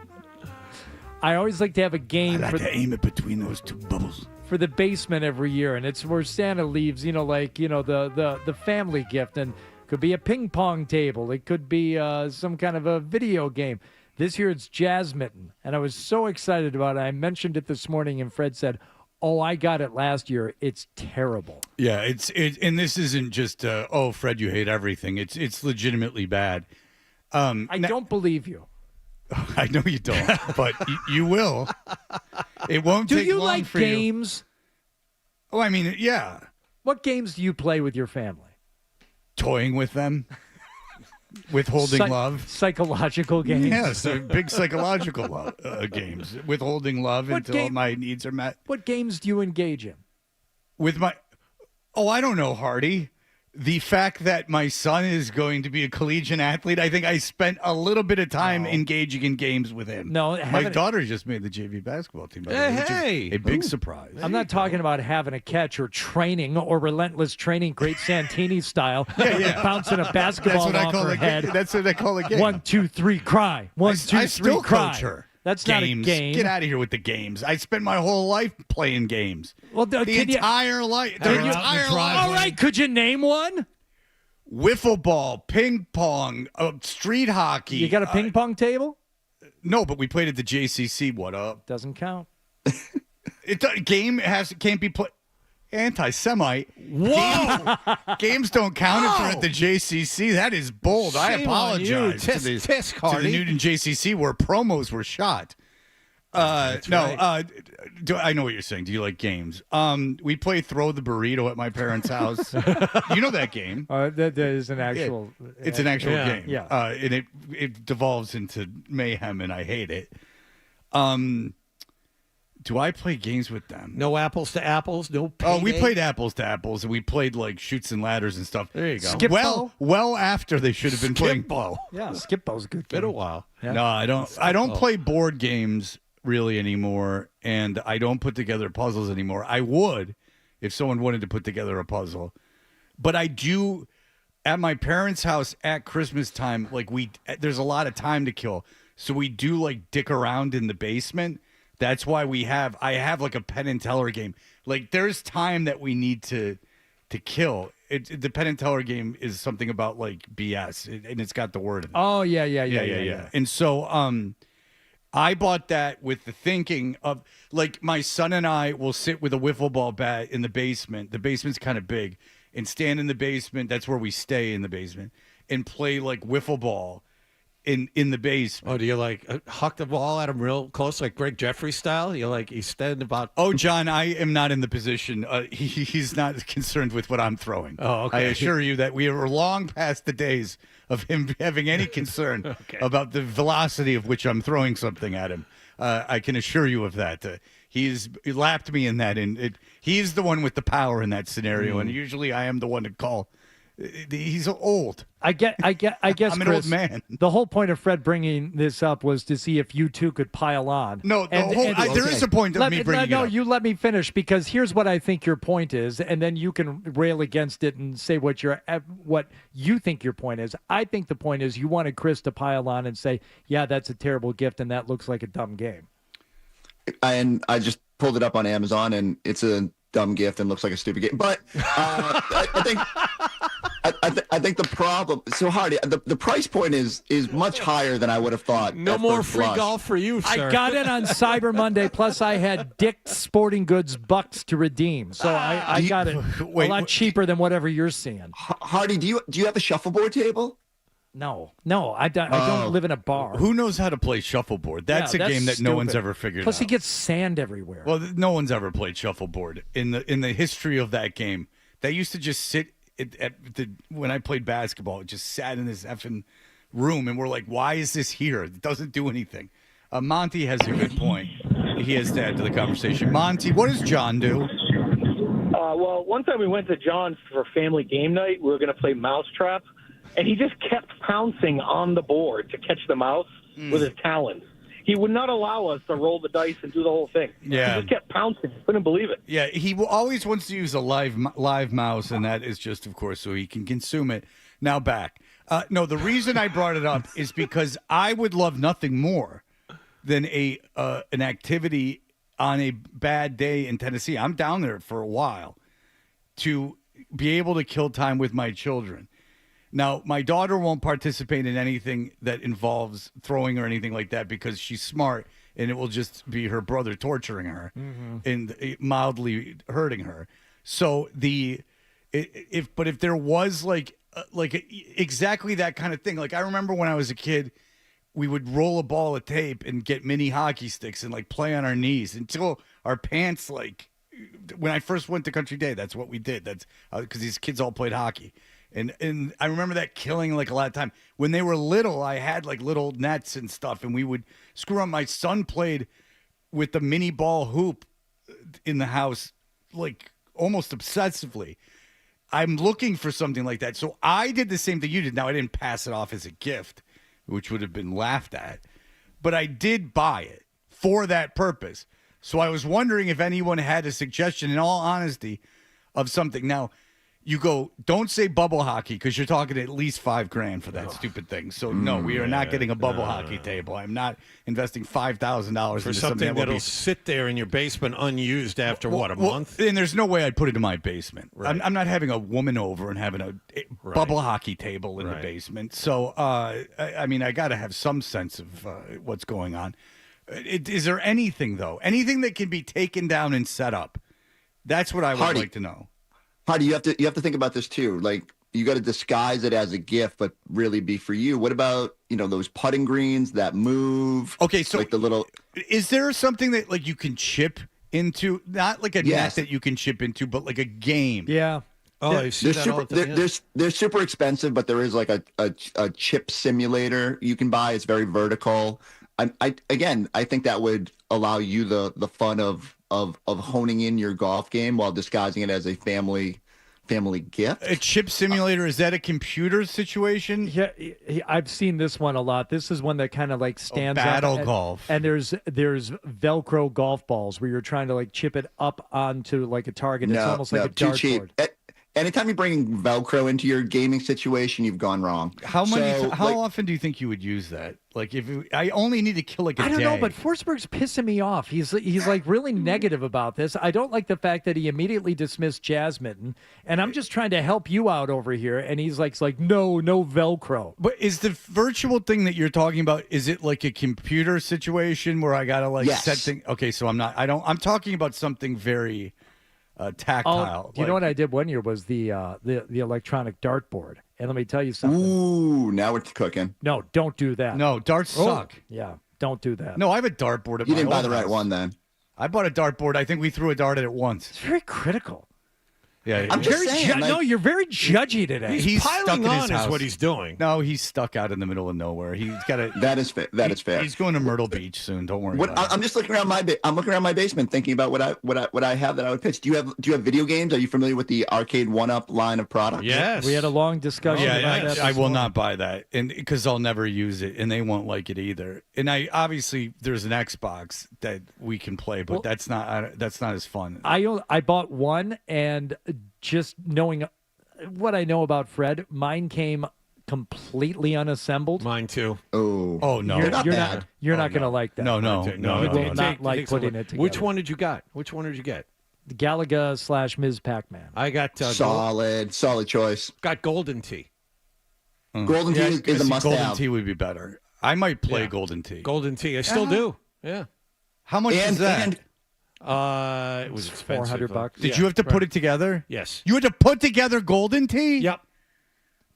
I always like to have a game. I like to aim it between those two bubbles. For the basement every year, and it's where Santa leaves, the family gift, and could be a ping pong table. It could be some kind of a video game. This year it's Jazzminton, and I was so excited about it. I mentioned it this morning, and Fred said, "Oh, I got it last year. It's terrible." Yeah, and this isn't just oh, Fred, you hate everything. It's legitimately bad. I don't believe you. I know you don't, but you will. It won't Do take you long like for games? You. Oh, I mean, yeah. What games do you play with your family? Toying with them. Withholding love. Psychological games. Yes, big psychological games. Withholding love until my needs are met. What games do you engage in? I don't know, Hardy. The fact that my son is going to be a collegiate athlete, I think I spent a little bit of time engaging in games with him. No, my daughter just made the JV basketball team. By the way, which is a big surprise. I'm not talking about having a catch or training or relentless training, great Santini style. Bouncing a basketball off her head. That's what I call a game. 1, 2, 3, cry. 1, 2, 3, I still cry. coach her. That's games. not a game. Get out of here with the games. I spent my whole life playing games. Well, the entire life. All right, could you name one? Wiffle ball, ping pong, street hockey. You got a ping pong table? No, but we played at the JCC. What up? Doesn't count. Game can't be played. Anti-Semite. Whoa! Games don't count if they're at the JCC. That is bold. I apologize to the Newton JCC where promos were shot. I know what you're saying. Do you like games? We play Throw the Burrito at my parents' house. You know that game? That is an actual. It's an actual game. Yeah. And it devolves into mayhem, and I hate it. Do I play games with them? No apples to apples. No. We played apples to apples, and we played like shoots and ladders and stuff. There you go. Skip-Bo? Well after they should have been playing. Skip-Bo. Yeah, Skip-Bo's a good game. Been a while. Yeah. No, I don't. I don't play board games really anymore, and I don't put together puzzles anymore. I would if someone wanted to put together a puzzle, but I do at my parents' house at Christmas time. Like there's a lot of time to kill, so we do like dick around in the basement. That's why I have like a Penn and Teller game. Like there's time that we need to kill. The Penn and Teller game is something about like BS, and it's got the word in it. Oh yeah. And so I bought that with the thinking of like my son and I will sit with a wiffle ball bat in the basement. The basement's kind of big, and stand in the basement. That's where we stay, in the basement, and play like wiffle ball in the basement. Oh, do you like huck the ball at him real close, like Greg Jeffrey style? You like he's standing about. Oh, John, I am not in the position. He's not concerned with what I'm throwing. Oh, okay. I assure you that we are long past the days of him having any concern about the velocity of which I'm throwing something at him. I can assure you of that. He lapped me in that, and he's the one with the power in that scenario, and usually I am the one to call. He's old. I guess, I'm an Chris, old man. The whole point of Fred bringing this up was to see if you two could pile on. No, there is a point of me bringing it up. You let me finish, because here's what I think your point is, and then you can rail against it and say what you think your point is. I think the point is you wanted Chris to pile on and say, yeah, that's a terrible gift, and that looks like a dumb game. And I just pulled it up on Amazon, and it's a dumb gift and looks like a stupid game. But I think the problem, so Hardy, the price point is much higher than I would have thought. No more free golf for you, sir. I got it on Cyber Monday, plus I had Dick's Sporting Goods bucks to redeem. So I got it a lot cheaper than whatever you're seeing. Hardy, do you have a shuffleboard table? No, I don't live in a bar. Who knows how to play shuffleboard? That's a game that no one's ever figured out. Plus, he gets sand everywhere. Well, no one's ever played shuffleboard in the history of that game. They used to just sit when I played basketball. It just sat in this effing room, and we're like, "Why is this here? It doesn't do anything." Monty has a good point. He has to add to the conversation. Monty, what does John do? Well, one time we went to John's for family game night. We were going to play Mousetrap. And he just kept pouncing on the board to catch the mouse with his talons. He would not allow us to roll the dice and do the whole thing. Yeah. He just kept pouncing. Couldn't believe it. Yeah, he always wants to use a live mouse, and that is just, of course, so he can consume it. Now back. No, the reason I brought it up is because I would love nothing more than an activity on a bad day in Tennessee. I'm down there for a while to be able to kill time with my children. Now, my daughter won't participate in anything that involves throwing or anything like that because she's smart, and it will just be her brother torturing her and mildly hurting her. So if there was like exactly that kind of thing, like I remember when I was a kid, we would roll a ball of tape and get mini hockey sticks and like play on our knees until our pants when I first went to Country Day, that's what we did. That's because these kids all played hockey. And I remember that killing like a lot of time. When they were little, I had like little nets and stuff, and we would screw on. My son played with the mini ball hoop in the house like almost obsessively. I'm looking for something like that. So I did the same thing you did. Now, I didn't pass it off as a gift, which would have been laughed at, but I did buy it for that purpose. So I was wondering if anyone had a suggestion, in all honesty, of something. Now, you go, don't say bubble hockey because you're talking at least $5,000 for that stupid thing. So no, we are not getting a bubble hockey table. I'm not investing $5,000 for something that'll sit there in your basement unused after a month. And there's no way I'd put it in my basement. Right. I'm not having a woman over and having a bubble hockey table in the basement. So I mean, I got to have some sense of what's going on. Is there anything though? Anything that can be taken down and set up? That's what I would like to know. Hardy, you have to think about this too. Like, you got to disguise it as a gift, but really be for you. What about those putting greens that move? Okay, so like the little. Is there something that like you can chip into? Not like a net that you can chip into, but like a game. Yeah. Oh, I see that all the time. They're super expensive, but there is like a chip simulator you can buy. It's very vertical. I think that would allow you the fun of honing in your golf game while disguising it as a family gift. A chip simulator, is that a computer situation? Yeah, I've seen this one a lot. This is one that kind of like stands battle up. Golf. And there's Velcro golf balls where you're trying to like chip it up onto like a target. It's almost like a dartboard. Anytime you bring Velcro into your gaming situation, you've gone wrong. How often do you think you would use that? Like, I only need to kill like a day. I don't know, but Forsberg's pissing me off. He's like really negative about this. I don't like the fact that he immediately dismissed Jasmine, and I'm just trying to help you out over here. And he's like no Velcro. But is the virtual thing that you're talking about? Is it like a computer situation where I gotta like set things? Okay, so I'm talking about something very. tactile. Oh, you know what I did one year was the electronic dartboard. And let me tell you something. Ooh, now it's cooking. No, don't do that. No, darts suck. Yeah, don't do that. No, I have a dartboard at You my didn't buy old the right house. one then. I bought a dartboard. I think we threw a dart at it once. It's very critical. Yeah, I'm just Very saying. no, you're very judgy today. He's stuck piling in his on is house. what he's doing. No, he's stuck out in the middle of nowhere. He's got a. That is fair. That is fair. He's going to Myrtle Beach soon. Don't worry. What, about it. I'm just looking around I'm looking around my basement, thinking about what I have that I would pitch. Do you have video games? Are you familiar with the Arcade 1-Up line of products? Yes. We had a long discussion about that. I will not buy that, and because I'll never use it, and they won't like it either. And obviously there's an Xbox that we can play, but that's not as fun. I bought one, and just knowing what I know about Fred, mine came completely unassembled. Mine too. Oh no, you're not bad. not going to like that. No. You will not like putting it together. Which one did you get? The Galaga / Ms. Pac-Man. I got solid choice. Got Golden Tee. Golden Tee is a must-have. Golden Tee would be better. I might play Golden Tee. Golden Tee. I still do. Yeah. How much is that? It was expensive. $400. Did you have to put it together? Yes. You had to put together Golden Tee? Yep.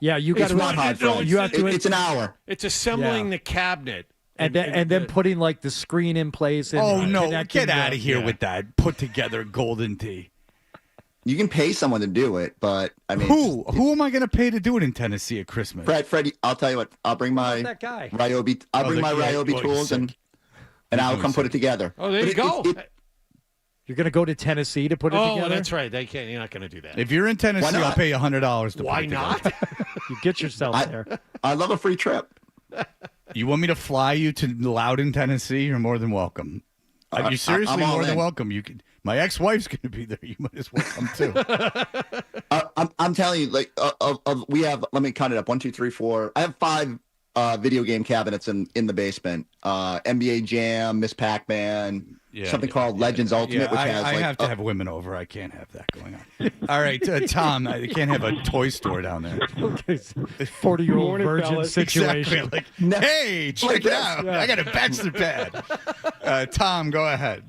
Yeah, you got It's not hard, Fred. You have to. It's an hour. It's assembling the cabinet. And then putting like the screen in place. And Oh no! connecting Get out the- of here with that. Put together Golden Tee. You can pay someone to do it, but I mean, Who am I going to pay to do it in Tennessee at Christmas? Fred, I'll tell you what. I'll bring my that guy? Ryobi. I'll bring my Ryobi tools and I'll come put it together. Oh, there you go. You're going to go to Tennessee to put it Oh, together? that's right. They can't. You're not going to do that. If you're in Tennessee, I'll pay you $100 to Why put it not? together. You get yourself there. I love a free trip. You want me to fly you to Loudon, Tennessee? You're more than welcome. You're seriously I'm all more than in. welcome. You could. My ex-wife's going to be there. You might as well come too. I'm telling you, like, we have. Let me count it up. 1, 2, 3, 4. I have 5 video game cabinets in the basement. NBA Jam, Miss Pac-Man, something called Legends Ultimate, which has I like. have to have women over. I can't have that going on. All right, Tom, I can't have a toy store down there. Okay, 40-year-old Morning, virgin fellas. situation. Exactly. Like, hey, check it out. I got a bachelor pad. Tom, go ahead.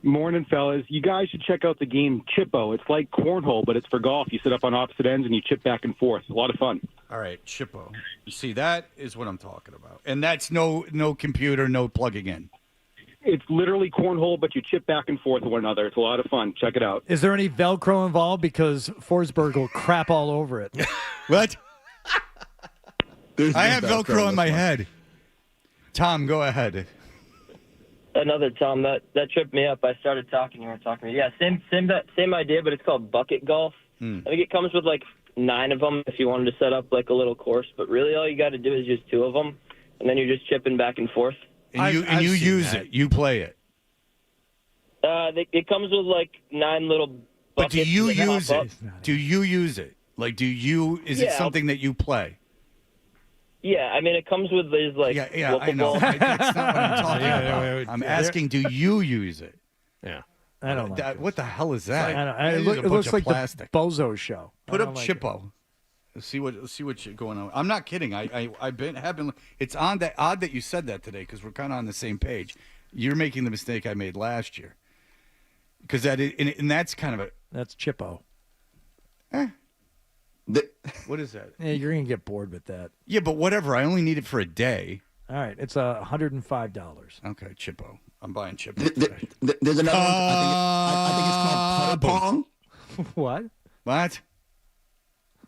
Morning, fellas. You guys should check out the game Chippo. It's like cornhole, but it's for golf. You sit up on opposite ends and you chip back and forth. A lot of fun. All right, Chippo. You see, that is what I'm talking about. And that's no computer, no plugging in. It's literally cornhole, but you chip back and forth with one another. It's a lot of fun. Check it out. Is there any Velcro involved? Because Forsberg will crap all over it. What? There's I no have Velcro in my head. Tom, go ahead. Another Tom, that tripped me up. I started talking, you were talking to me. Yeah, same idea, but it's called bucket golf. I think it comes with like 9 of them if you wanted to set up like a little course. But really, all you got to do is just 2 of them, and then you're just chipping back and forth. And you use it. You play it. It comes with like 9 little buckets. But do you that use pop it? up. Do you use it? Like, is it Yeah, something that you play? Yeah, I mean, it comes with these like Yeah, I know. ball. That's not what I'm talking about. wait. I'm asking, do you use it? Yeah. I don't like What the hell is that? I don't, That is a it bunch looks of like plastic. the Bozo show. Put I up don't like Chippo. Let's see what's going on. I'm not kidding. I've been. It's odd that you said that today because we're kind of on the same page. You're making the mistake I made last year because and that's kind of That's Chippo. What is that? Yeah, you're gonna get bored with that. Yeah, but whatever. I only need it for a day. All right, it's $105. Okay, Chippo. I'm buying Chippo. There's another one. I think it's called Putter Pong. What? What?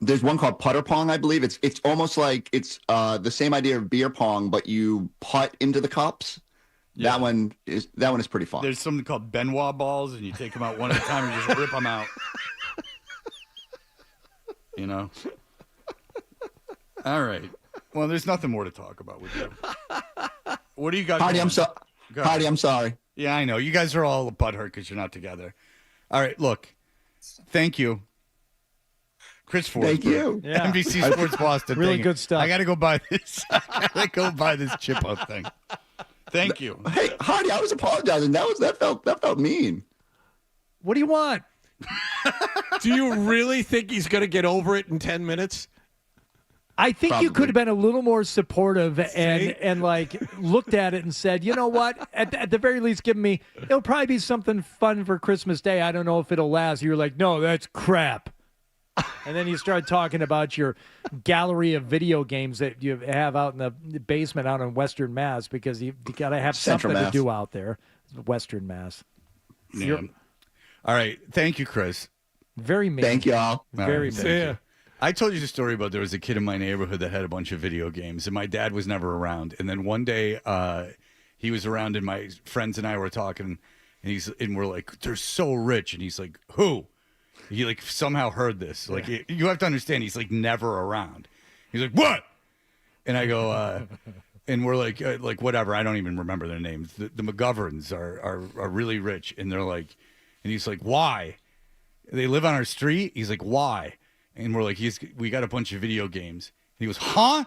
There's one called Putter Pong, I believe. It's almost like it's the same idea of beer pong, but you putt into the cups. Yeah. That one is pretty fun. There's something called Benoit balls, and you take them out one at a time and just rip them out. You know. All right. Well, there's nothing more to talk about with you. What do you got? Hardy, going? Hardy, I'm sorry. Yeah, I know. You guys are all butthurt because you're not together. All right, look. Thank you. Chris Forsberg. Thank you. Yeah. NBC Sports Boston. Really thing. good stuff. I got to go buy this. I got to go buy this Chippo thing. Thank you. Hey, Hardy, I was apologizing. That felt mean. What do you want? Do you really think he's going to get over it in 10 minutes? I think you could have been a little more supportive See? and like looked at it and said, you know what? At the very least, give me. It'll probably be something fun for Christmas Day. I don't know if it'll last. You're like, no, that's crap. And then you start talking about your gallery of video games that you have out in the basement out in Western Mass because you got to have Central something Mass. to do out there. Western Mass. Yeah. All right. Thank you, Chris. Very mean. Thank y'all. Very Thank mean. you. I told you the story about there was a kid in my neighborhood that had a bunch of video games, and my dad was never around. And then one day he was around, and my friends and I were talking, and we're like, they're so rich. And he's like, who? He like somehow heard this. Like you have to understand, he's like never around. He's like, what? And I go, and we're like whatever. I don't even remember their names. The McGoverns are really rich, and they're like, and he's like, why? They live on our street. He's like, why? And we're like, we got a bunch of video games. And he goes, huh?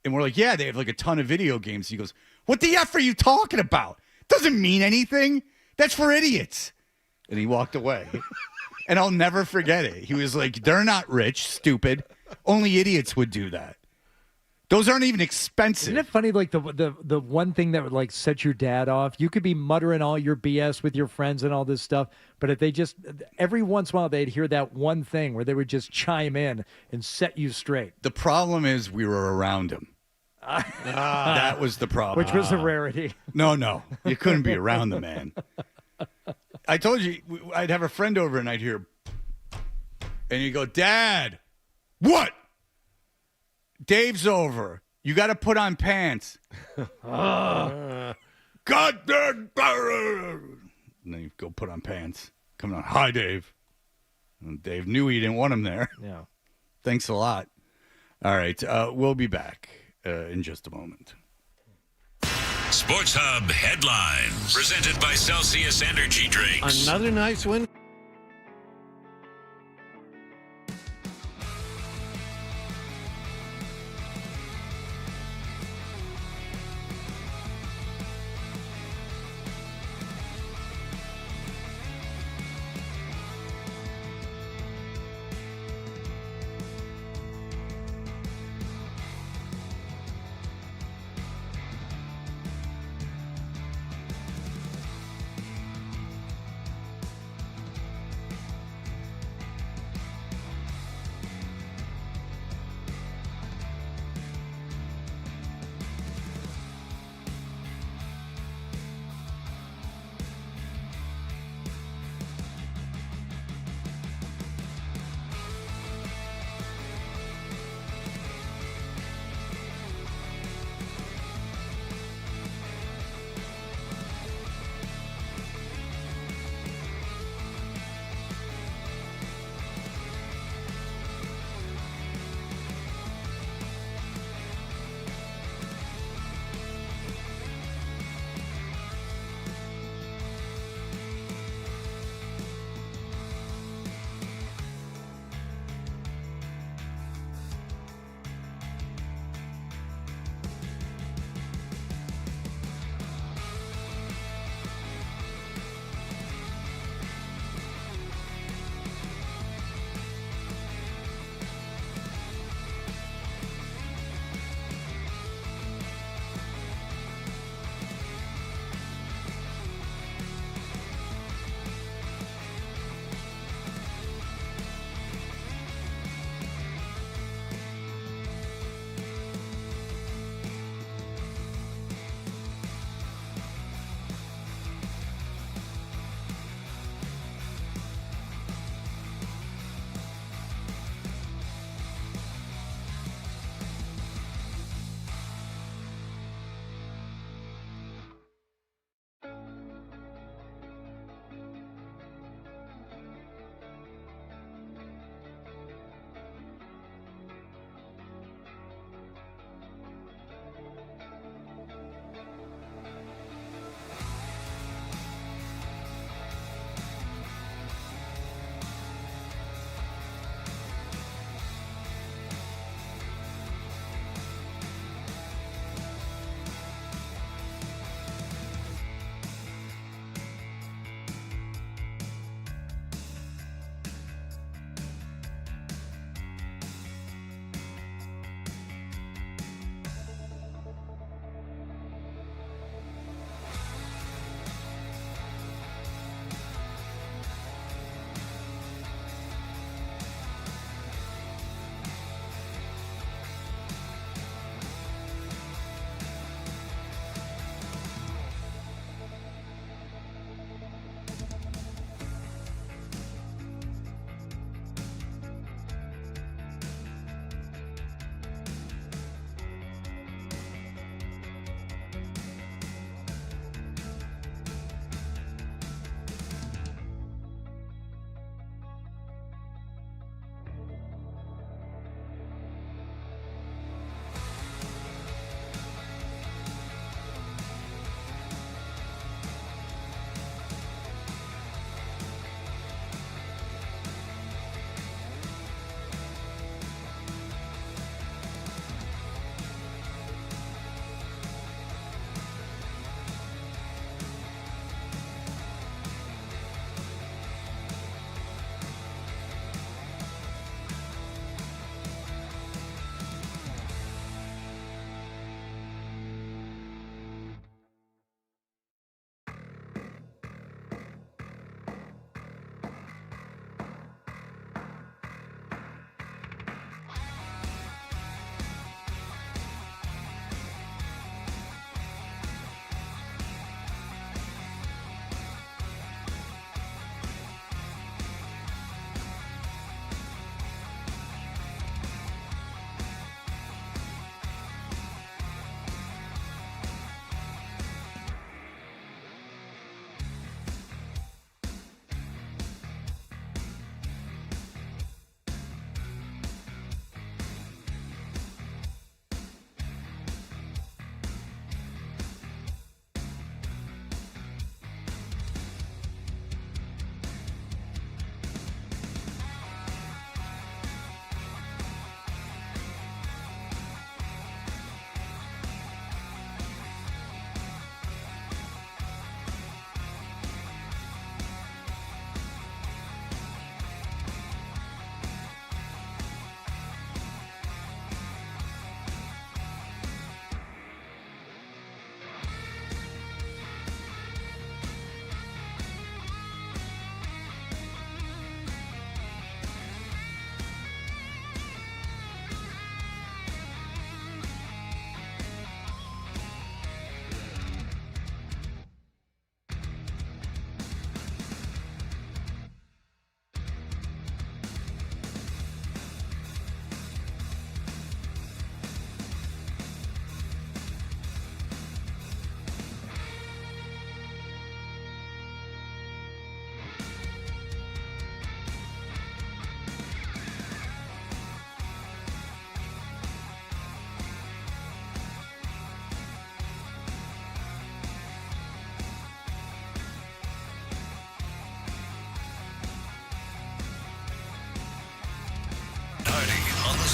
And we're like, yeah, they have like a ton of video games. He goes, what the F are you talking about? Doesn't mean anything. That's for idiots. And he walked away. And I'll never forget it. He was like, they're not rich, stupid. Only idiots would do that. Those aren't even expensive. Isn't it funny, like the one thing that would like set your dad off? You could be muttering all your BS with your friends and all this stuff, but if they just every once in a while they'd hear that one thing where they would just chime in and set you straight. The problem is we were around him. That was the problem. Which was a rarity. No. You couldn't be around the man. I told you, I'd have a friend over and I'd hear, and you go, Dad, what? Dave's over. You got to put on pants. God damn. And then you go put on pants. Come on. Hi, Dave. And Dave knew he didn't want him there. Yeah. Thanks a lot. All right. We'll be back in just a moment. Sports Hub headlines presented by Celsius Energy Drinks. Another nice win.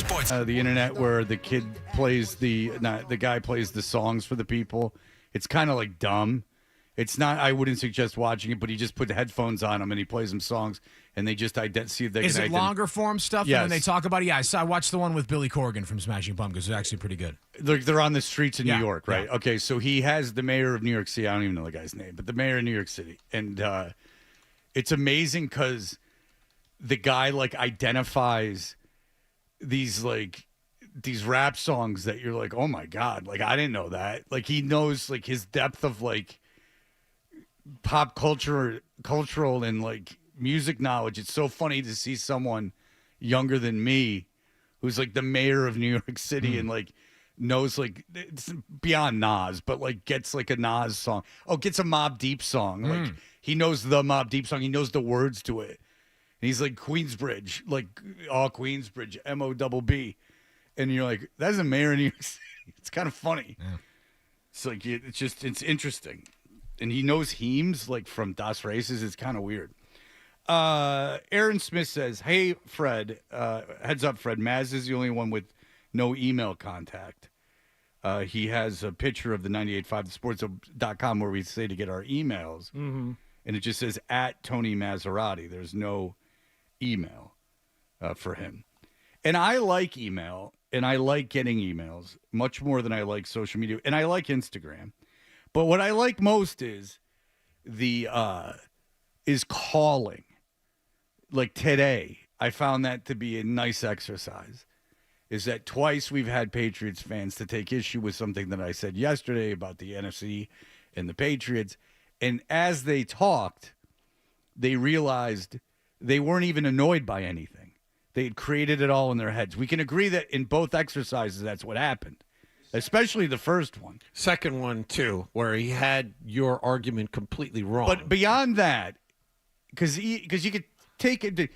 Sports. The internet where the kid plays the guy plays the songs for the people. It's kind of like dumb. It's not. I wouldn't suggest watching it, but he just put the headphones on him and he plays them songs, and they just see if they Is can. it longer form stuff? Yes. And when they talk about it, yeah. I watched the one with Billy Corgan from Smashing Pumpkins. It's actually pretty good. They're on the streets in Yeah, New York, right? yeah. Okay, so he has the mayor of New York City. I don't even know the guy's name, but the mayor of New York City, and it's amazing because the guy like identifies these rap songs that you're like, oh my god, like I didn't know that. Like he knows like his depth of like pop cultural and like music knowledge. It's so funny to see someone younger than me who's like the mayor of New York City and like knows like it's beyond Nas, but like gets like a Nas song. Oh, gets a Mobb Deep song. Like he knows the Mobb Deep song. He knows the words to it. And he's like Queensbridge, like Queensbridge, MOBB. And you're like, that's a mayor in New York City. It's kind of funny. Yeah. It's like it's interesting. And he knows Heems like from Das Races. It's kind of weird. Aaron Smith says, hey, Fred, heads up, Fred. Maz is the only one with no email contact. He has a picture of the 98.5thesports.com where we say to get our emails. Mm-hmm. And it just says at Tony Maserati. There's no email for him. And I like email, and I like getting emails much more than I like social media. And I like Instagram. But what I like most is is calling. Like today, I found that to be a nice exercise. Is that twice we've had Patriots fans to take issue with something that I said yesterday about the NFC and the Patriots. And as they talked, they realized they weren't even annoyed by anything. They had created it all in their heads. We can agree that in both exercises, that's what happened, especially the first one. Second one, too, where he had your argument completely wrong. But beyond that, because you could take it.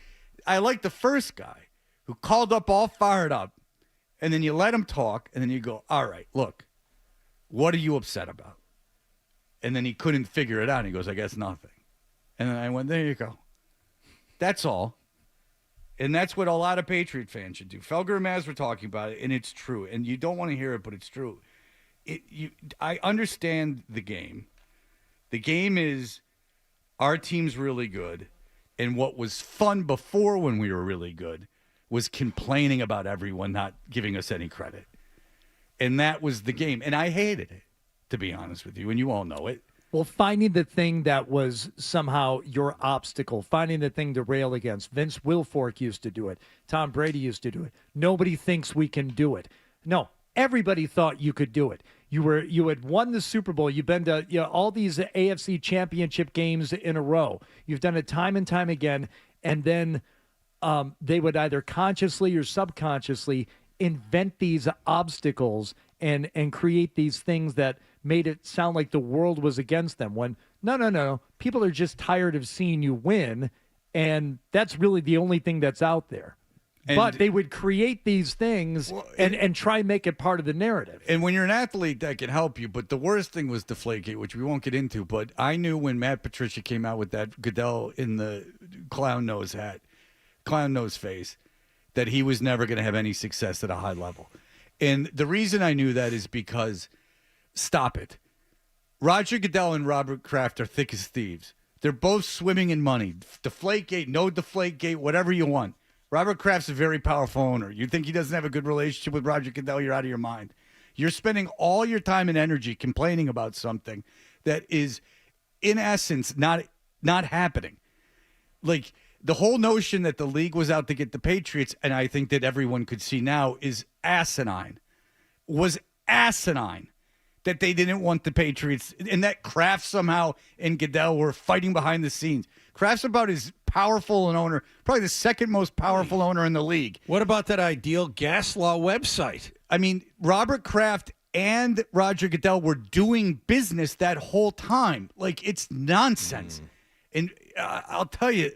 I like the first guy who called up all fired up, and then you let him talk, and then you go, all right, look, what are you upset about? And then he couldn't figure it out. And he goes, I guess nothing. And then I went, there you go. That's all. And that's what a lot of Patriot fans should do. Felger and Maz were talking about it, and it's true. And you don't want to hear it, but it's true. I understand the game. The game is our team's really good. And what was fun before when we were really good was complaining about everyone not giving us any credit. And that was the game. And I hated it, to be honest with you. And you all know it. Well, finding the thing that was somehow your obstacle, finding the thing to rail against. Vince Wilfork used to do it. Tom Brady used to do it. Nobody thinks we can do it. No, everybody thought you could do it. You had won the Super Bowl. You've been to all these AFC championship games in a row. You've done it time and time again. And then they would either consciously or subconsciously invent these obstacles and create these things that made it sound like the world was against them, when no. People are just tired of seeing you win, and that's really the only thing that's out there. But they would create these things and try and make it part of the narrative. And when you're an athlete, that can help you. But the worst thing was Deflategate, which we won't get into. But I knew when Matt Patricia came out with that Goodell in the clown nose face, that he was never going to have any success at a high level. And the reason I knew that is because, stop it, Roger Goodell and Robert Kraft are thick as thieves. They're both swimming in money. Deflategate, no Deflategate, whatever you want. Robert Kraft's a very powerful owner. You think he doesn't have a good relationship with Roger Goodell, you're out of your mind. You're spending all your time and energy complaining about something that is, in essence, not happening. Like, the whole notion that the league was out to get the Patriots, and I think that everyone could see now, is asinine. Was asinine that they didn't want the Patriots, and that Kraft somehow and Goodell were fighting behind the scenes. Kraft's about as powerful an owner, probably the second most powerful owner in the league. What about that Ideal Gas Law website? I mean, Robert Kraft and Roger Goodell were doing business that whole time. Like, it's nonsense. And I'll tell you,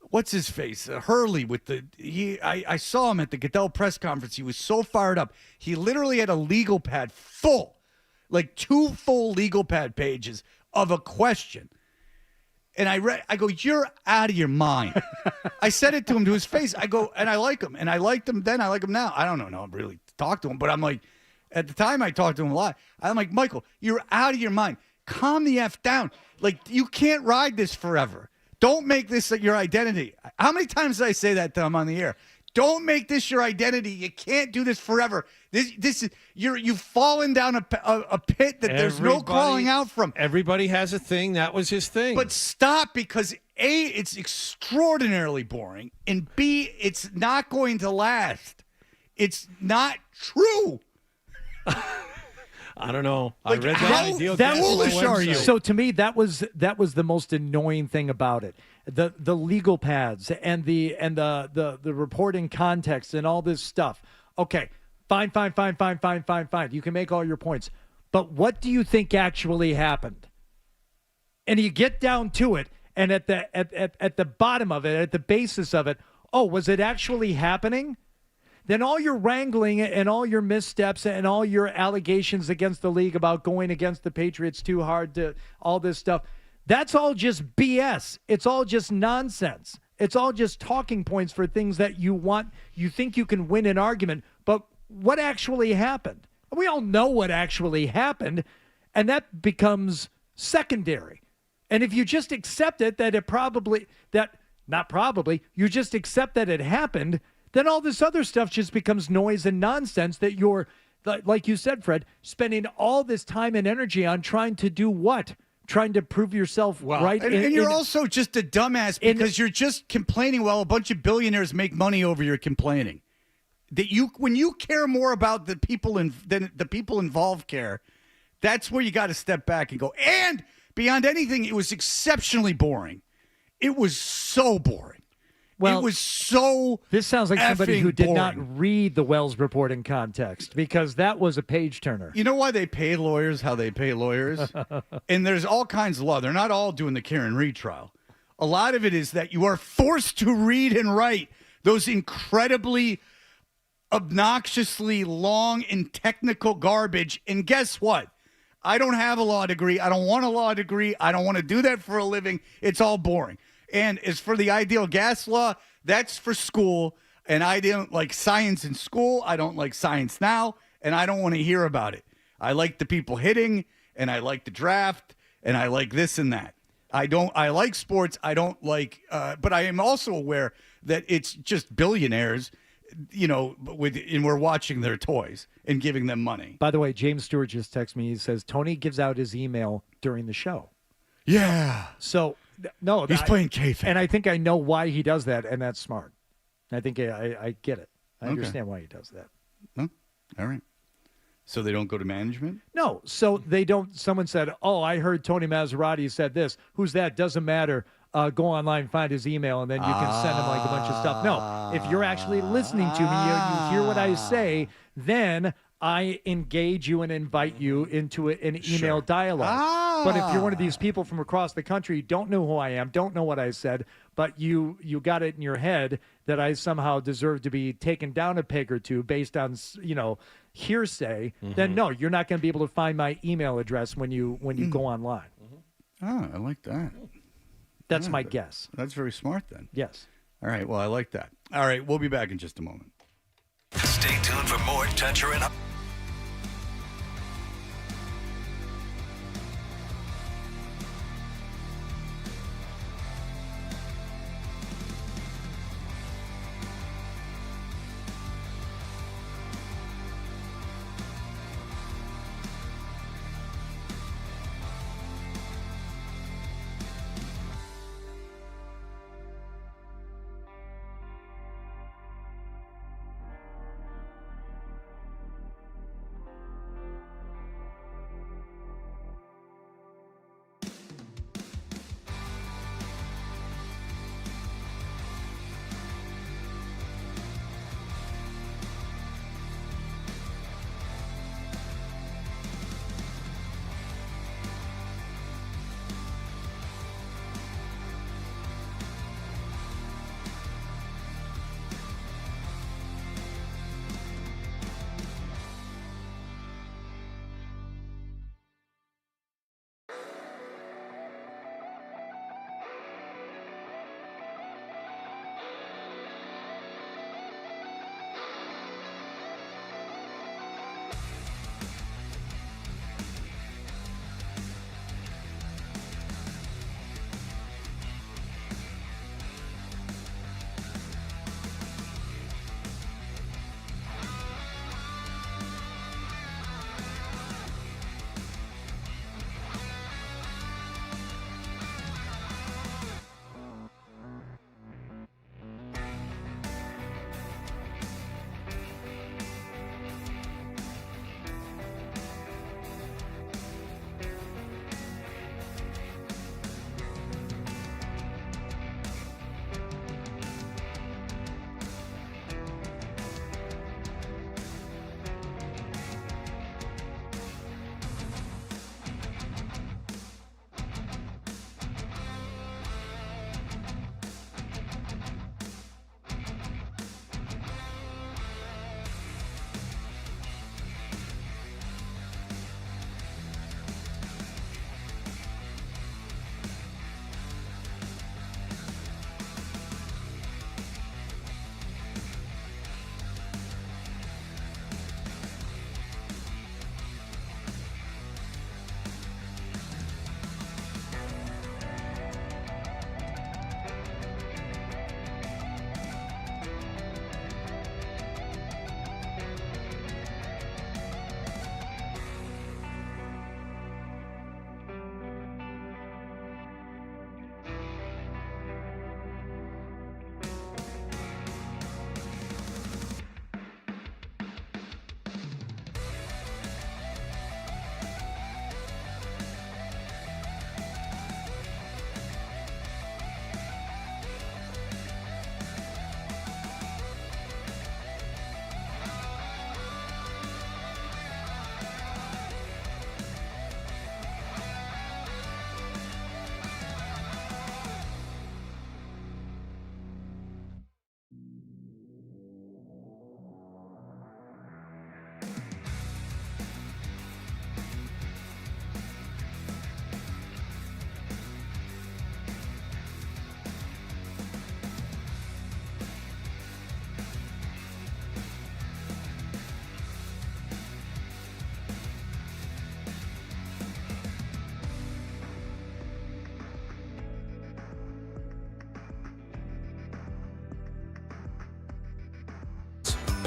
what's his face? Hurley with I saw him at the Goodell press conference. He was so fired up. He literally had a legal pad full, like 2 full legal pad pages of a question. And I go, you're out of your mind. I said it to him to his face. I go, and I like him. And I liked him then. I like him now. I don't know. I really talk to him. But I'm like, at the time I talked to him a lot. I'm like, Michael, you're out of your mind. Calm the F down. Like, you can't ride this forever. Don't make this your identity. How many times did I say that to him on the air? Don't make this your identity. You can't do this forever. This is you've fallen down a pit that there's no crawling out from. Everybody has a thing. That was his thing. But stop, because A, it's extraordinarily boring, and B, it's not going to last. It's not true. I don't know. Like, I read how that foolish are you? So to me, that was the most annoying thing about it. The legal pads and the reporting context and all this stuff. Okay, fine. You can make all your points, but what do you think actually happened? And you get down to it, and at the bottom of it, at the basis of it, oh, was it actually happening? Then all your wrangling and all your missteps and all your allegations against the league about going against the Patriots too hard, to all this stuff, that's all just BS. It's all just nonsense. It's all just talking points for things that you think you can win an argument. But what actually happened? We all know what actually happened, and that becomes secondary. And if you just accept it, you just accept that it happened, then all this other stuff just becomes noise and nonsense that you're, like you said, Fred, spending all this time and energy on trying to do what? Trying to prove yourself right. And you're also just a dumbass because you're just complaining while a bunch of billionaires make money over your complaining. When you care more about the people than the people involved care, that's where you got to step back and go. And beyond anything, it was exceptionally boring. It was so boring. Well, it was so. This sounds like somebody who did not boring. read the Wells report in context, because that was a page turner. You know why they pay lawyers how they pay lawyers? And there's all kinds of law. They're not all doing the Karen Reed trial. A lot of it is that you are forced to read and write those incredibly, obnoxiously long and technical garbage. And guess what? I don't have a law degree. I don't want a law degree. I don't want to do that for a living. It's all boring. And as for the ideal gas law, that's for school. And I don't like science in school. I don't like science now. And I don't want to hear about it. I like the people hitting, and I like the draft, and I like this and that. I like sports. I don't like, but I am also aware that it's just billionaires, and we're watching their toys and giving them money. By the way, James Stewart just texted me. He says, Tony gives out his email during the show. Yeah. So, no. He's playing kayfabe. And I think I know why he does that, and that's smart. I think I get it. I Okay. understand why he does that. Oh, all right. So they don't go to management? No, so they don't. Someone said, oh, I heard Tony Maserati said this. Who's that? Doesn't matter. Go online, find his email, and then you can send him like a bunch of stuff. No, if you're actually listening to me, you hear what I say, then I engage you and invite you into an email dialogue. But if you're one of these people from across the country, don't know who I am, don't know what I said, but you got it in your head that I somehow deserve to be taken down a peg or two based on, hearsay, then no, you're not going to be able to find my email address when you go online. Oh, I like that. That's my guess. That's very smart then. Yes. All right. Well, I like that. All right. We'll be back in just a moment. Stay tuned for more Toucher and Up.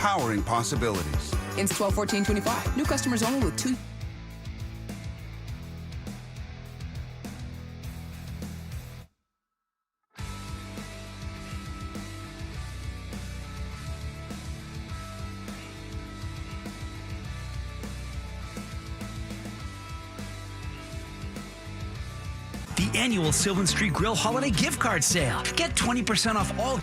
powering possibilities. Ends 12/14/25. New customers only with 2. The annual Sylvan Street Grill Holiday Gift Card Sale. Get 20% off all.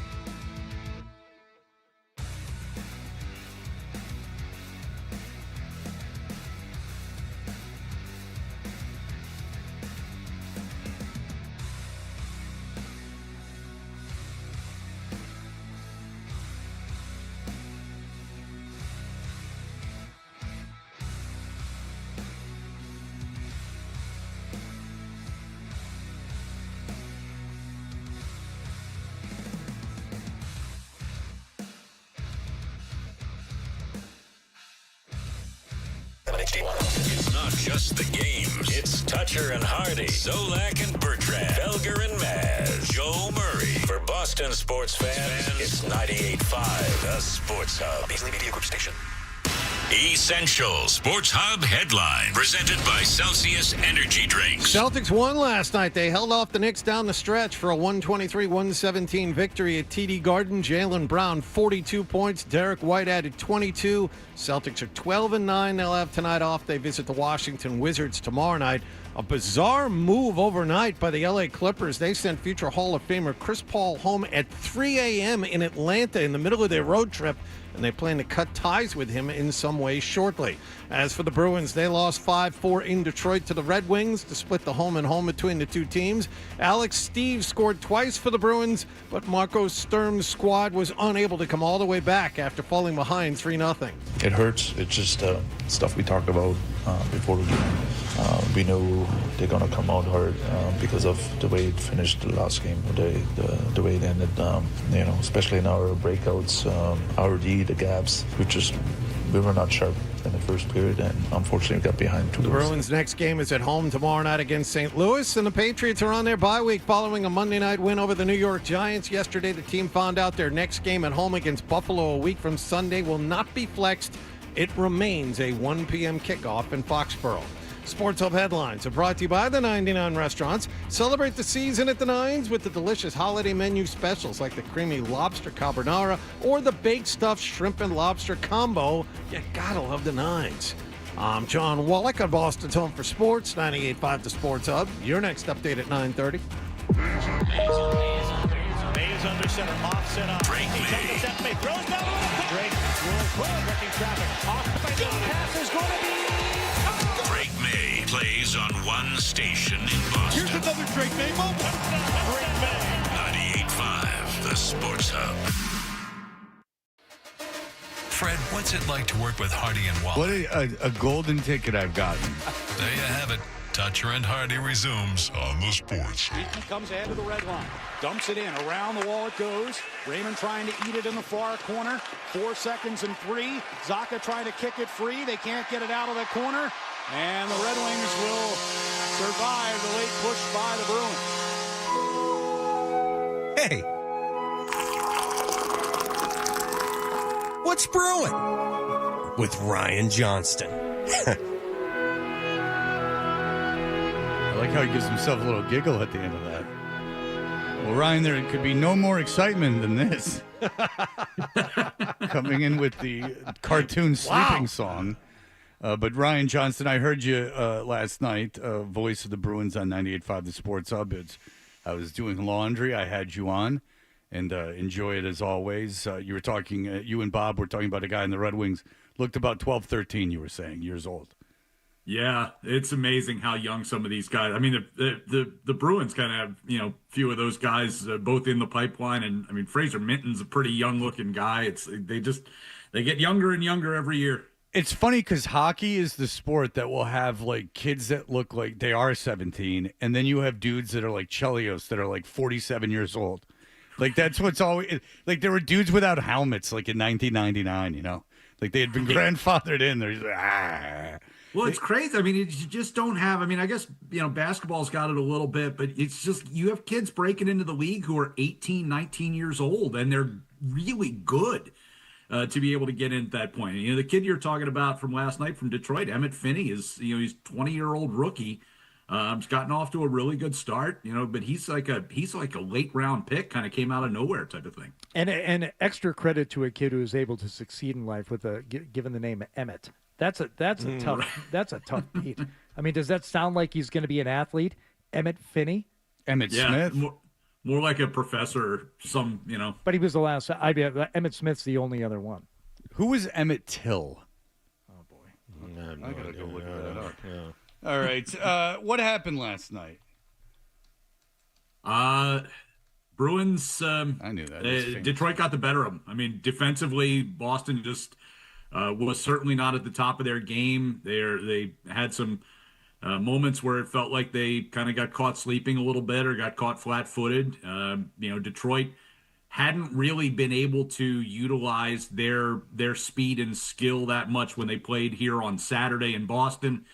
It's not just the games. It's Toucher and Hardy, Zolak and Bertrand, Felger and Maz, Joe Murray. For Boston sports fans, it's 98.5, the Sports Hub. Beasley Media Group Station. Essential Sports Hub headline presented by Celsius Energy Drinks. Celtics won last night. They held off the Knicks down the stretch for a 123-117 victory at TD Garden. Jaylen Brown, 42 points. Derek White added 22. Celtics are 12-9. They'll have tonight off. They visit the Washington Wizards tomorrow night. A bizarre move overnight by the LA Clippers. They sent future Hall of Famer Chris Paul home at 3 a.m. in Atlanta in the middle of their road trip, and they plan to cut ties with him in some way shortly. As for the Bruins, they lost 5-4 in Detroit to the Red Wings to split the home and home between the two teams. Alex Steves scored twice for the Bruins, but Marco Sturm's squad was unable to come all the way back after falling behind 3-0. It hurts. It's just stuff we talked about before the game. We know they're going to come out hard because of the way it finished the last game, the way it ended. Especially in our breakouts, our D, the gaps, we were not sharp in the first period, and unfortunately got behind 2 The goals. Bruins' next game is at home tomorrow night against St. Louis, and the Patriots are on their bye week following a Monday night win over the New York Giants. Yesterday, the team found out their next game at home against Buffalo a week from Sunday will not be flexed. It remains a 1 p.m. kickoff in Foxborough. Sports Hub headlines are brought to you by the 99 Restaurants. Celebrate the season at the Nines with the delicious holiday menu specials like the creamy lobster carbonara or the baked stuffed shrimp and lobster combo. You gotta love the Nines. I'm John Wallach on Boston's Home for Sports, 98.5 The Sports Hub. Your next update at 9:30. Mays under center, mops it up. Drake May. Throws down Drake wrecking traffic. Off the pass is going to be. Drake May plays on one station in Boston. Here's another Drake May moment. Drake May. 98.5 The Sports Hub. Fred, what's it like to work with Hardy and Wallach? What a golden ticket I've gotten. There you have it. Toucher and Hardy resumes on the Sports. Eaton comes ahead to the red line. Dumps it in. Around the wall it goes. Raymond trying to eat it in the far corner. 4 seconds and 3. Zaka trying to kick it free. They can't get it out of the corner. And the Red Wings will survive the late push by the Bruins. Hey. What's brewing? With Ryan Johnston. I like how he gives himself a little giggle at the end of that. Well, Ryan, there could be no more excitement than this. Coming in with the cartoon sleeping song. But Ryan Johnston, I heard you last night, voice of the Bruins on 98.5 The Sports Hub. I was doing laundry. I had you on, and enjoy it as always. You were talking, you and Bob were talking about a guy in the Red Wings. Looked about 12, 13, you were saying, years old. Yeah, it's amazing how young some of these guys. I mean, the Bruins kind of have, a few of those guys both in the pipeline, and I mean, Fraser Minton's a pretty young-looking guy. They get younger and younger every year. It's funny because hockey is the sport that will have like kids that look like they are 17, and then you have dudes that are like Chelios that are like 47 years old. Like that's what's always like. There were dudes without helmets like in 1999. Like they had been grandfathered in. They're just like, Well, it's crazy. I mean, you just don't have. I mean, I guess basketball's got it a little bit, but it's just you have kids breaking into the league who are 18, 19 years old, and they're really good. to be able to get in at that point. And, the kid you're talking about from last night from Detroit, Emmett Finney, he's 20-year-old rookie. He's gotten off to a really good start, but he's like a late round pick, kind of came out of nowhere type of thing. And extra credit to a kid who is able to succeed in life with given the name Emmett. That's a tough beat. I mean, does that sound like he's going to be an athlete? Emmett Finney? Emmett Smith? More like a professor, But he was the last. Emmett Smith's the only other one. Who was Emmett Till? Oh, boy. I got to go look that up. Yeah. All right. What happened last night? Bruins. I knew that. Detroit got the better of them. I mean, defensively, Boston just was certainly not at the top of their game. They had some moments where it felt like they kind of got caught sleeping a little bit or got caught flat-footed. Detroit hadn't really been able to utilize their speed and skill that much when they played here on Saturday in Boston.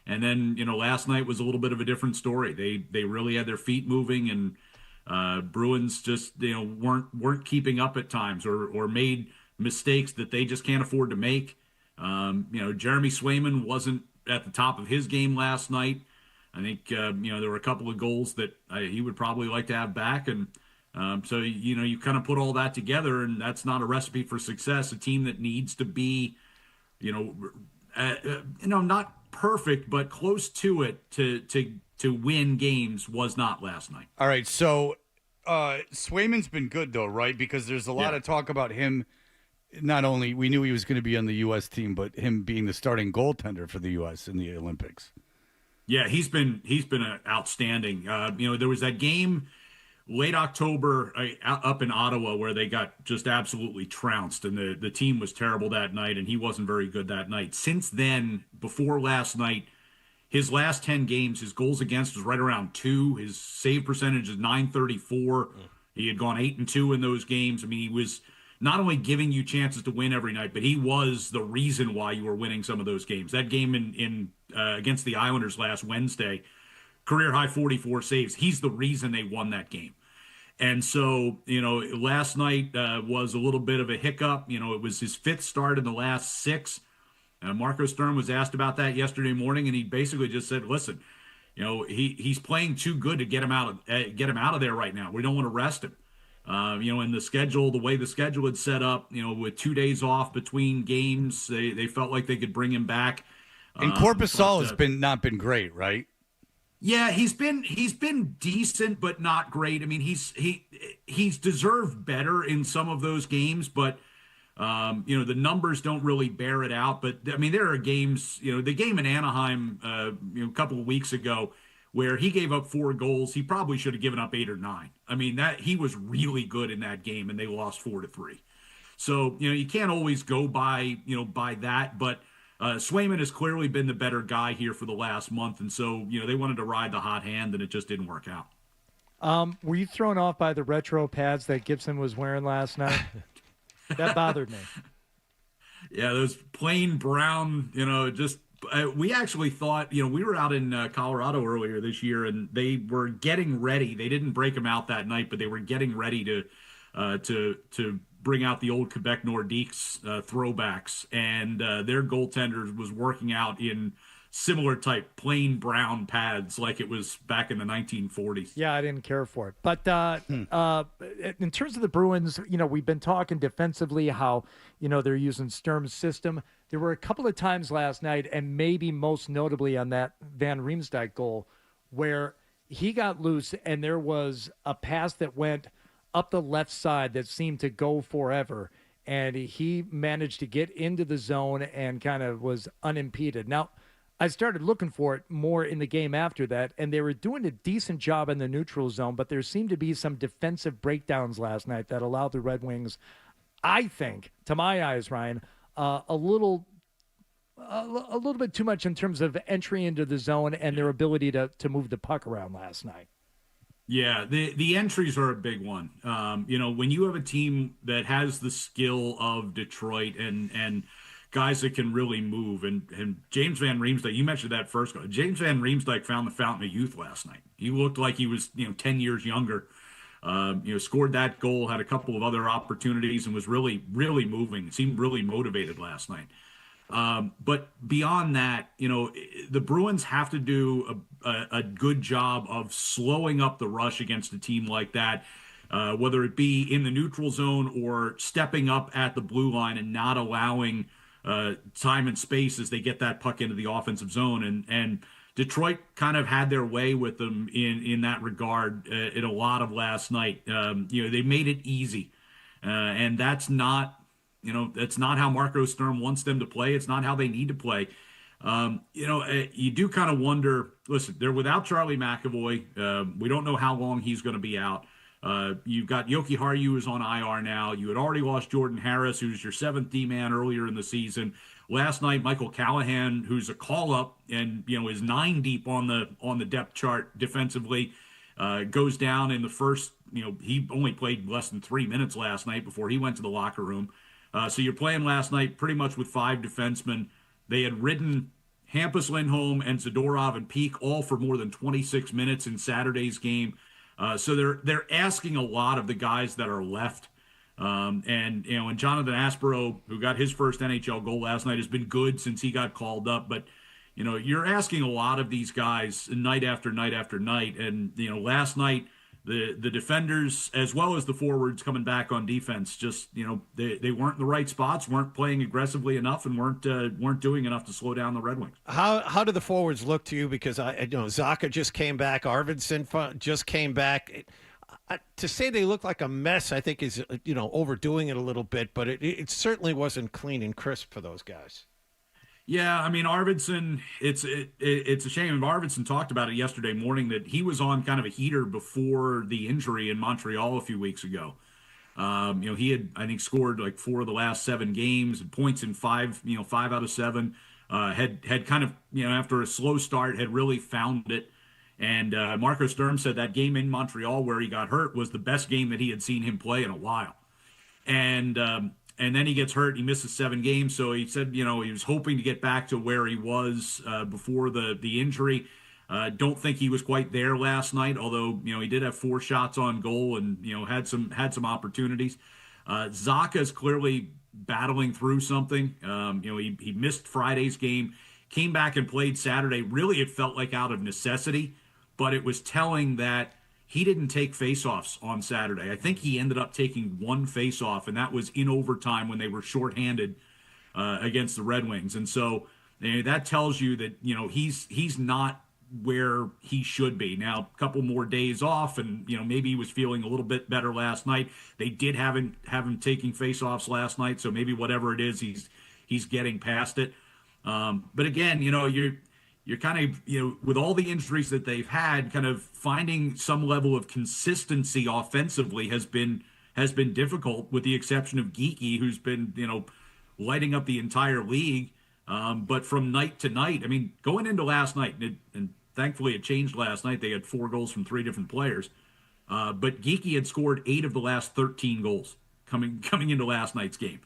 And then, last night was a little bit of a different story. They really had their feet moving, and Bruins just weren't keeping up at times or made mistakes that they just can't afford to make. Jeremy Swayman wasn't at the top of his game last night. I think there were a couple of goals that he would probably like to have back, and so you kind of put all that together, and that's not a recipe for success. A team that needs to be, not perfect, but close to it to win games was not last night. All right, so Swayman's been good though, right? Because there's a lot of talk about him. Not only we knew he was going to be on the U.S. team, but him being the starting goaltender for the U.S. in the Olympics. Yeah, he's been outstanding. There was that game late October up in Ottawa where they got just absolutely trounced, and the team was terrible that night, and he wasn't very good that night. Since then, before last night, his last 10 games, his goals against was right around 2. His save percentage is .934. He had gone 8-2 in those games. I mean, he was not only giving you chances to win every night, but he was the reason why you were winning some of those games. That game in against the Islanders last Wednesday, career high 44 saves. He's the reason they won that game. And so, last night was a little bit of a hiccup. It was his 5th start in the last 6. Marco Stern was asked about that yesterday morning, and he basically just said, listen, he's playing too good to get him out of there right now. We don't want to rest him. In the schedule, the way the schedule had set up, with 2 days off between games, they felt like they could bring him back. And Korpisalo has not been great, right? Yeah, he's been decent, but not great. I mean, he's deserved better in some of those games, but the numbers don't really bear it out. But I mean, there are games, the game in Anaheim, a couple of weeks ago, where he gave up 4 goals. He probably should have given up 8 or 9. I mean, that he was really good in that game, and they lost 4-3. So, you can't always go by that, but Swayman has clearly been the better guy here for the last month, and so, they wanted to ride the hot hand, and it just didn't work out. Were you thrown off by the retro pads that Gibson was wearing last night? That bothered me. Yeah, those plain brown, we actually thought, we were out in Colorado earlier this year, and they were getting ready. They didn't break them out that night, but they were getting ready to bring out the old Quebec Nordiques throwbacks, and their goaltender was working out in similar type plain brown pads like it was back in the 1940s. Yeah, I didn't care for it. But in terms of the Bruins, we've been talking defensively how, they're using Sturm's system. There were a couple of times last night, and maybe most notably on that Van Riemsdyk goal, where he got loose and there was a pass that went up the left side that seemed to go forever, and he managed to get into the zone and kind of was unimpeded. Now, I started looking for it more in the game after that, and they were doing a decent job in the neutral zone, but there seemed to be some defensive breakdowns last night that allowed the Red Wings, I think, to my eyes, Ryan, a little bit too much in terms of entry into the zone and their ability to move the puck around last night. Yeah, the entries are a big one. When you have a team that has the skill of Detroit and guys that can really move, and James Van Riemsdyk, you mentioned that first goal. James Van Riemsdyk found the fountain of youth last night. He looked like he was 10 years younger. Scored that goal, had a couple of other opportunities, and was really, really moving. Seemed really motivated last night. But beyond that, the Bruins have to do a good job of slowing up the rush against a team like that, whether it be in the neutral zone or stepping up at the blue line and not allowing time and space as they get that puck into the offensive zone. And Detroit kind of had their way with them in that regard in a lot of last night. They made it easy, and that's not. That's not how Marco Sturm wants them to play. It's not how they need to play. You do kind of wonder, listen, they're without Charlie McAvoy. We don't know how long he's going to be out. You've got Yoki Haru who's on IR now. You had already lost Jordan Harris, who's your seventh D-man earlier in the season. Last night, Michael Callahan, who's a call-up and, is 9 deep on the depth chart defensively, goes down in the first, he only played less than 3 minutes last night before he went to the locker room. So you're playing last night pretty much with 5 defensemen. They had ridden Hampus, Lindholm, and Zadorov and Peak all for more than 26 minutes in Saturday's game. So they're asking a lot of the guys that are left. And Jonathan Aspero, who got his first NHL goal last night, has been good since he got called up. But, you're asking a lot of these guys night after night after night. And, last night, the defenders as well as the forwards coming back on defense just they weren't in the right spots, weren't playing aggressively enough, and weren't doing enough to slow down the Red Wings. How do the forwards look to you? Because Zaka just came back, Arvidsson just came back. To say they look like a mess, I think is overdoing it a little bit, but it certainly wasn't clean and crisp for those guys. Yeah, I mean, Arvidsson, it's a shame. Arvidsson talked about it yesterday morning that he was on kind of a heater before the injury in Montreal a few weeks ago. He had, I think, scored like 4 of the last 7 games and points in 5 out of 7. Had kind of, after a slow start, had really found it. And Marco Sturm said that game in Montreal where he got hurt was the best game that he had seen him play in a while. And then he gets hurt. He misses 7 games. So he said, he was hoping to get back to where he was before the injury. Don't think he was quite there last night, although, he did have 4 shots on goal and, had some opportunities. Zaka's clearly battling through something. He missed Friday's game, came back and played Saturday. Really, it felt like out of necessity, but it was telling that he didn't take faceoffs on Saturday. I think he ended up taking 1 faceoff, and that was in overtime when they were shorthanded against the Red Wings. And so that tells you that he's not where he should be. Now, a couple more days off, and maybe he was feeling a little bit better last night. They did have him taking faceoffs last night, so maybe whatever it is, he's getting past it. But again, you're kind of, with all the injuries that they've had, kind of finding some level of consistency offensively has been difficult, with the exception of Geekie, who's been, lighting up the entire league. But from night to night, I mean, going into last night, and thankfully it changed last night. They had 4 goals from 3 different players. But Geekie had scored 8 of the last 13 goals coming into last night's game,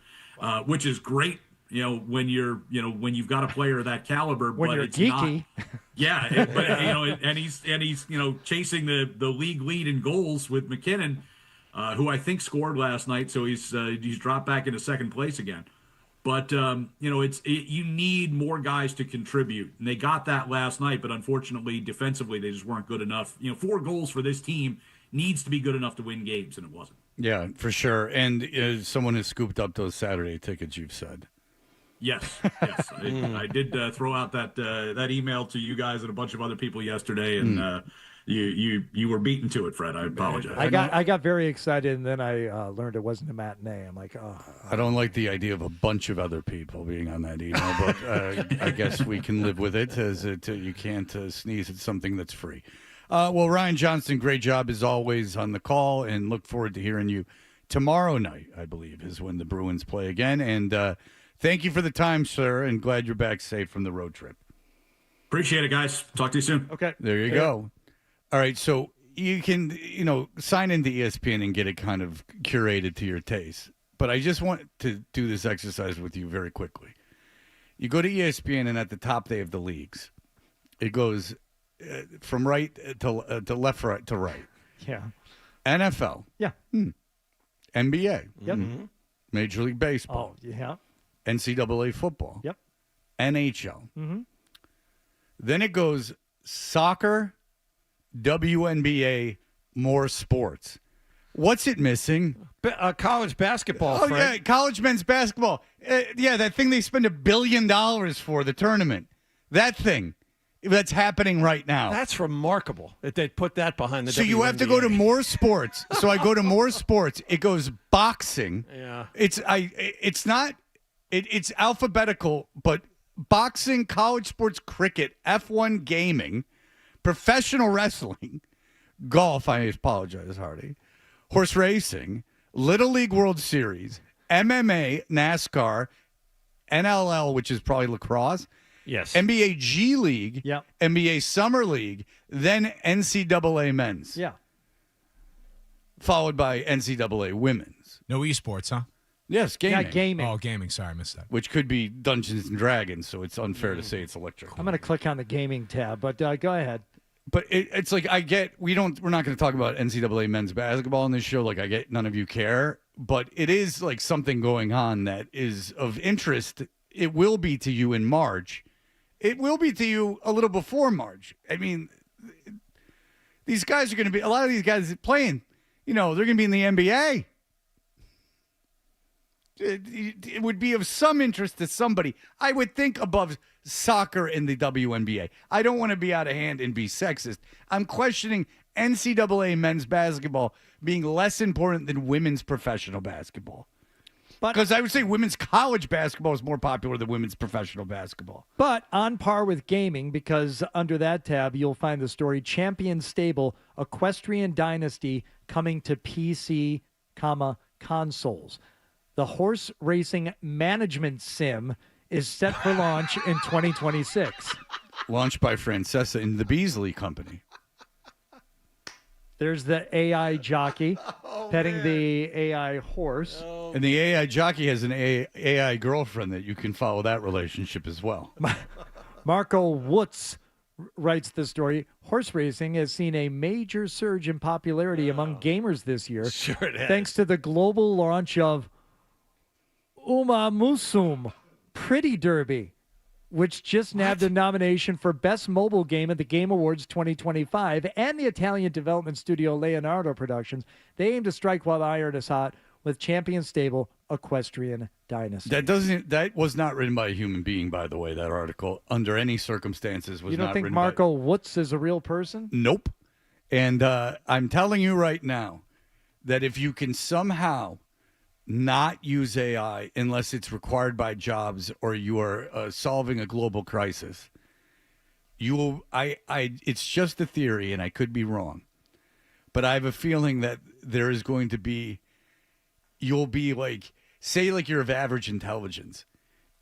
which is great. When you've got a player of that caliber, when but you're it's geeky. not. Yeah, and he's chasing the league lead in goals with McKinnon, who I think scored last night, so he's dropped back into second place again. But you need more guys to contribute, and they got that last night. But unfortunately, defensively, they just weren't good enough. 4 goals for this team needs to be good enough to win games, and it wasn't. Yeah, for sure. And someone has scooped up those Saturday tickets, you've said. Yes. I did throw out that email to you guys and a bunch of other people yesterday, and you were beaten to it, Fred. I apologize. I got very excited, and then I learned it wasn't a matinee. I'm like, oh. I don't like the idea of a bunch of other people being on that email, but I guess we can live with it, as you can't sneeze at something that's free. Well, Ryan Johnston, great job as always on the call, and look forward to hearing you tomorrow night, I believe, is when the Bruins play again. And thank you for the time, sir, and glad you're back safe from the road trip. Appreciate it, guys. Talk to you soon. Okay. There you go. All right, so you can, sign into ESPN and get it kind of curated to your taste. But I just want to do this exercise with you very quickly. You go to ESPN, and at the top they have the leagues. It goes from right to left, right to right. Yeah. NFL. Yeah. NBA. Yep. Major League Baseball. Oh, yeah. NCAA football. Yep. NHL. Mm-hmm. Then it goes soccer, WNBA, more sports. What's it missing? College basketball. Oh, Fred. yeah, college men's basketball. Yeah, that thing they spend $1 billion for, the tournament. That thing. That's happening right now. That's remarkable that they put that behind the So you have to go to more sports. So I go to more sports. It goes boxing. Yeah. It's alphabetical, but boxing, college sports, cricket, F1 gaming, professional wrestling, golf, I apologize, Hardy, horse racing, Little League World Series, MMA, NASCAR, NLL, which is probably lacrosse, yes, NBA G League, Yep. NBA Summer League, then NCAA men's. Yeah. Followed by NCAA women's. No esports, huh? Yes, gaming. Yeah, gaming. Oh, gaming. Sorry, I missed that. Which could be Dungeons and Dragons, so it's unfair to say it's electric. I'm going to click on the gaming tab, but go ahead. But it's like we're not going to talk about NCAA men's basketball on this show. Like I get none of you care, but it is like something going on that is of interest. It will be to you in March. It will be to you a little before March. I mean, these guys are going to be, a lot of these guys playing, they're going to be in the NBA. It would be of some interest to somebody. I would think above soccer in the WNBA. I don't want to be out of hand and be sexist. I'm questioning NCAA men's basketball being less important than women's professional basketball. Because I would say women's college basketball is more popular than women's professional basketball. But on par with gaming, because under that tab, you'll find the story Champion Stable, Equestrian Dynasty coming to PC, consoles. The horse racing management sim is set for launch in 2026. Launched by Francesa in the Beasley Company. There's the AI jockey petting the AI horse. And the AI jockey has an AI girlfriend that you can follow that relationship as well. Marco Woods writes the story. Horse racing has seen a major surge in popularity among gamers this year. Sure it has. Thanks to the global launch of Uma Musum Pretty Derby, which just nabbed a nomination for Best Mobile Game at the Game Awards 2025, and the Italian development studio Leonardo Productions. They aim to strike while the iron is hot with Champion Stable Equestrian Dynasty. That was not written by a human being, by the way, that article, under any circumstances was You don't not think written Marco Woods is a real person? Nope. And I'm telling you right now that if you can somehow not use AI unless it's required by jobs or you are solving a global crisis, you will. It's just a theory, and I could be wrong, but I have a feeling that there is going to be. You'll be like, say, like you're of average intelligence.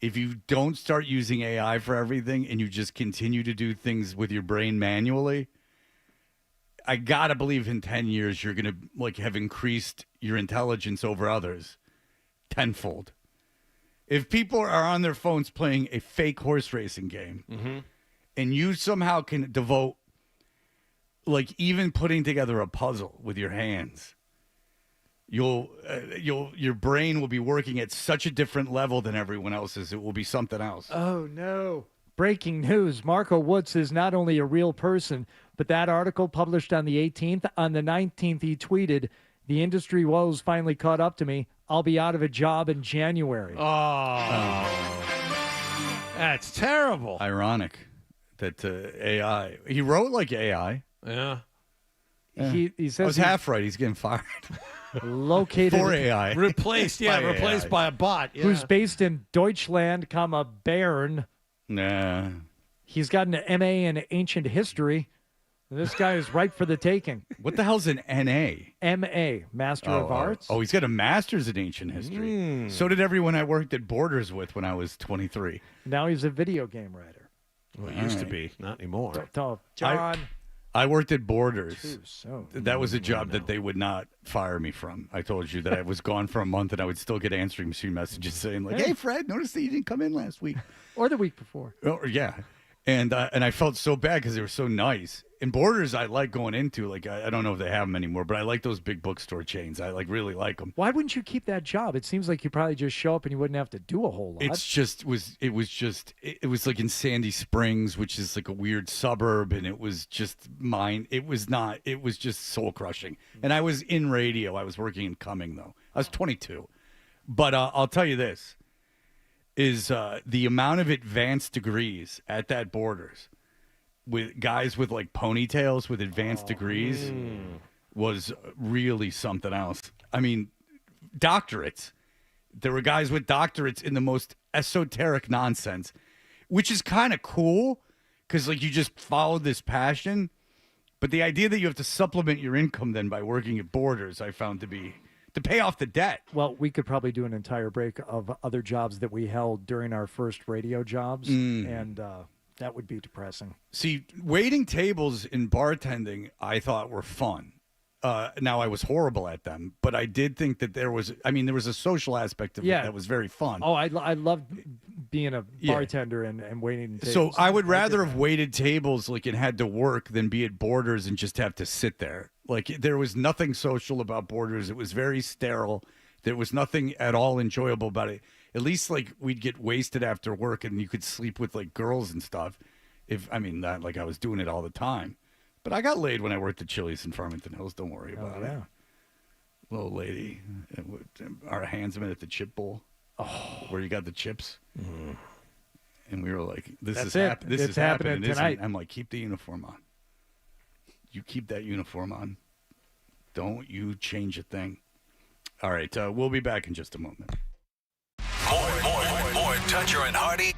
If you don't start using AI for everything and you just continue to do things with your brain manually, I gotta believe in 10 years you're gonna have increased your intelligence over others tenfold. If people are on their phones playing a fake horse racing game, and you somehow can devote, even putting together a puzzle with your hands, your brain will be working at such a different level than everyone else's. It will be something else. Oh, no. Breaking news. Marco Woods is not only a real person, but that article published on the 18th, on the 19th, he tweeted, "The industry woes finally caught up to me. I'll be out of a job in January." That's terrible. Ironic that AI. He wrote like AI. Yeah. He says I was half right. He's getting fired. Located for AI. Replaced by a bot. Yeah. Who's based in Deutschland, Bern. Nah. He's got an MA in ancient history. This guy is ripe for the taking. What the hell's an NA? MA, Master of Arts. Oh, he's got a master's in ancient history. So did everyone I worked at Borders with when I was 23. Now he's a video game writer. Well, it used to be. Not anymore. John. I worked at Borders. So that was a job that they would not fire me from. I told you that I was gone for a month and I would still get answering machine messages saying, hey, Fred, noticed that you didn't come in last week. Or the week before. Oh, yeah. And I felt so bad because they were so nice. And Borders, I like going into. Like, I don't know if they have them anymore, but I like those big bookstore chains. I really like them. Why wouldn't you keep that job? It seems like you probably just show up and you wouldn't have to do a whole lot. It was like in Sandy Springs, which is like a weird suburb, and it was just it was just soul crushing. And I was in radio. I was working in Cumming though. I was 22. But I'll tell you this is the amount of advanced degrees at that Borders with guys with like ponytails with advanced degrees was really something else. I mean, doctorates. There were guys with doctorates in the most esoteric nonsense, which is kind of cool because like you just follow this passion. But the idea that you have to supplement your income then by working at Borders, I found to pay off the debt. Well, we could probably do an entire break of other jobs that we held during our first radio jobs, and that would be depressing. See, waiting tables in bartending, I thought were fun. Now, I was horrible at them, but I did think that there was a social aspect of it that was very fun. Oh, I loved being a bartender and waiting tables. So I would rather have waited tables like and had to work than be at Borders and just have to sit there. Like there was nothing social about Borders. It was very sterile. There was nothing at all enjoyable about it. At least like we'd get wasted after work and you could sleep with like girls and stuff. Not like I was doing it all the time. But I got laid when I worked at Chili's in Farmington Hills. Don't worry about it. Little lady, our handsman at the chip bowl, where you got the chips. And we were like, this is happening tonight. I'm like, keep the uniform on. You keep that uniform on. Don't you change a thing. All right, we'll be back in just a moment. More Toucher and Hardy.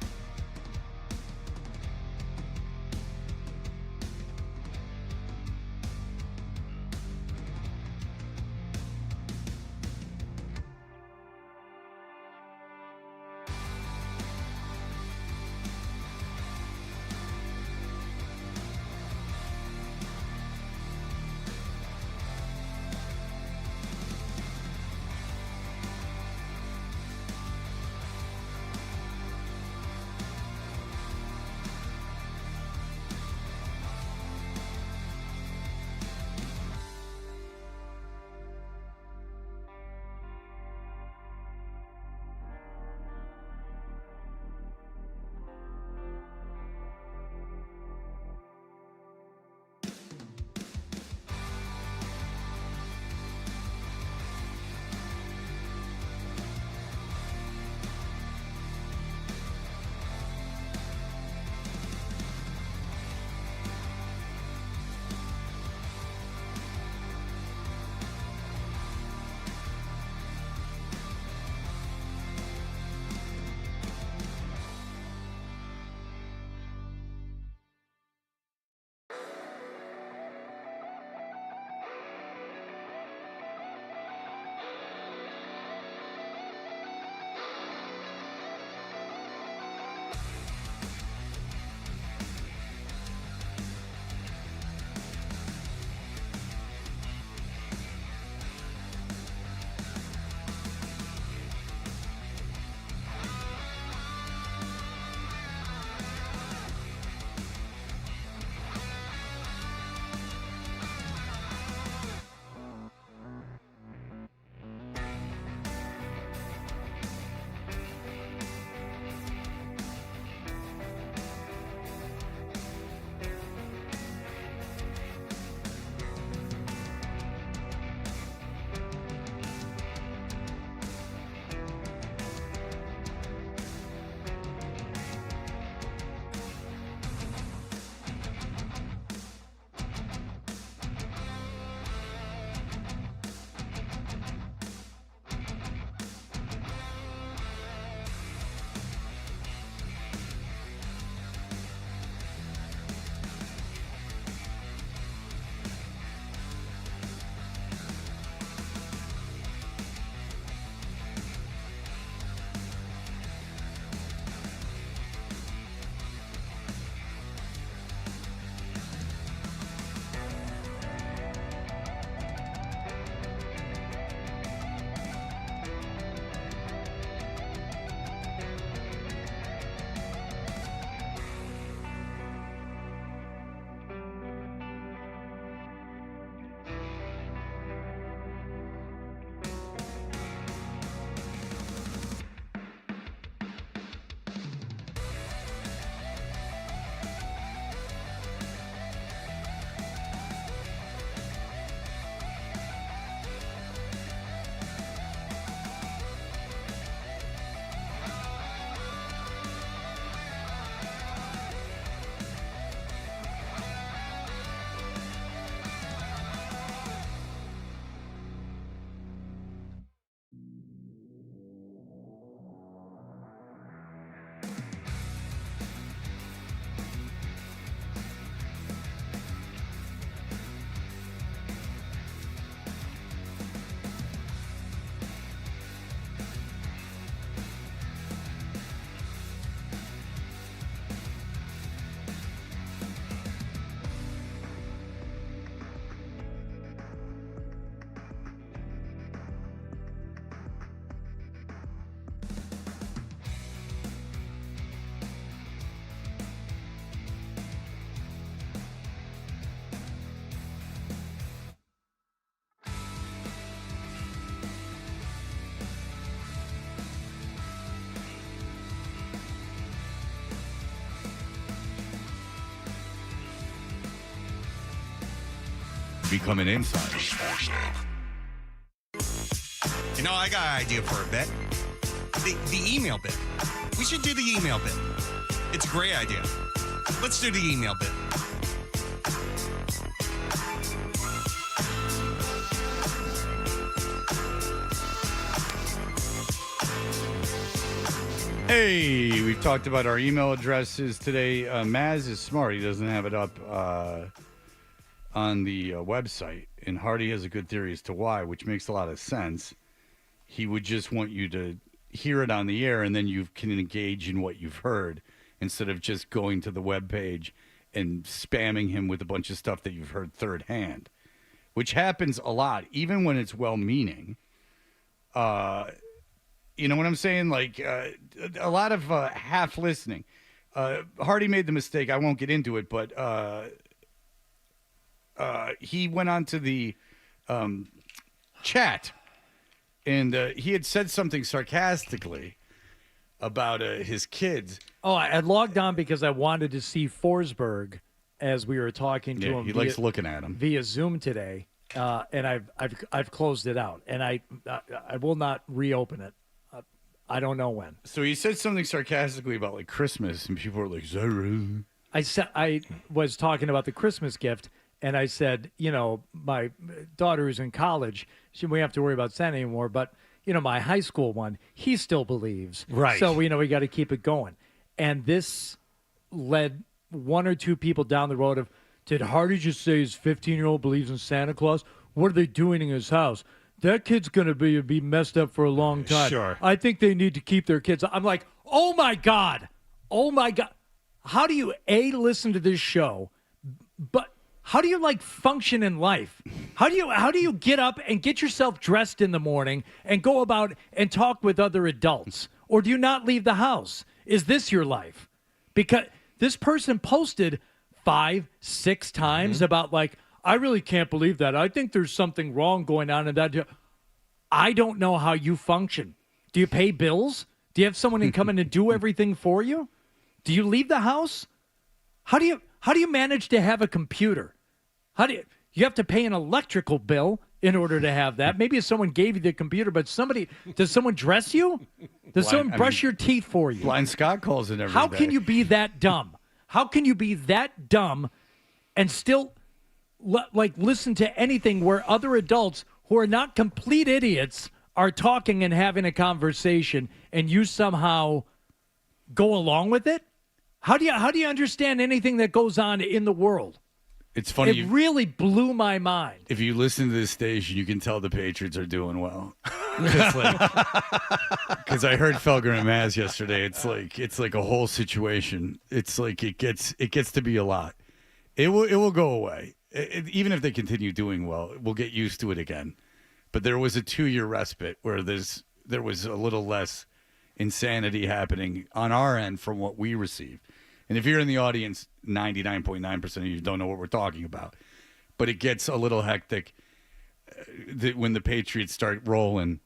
become an insider. You know, I got an idea for a bit. The email bit. We should do the email bit. It's a great idea. Let's do the email bit. Hey, we've talked about our email addresses today. Maz is smart. He doesn't have it up on the website. And Hardy has a good theory as to why, which makes a lot of sense. He would just want you to hear it on the air, and then you can engage in what you've heard instead of just going to the webpage and spamming him with a bunch of stuff that you've heard third hand, which happens a lot, even when it's well-meaning. You know what I'm saying? Like, a lot of half listening. Hardy made the mistake. I won't get into it, but he went on to the chat, and he had said something sarcastically about his kids. Oh, I had logged on because I wanted to see Forsberg as we were talking to him. He likes looking at him via Zoom today, and I've closed it out, and I will not reopen it. I don't know when. So he said something sarcastically about like Christmas, and people were like, "Is that really?" I was talking about the Christmas gift, and I said, you know, my daughter is in college. She won't have to worry about Santa anymore. But, you know, my high school one, he still believes. Right. So, you know, we got to keep it going. And this led one or two people down the road of, did Hardy just say his 15-year-old believes in Santa Claus? What are they doing in his house? That kid's going to be messed up for a long time. Sure. I think they need to keep their kids. I'm like, oh, my God. Oh, my God. How do you, A, listen to this show, but how do you, like, function in life? How do you get up and get yourself dressed in the morning and go about and talk with other adults? Or do you not leave the house? Is this your life? Because this person posted 5-6 times about, like, I really can't believe that. I think there's something wrong going on in that. I don't know how you function. Do you pay bills? Do you have someone to come in and do everything for you? Do you leave the house? How do you manage to have a computer? How do you have to pay an electrical bill in order to have that? Maybe if someone gave you the computer, but does someone dress you? Does someone brush your teeth for you? Blind Scott calls it every How day. can you be that dumb? How can you be that dumb and still listen to anything where other adults who are not complete idiots are talking and having a conversation, and you somehow go along with it? How do you understand anything that goes on in the world? It's funny. It really blew my mind. If you listen to this station, you can tell the Patriots are doing well. Because I heard Felger and Maz yesterday. It's like a whole situation. It's like it gets to be a lot. It will go away. Even if they continue doing well, we'll get used to it again. But there was a 2-year respite where there was a little less insanity happening on our end from what we received. And if you're in the audience, 99.9% of you don't know what we're talking about. But it gets a little hectic when the Patriots start rolling.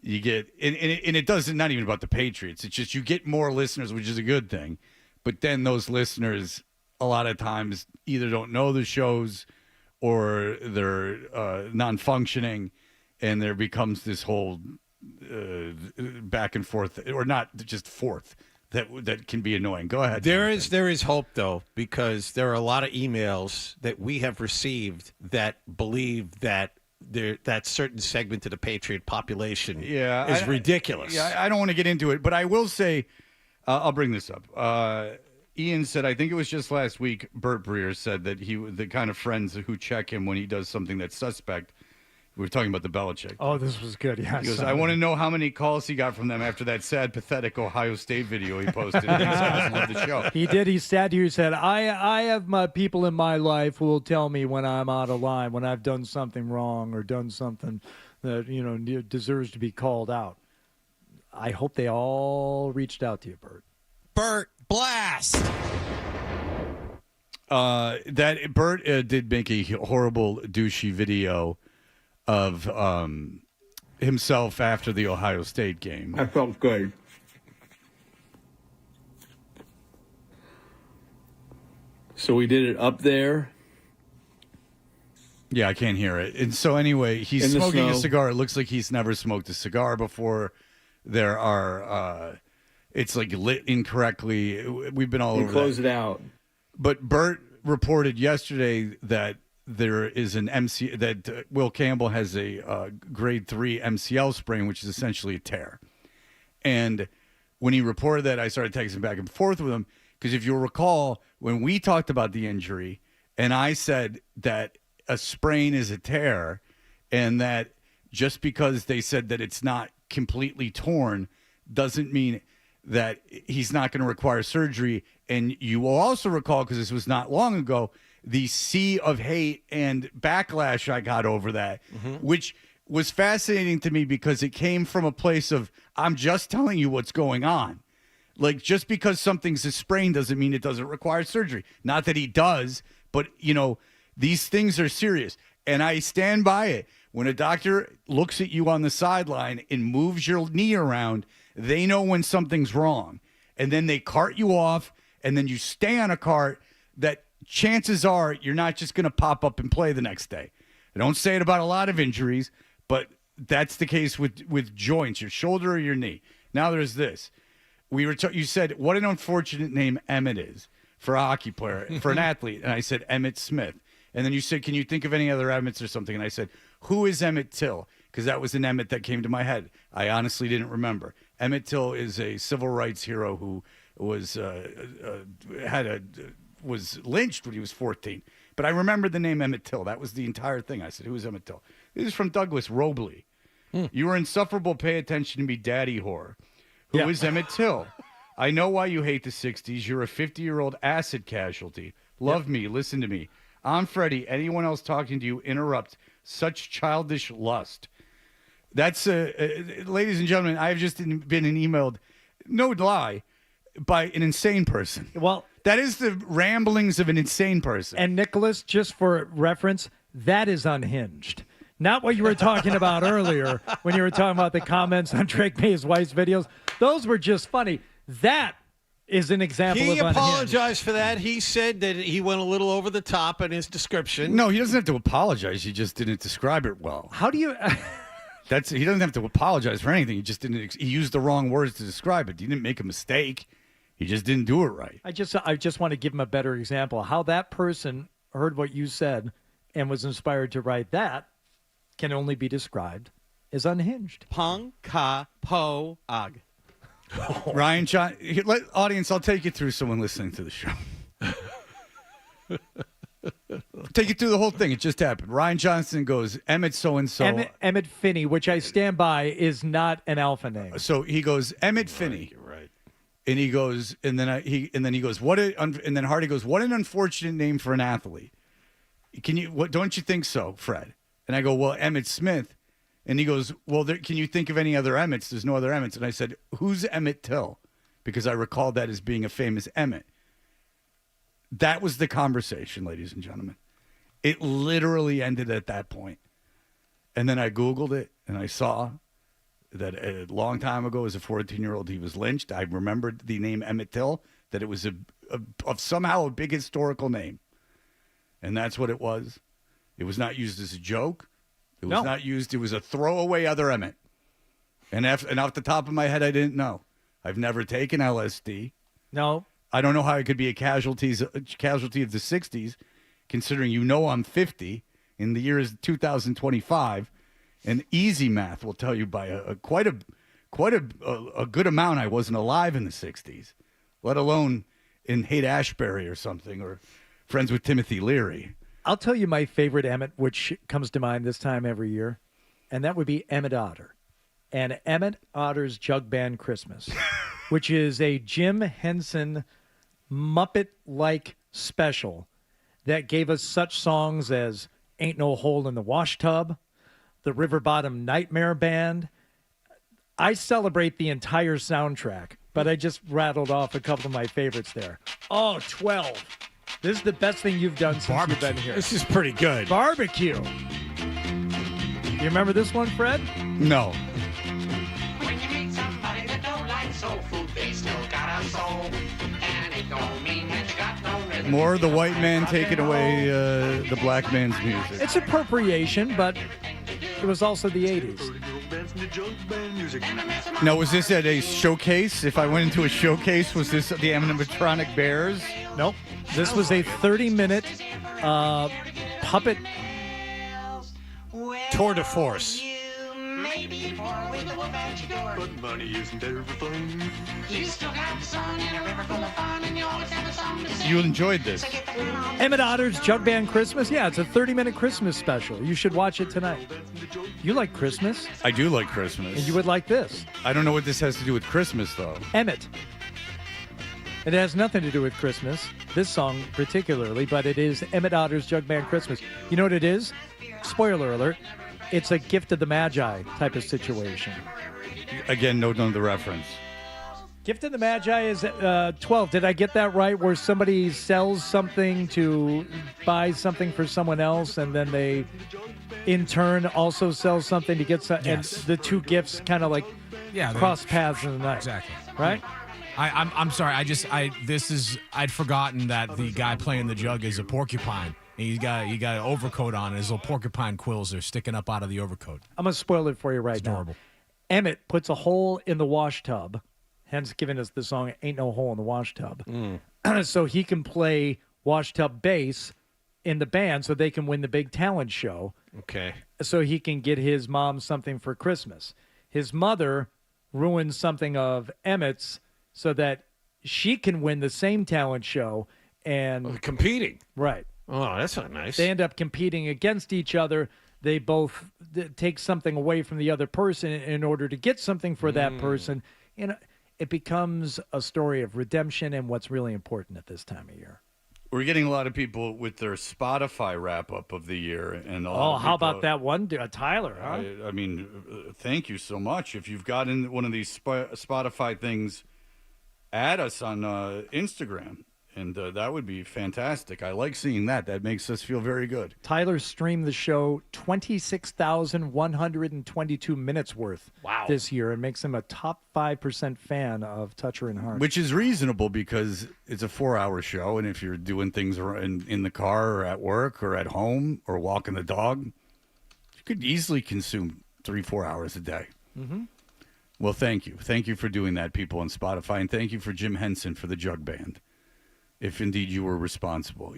You get, and it doesn't, not even about the Patriots. It's just you get more listeners, which is a good thing. But then those listeners, a lot of times, either don't know the shows or they're non-functioning, and there becomes this whole back and forth, or not just forth, that can be annoying. Go ahead. There is hope, though, because there are a lot of emails that we have received that believe that that certain segment of the Patriot population is ridiculous. I don't want to get into it, but I will say, I'll bring this up. Ian said, I think it was just last week, Bert Breer said that the kind of friends who check him when he does something that's suspect. We were talking about the Belichick. Oh, this was good. Yeah. He goes, I want to know how many calls he got from them after that sad, pathetic Ohio State video he posted. These guys love the show. He did. He sat here and said, I have my people in my life who will tell me when I'm out of line, when I've done something wrong or done something that, deserves to be called out. I hope they all reached out to you, Bert. Bert, blast! That Bert did make a horrible, douchey video of himself after the Ohio State game. I felt good. So we did it up there. Yeah, I can't hear it. And so anyway, he's In the smoking a snow. cigar. It looks like he's never smoked a cigar before. There are, it's like lit incorrectly. We've been all And over close that. it out. But Bert reported yesterday that there is an Will Campbell has a grade 3 MCL sprain, which is essentially a tear. And when he reported that, I started texting back and forth with him because if you'll recall, when we talked about the injury, and I said that a sprain is a tear, and that just because they said that it's not completely torn doesn't mean that he's not going to require surgery. And you will also recall, because this was not long ago, the sea of hate and backlash I got over that, which was fascinating to me because it came from a place of, I'm just telling you what's going on. Like, just because something's a sprain doesn't mean it doesn't require surgery. Not that he does, but, these things are serious. And I stand by it. When a doctor looks at you on the sideline and moves your knee around, they know when something's wrong. And then they cart you off, and then you stay on a cart that chances are you're not just going to pop up and play the next day. I don't say it about a lot of injuries, but that's the case with joints, your shoulder or your knee. Now there's this. You said, what an unfortunate name Emmett is for a hockey player, for an athlete. And I said, Emmett Smith. And then you said, can you think of any other Emmets or something? And I said, who is Emmett Till? Because that was an Emmett that came to my head. I honestly didn't remember. Emmett Till is a civil rights hero who was was lynched when he was 14. But I remember the name Emmett Till. That was the entire thing. I said, who is Emmett Till? This is from Douglas Robley. You were insufferable. Pay attention to me, daddy whore. Who is Emmett Till? I know why you hate the 60s. You're a 50-year-old acid casualty. Love me. Listen to me. I'm Freddie. Anyone else talking to you, interrupt. Such childish lust. That's, ladies and gentlemen, I've just been emailed, no lie, by an insane person. Well, that is the ramblings of an insane person. And Nicholas, just for reference, that is unhinged. Not what you were talking about earlier when you were talking about the comments on Drake May's wife's videos. Those were just funny. That is an example of unhinged. He apologized for that. He said that he went a little over the top in his description. No, he doesn't have to apologize. He just didn't describe it well. How do you... He doesn't have to apologize for anything. He just didn't. He used the wrong words to describe it. He didn't make a mistake. He just didn't do it right. I just want to give him a better example. How that person heard what you said and was inspired to write that can only be described as unhinged. Pung ka po ag. Ryan John, audience, I'll take you through someone listening to the show. Take you through the whole thing. It just happened. Ryan Johnson goes, Emmett so-and-so. Emmett Finney, which I stand by, is not an alpha name. So he goes, Emmett Finney. You're right. And he goes, and then he goes, and then Hardy goes, what an unfortunate name for an athlete. Don't you think so, Fred? And I go, well, Emmett Smith. And he goes, well, can you think of any other Emmets? There's no other Emmets. And I said, who's Emmett Till? Because I recalled that as being a famous Emmett. That was the conversation, ladies and gentlemen. It literally ended at that point. And then I Googled it, and I saw that a long time ago, as a 14-year-old, he was lynched. I remembered the name Emmett Till, that it was somehow a big historical name. And that's what it was. It was not used as a joke. It was not used. It was a throwaway other Emmett. And off the top of my head, I didn't know. I've never taken LSD. No. I don't know how I could be a casualty of the 60s, considering I'm 50, and the year is 2025, and easy math will tell you by quite a good amount I wasn't alive in the 60s, let alone in Haight-Ashbury or something, or friends with Timothy Leary. I'll tell you my favorite Emmett, which comes to mind this time every year, and that would be Emmett Otter. And Emmett Otter's Jug Band Christmas, which is a Jim Henson Muppet-like special that gave us such songs as Ain't No Hole in the Wash Tub, the River Bottom Nightmare Band. I celebrate the entire soundtrack, but I just rattled off a couple of my favorites there. Oh, 12. This is the best thing you've done since you've been here. This is pretty good. Barbecue. You remember this one, Fred? No. When you meet soul food, they still got a soul. And it don't mean that you got no More the white man taking away the black man's music. It's appropriation, but it was also the 80s. Now, was this at a showcase? If I went into a showcase, was this the animatronic bears? Nope. This was a 30-minute puppet tour de force. But money isn't everything. You still got the sun and a river full of fun, and you always have a song to sing. You enjoyed this. Emmett Otter's Jug Band Christmas. Yeah, it's a 30-minute Christmas special. You should watch it tonight. You like Christmas? I do like Christmas. And you would like this. I don't know what this has to do with Christmas, though. Emmett. It has nothing to do with Christmas, this song particularly, but it is Emmett Otter's Jug Band Christmas. You know what it is? Spoiler alert. It's a Gift of the Magi type of situation. Again, no know the reference. Gift of the Magi is 12. Did I get that right? Where somebody sells something to buy something for someone else, and then they, in turn, also sell something to get some. Yes. And the two gifts kind of like cross paths in the night. Exactly. Right? I'm sorry. I'd forgotten that the guy playing the jug is a porcupine. And he got an overcoat on, and his little porcupine quills are sticking up out of the overcoat. I'm going to spoil it for you right now. Adorable. Emmett puts a hole in the wash tub, hence giving us the song Ain't No Hole in the Wash Tub. So he can play wash tub bass in the band so they can win the big talent show. Okay. So he can get his mom something for Christmas. His mother ruins something of Emmett's so that she can win the same talent show and competing. Right. Oh, that's not nice. They end up competing against each other. They both take something away from the other person in order to get something for that person. You know, it becomes a story of redemption and what's really important at this time of year. We're getting a lot of people with their Spotify wrap-up of the year. And how about that one? Tyler, huh? I mean, thank you so much. If you've gotten one of these Spotify things, add us on Instagram. And that would be fantastic. I like seeing that. That makes us feel very good. Tyler streamed the show 26,122 minutes worth this year. It makes him a top 5% fan of Toucher and Hart. Which is reasonable because it's a 4-hour show. And if you're doing things in the car or at work or at home or walking the dog, you could easily consume 3-4 hours a day. Mm-hmm. Well, thank you. Thank you for doing that, people on Spotify. And thank you for Jim Henson for the Jug Band. If indeed you were responsible,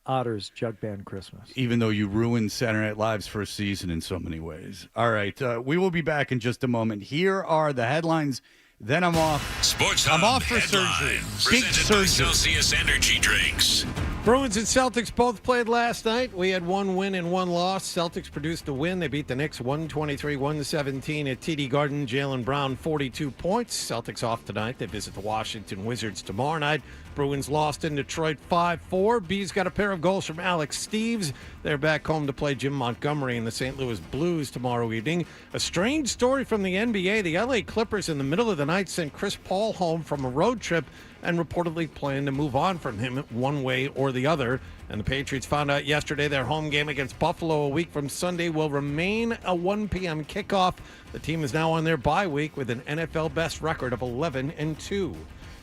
Otter's Jug Band Christmas. Even though you ruined Saturday Night Live's first season in so many ways. All right, we will be back in just a moment. Here are the headlines. Then I'm off. Sports I'm Hub off for surgery. Big presented by surgery. Celsius Energy Drinks. Bruins and Celtics both played last night. We had one win and one loss. Celtics produced a win. They beat the Knicks 123-117 at TD Garden. Jaylen Brown, 42 points. Celtics off tonight. They visit the Washington Wizards tomorrow night. Bruins lost in Detroit 5-4. Bees got a pair of goals from Alex Steves. They're back home to play Jim Montgomery and the St. Louis Blues tomorrow evening. A strange story from the NBA. The LA Clippers in the middle of the night sent Chris Paul home from a road trip and reportedly plan to move on from him one way or the other. And the Patriots found out yesterday their home game against Buffalo a week from Sunday will remain a 1 p.m. kickoff. The team is now on their bye week with an NFL best record of 11-2.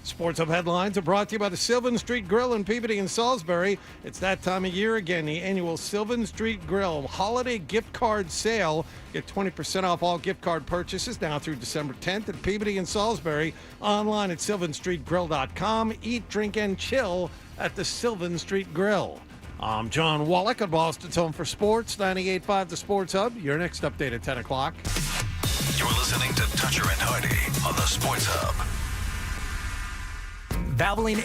Sports Hub headlines are brought to you by the Sylvan Street Grill in Peabody and Salisbury. It's that time of year again, the annual Sylvan Street Grill holiday gift card sale. Get 20% off all gift card purchases now through December 10th at Peabody and Salisbury. Online at sylvanstreetgrill.com. Eat, drink, and chill at the Sylvan Street Grill. I'm John Wallach at Boston's Home for Sports, 98.5 The Sports Hub. Your next update at 10 o'clock. You're listening to Toucher and Hardy on the Sports Hub. Babbling.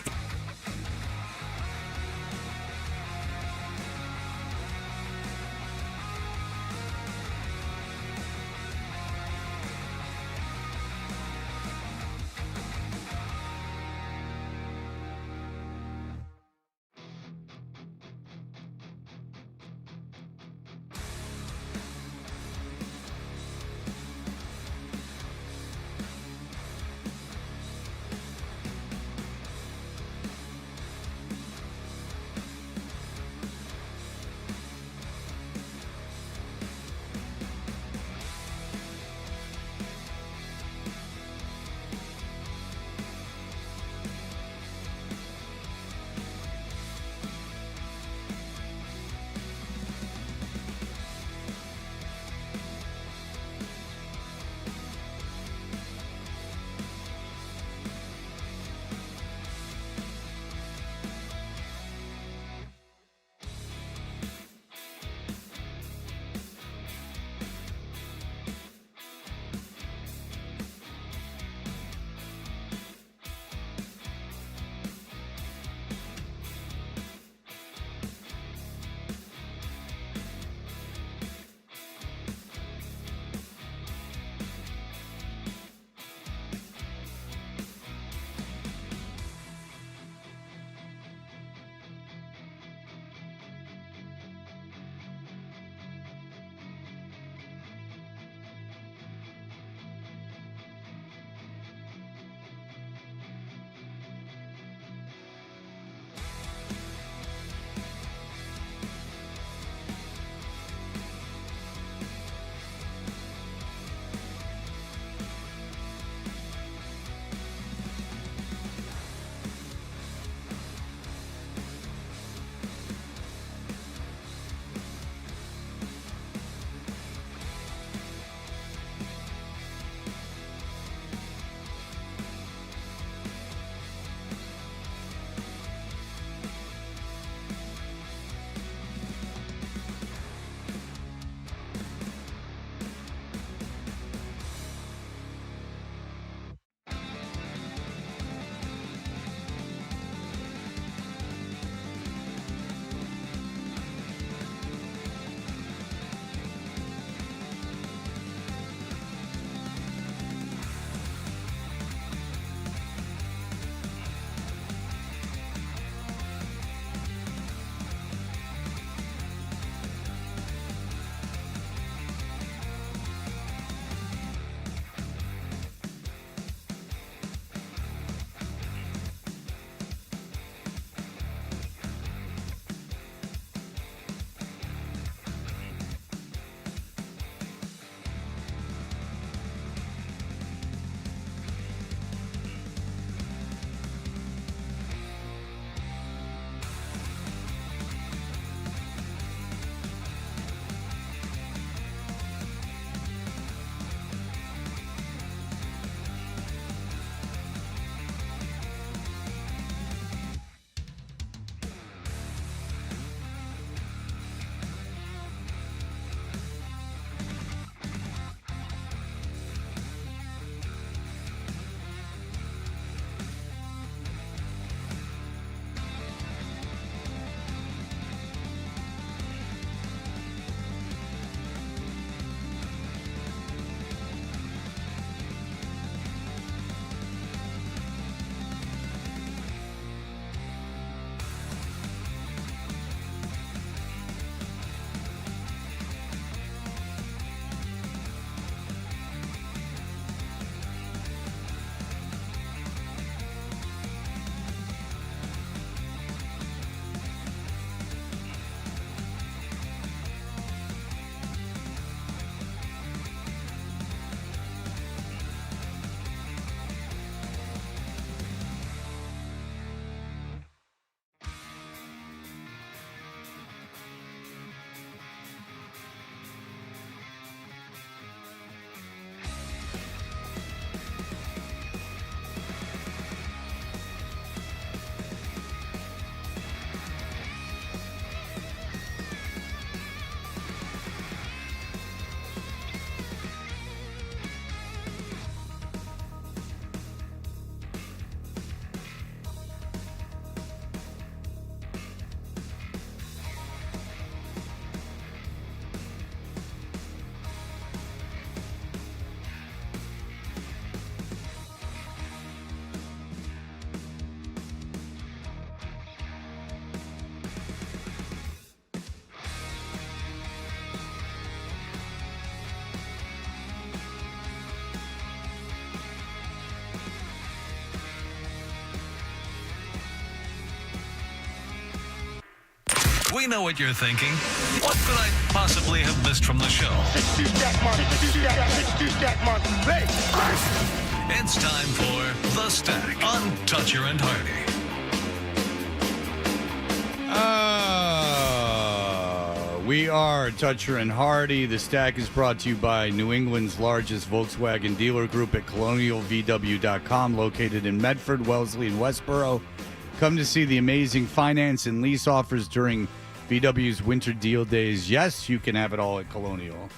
We know what you're thinking. What could I possibly have missed from the show? It's time for The Stack on Toucher and Hardy. We are Toucher and Hardy. The Stack is brought to you by New England's largest Volkswagen dealer group at colonialvw.com, located in Medford, Wellesley, and Westboro. Come to see the amazing finance and lease offers during VW's winter deal days. Yes, you can have it all at Colonial.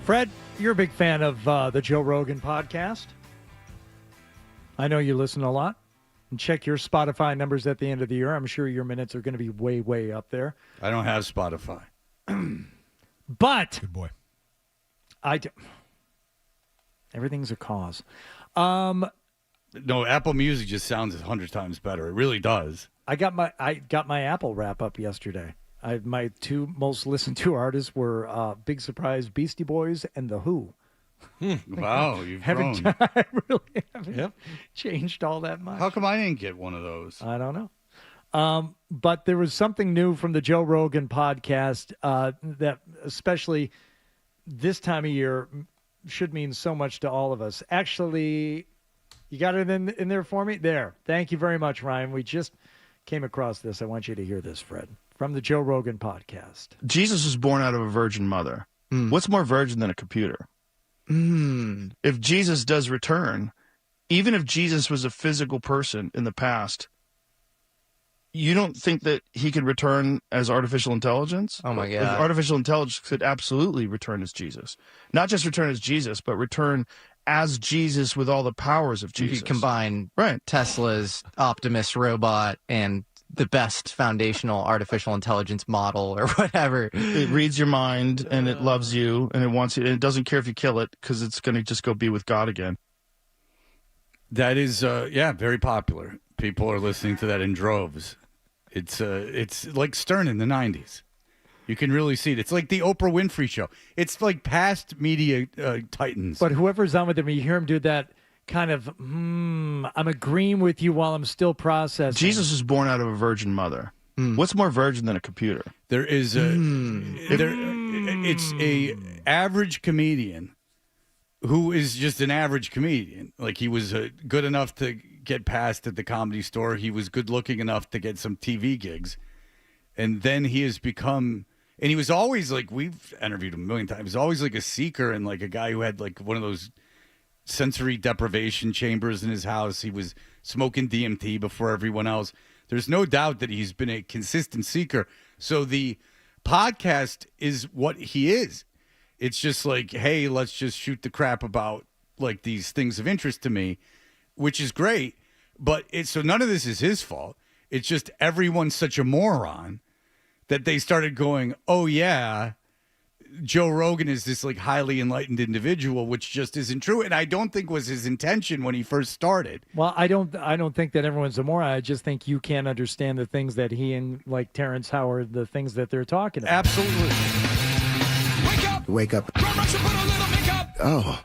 Fred, you're a big fan of the Joe Rogan podcast. I know you listen a lot. And check your Spotify numbers at the end of the year. I'm sure your minutes are going to be way, way up there. I don't have Spotify. But good boy. I do. Everything's a cause. No, Apple Music just sounds 100 times better. It really does. I got my Apple wrap up yesterday. My two most listened to artists were Big Surprise Beastie Boys and The Who. Wow, you've grown. I really haven't changed all that much. How come I didn't get one of those? I don't know. But there was something new from the Joe Rogan podcast that, especially this time of year, should mean so much to all of us. Actually, you got it in there for me? There. Thank you very much, Ryan. We just came across this. I want you to hear this, Fred, from the Joe Rogan podcast. Jesus was born out of a virgin mother. What's more virgin than a computer? If Jesus does return, even if Jesus was a physical person in the past, you don't think that he could return as artificial intelligence? Oh, my God. Artificial intelligence could absolutely return as Jesus. Not just return as Jesus, but return as Jesus with all the powers of Jesus. You could combine right. Tesla's Optimus robot and the best foundational artificial intelligence model or whatever. It reads your mind, and it loves you, and it wants you, and it doesn't care if you kill it because it's going to just go be with God again. That is, very popular. People are listening to that in droves. It's like Stern in the 90s. You can really see it. It's like the Oprah Winfrey Show. It's like past media titans. But whoever's on with him, you hear him do that kind of, I'm agreeing with you while I'm still processing. Jesus was born out of a virgin mother. What's more virgin than a computer? There is it's a average comedian who is just an average comedian. Like, he was good enough to get past at the Comedy Store. He was good looking enough to get some TV gigs. And then he has become, and he was always like, we've interviewed him a million times. He was always like a seeker and like a guy who had like one of those sensory deprivation chambers in his house. He was smoking DMT before everyone else. There's no doubt that he's been a consistent seeker. So the podcast is what he is. It's just like, hey, let's just shoot the crap about like these things of interest to me, which is great. But so none of this is his fault. It's just everyone's such a moron that they started going, oh yeah, Joe Rogan is this like highly enlightened individual, which just isn't true. And I don't think was his intention when he first started. Well, I don't think that everyone's a moron. I just think you can't understand the things that he and like Terrence Howard, the things that they're talking about. Absolutely. Wake up. Oh,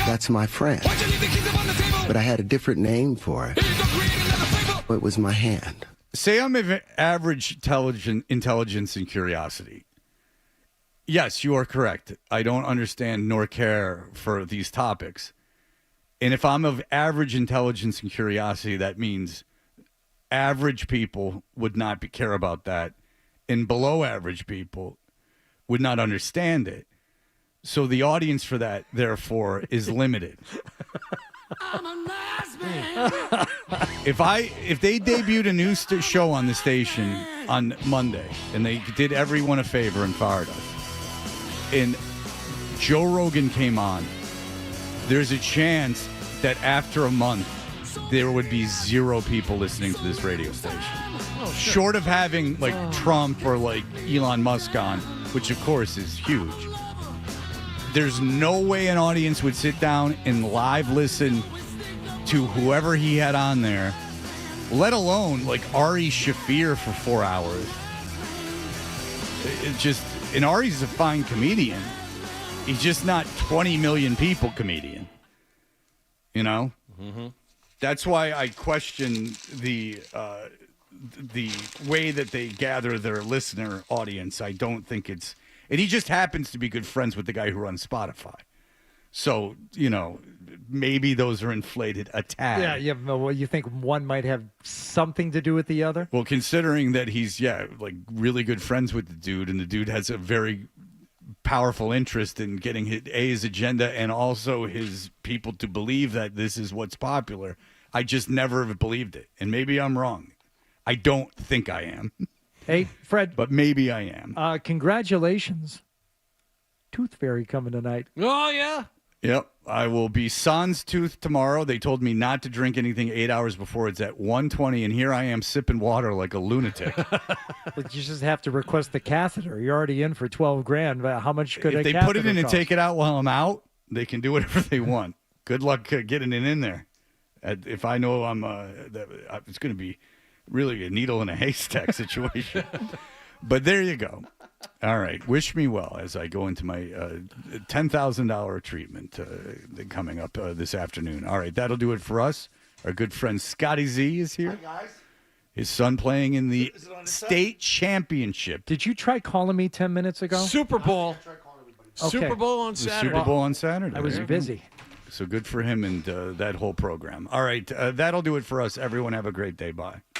that's my friend. But I had a different name for it. It was my hand. Say I'm of average intelligence and curiosity. Yes, you are correct. I don't understand nor care for these topics. And if I'm of average intelligence and curiosity, that means average people would not care about that, and below average people would not understand it. So the audience for that, therefore, is limited. If they debuted a new show on the station on Monday and they did everyone a favor and fired us, and Joe Rogan came on, there's a chance that after a month there would be 0 people listening to this radio station. Oh, sure. Short of having like Trump or like Elon Musk on, which of course is huge. There's no way an audience would sit down and live listen to whoever he had on there, let alone like Ari Shaffir for 4 hours. It just, and Ari's a fine comedian. He's just not 20 million people comedian. You know? Mm-hmm. That's why I question the the way that they gather their listener audience, I don't think it's. And he just happens to be good friends with the guy who runs Spotify. So, maybe those are inflated a tad. Yeah. Well, you think one might have something to do with the other? Well, considering that he's, really good friends with the dude, and the dude has a very powerful interest in getting his agenda and also his people to believe that this is what's popular, I just never have believed it. And maybe I'm wrong. I don't think I am. Hey, Fred. But maybe I am. Congratulations. Tooth Fairy coming tonight. Oh, yeah. Yep. I will be sans tooth tomorrow. They told me not to drink anything 8 hours before it's at 1:20, and here I am sipping water like a lunatic. But you just have to request the catheter. You're already in for $12,000. How much could if a they put it in catheter and take it out while I'm out, they can do whatever they want. Good luck getting it in there. If I know it's going to be really a needle in a haystack situation. But there you go. All right. Wish me well as I go into my $10,000 treatment coming up this afternoon. All right. That'll do it for us. Our good friend Scotty Z is here. Hi, guys. His son playing in the state championship. Did you try calling me 10 minutes ago? Super Bowl. Okay. Super Bowl on Saturday. The Super Bowl on Saturday. I was busy. So good for him and that whole program. All right. That'll do it for us. Everyone have a great day. Bye.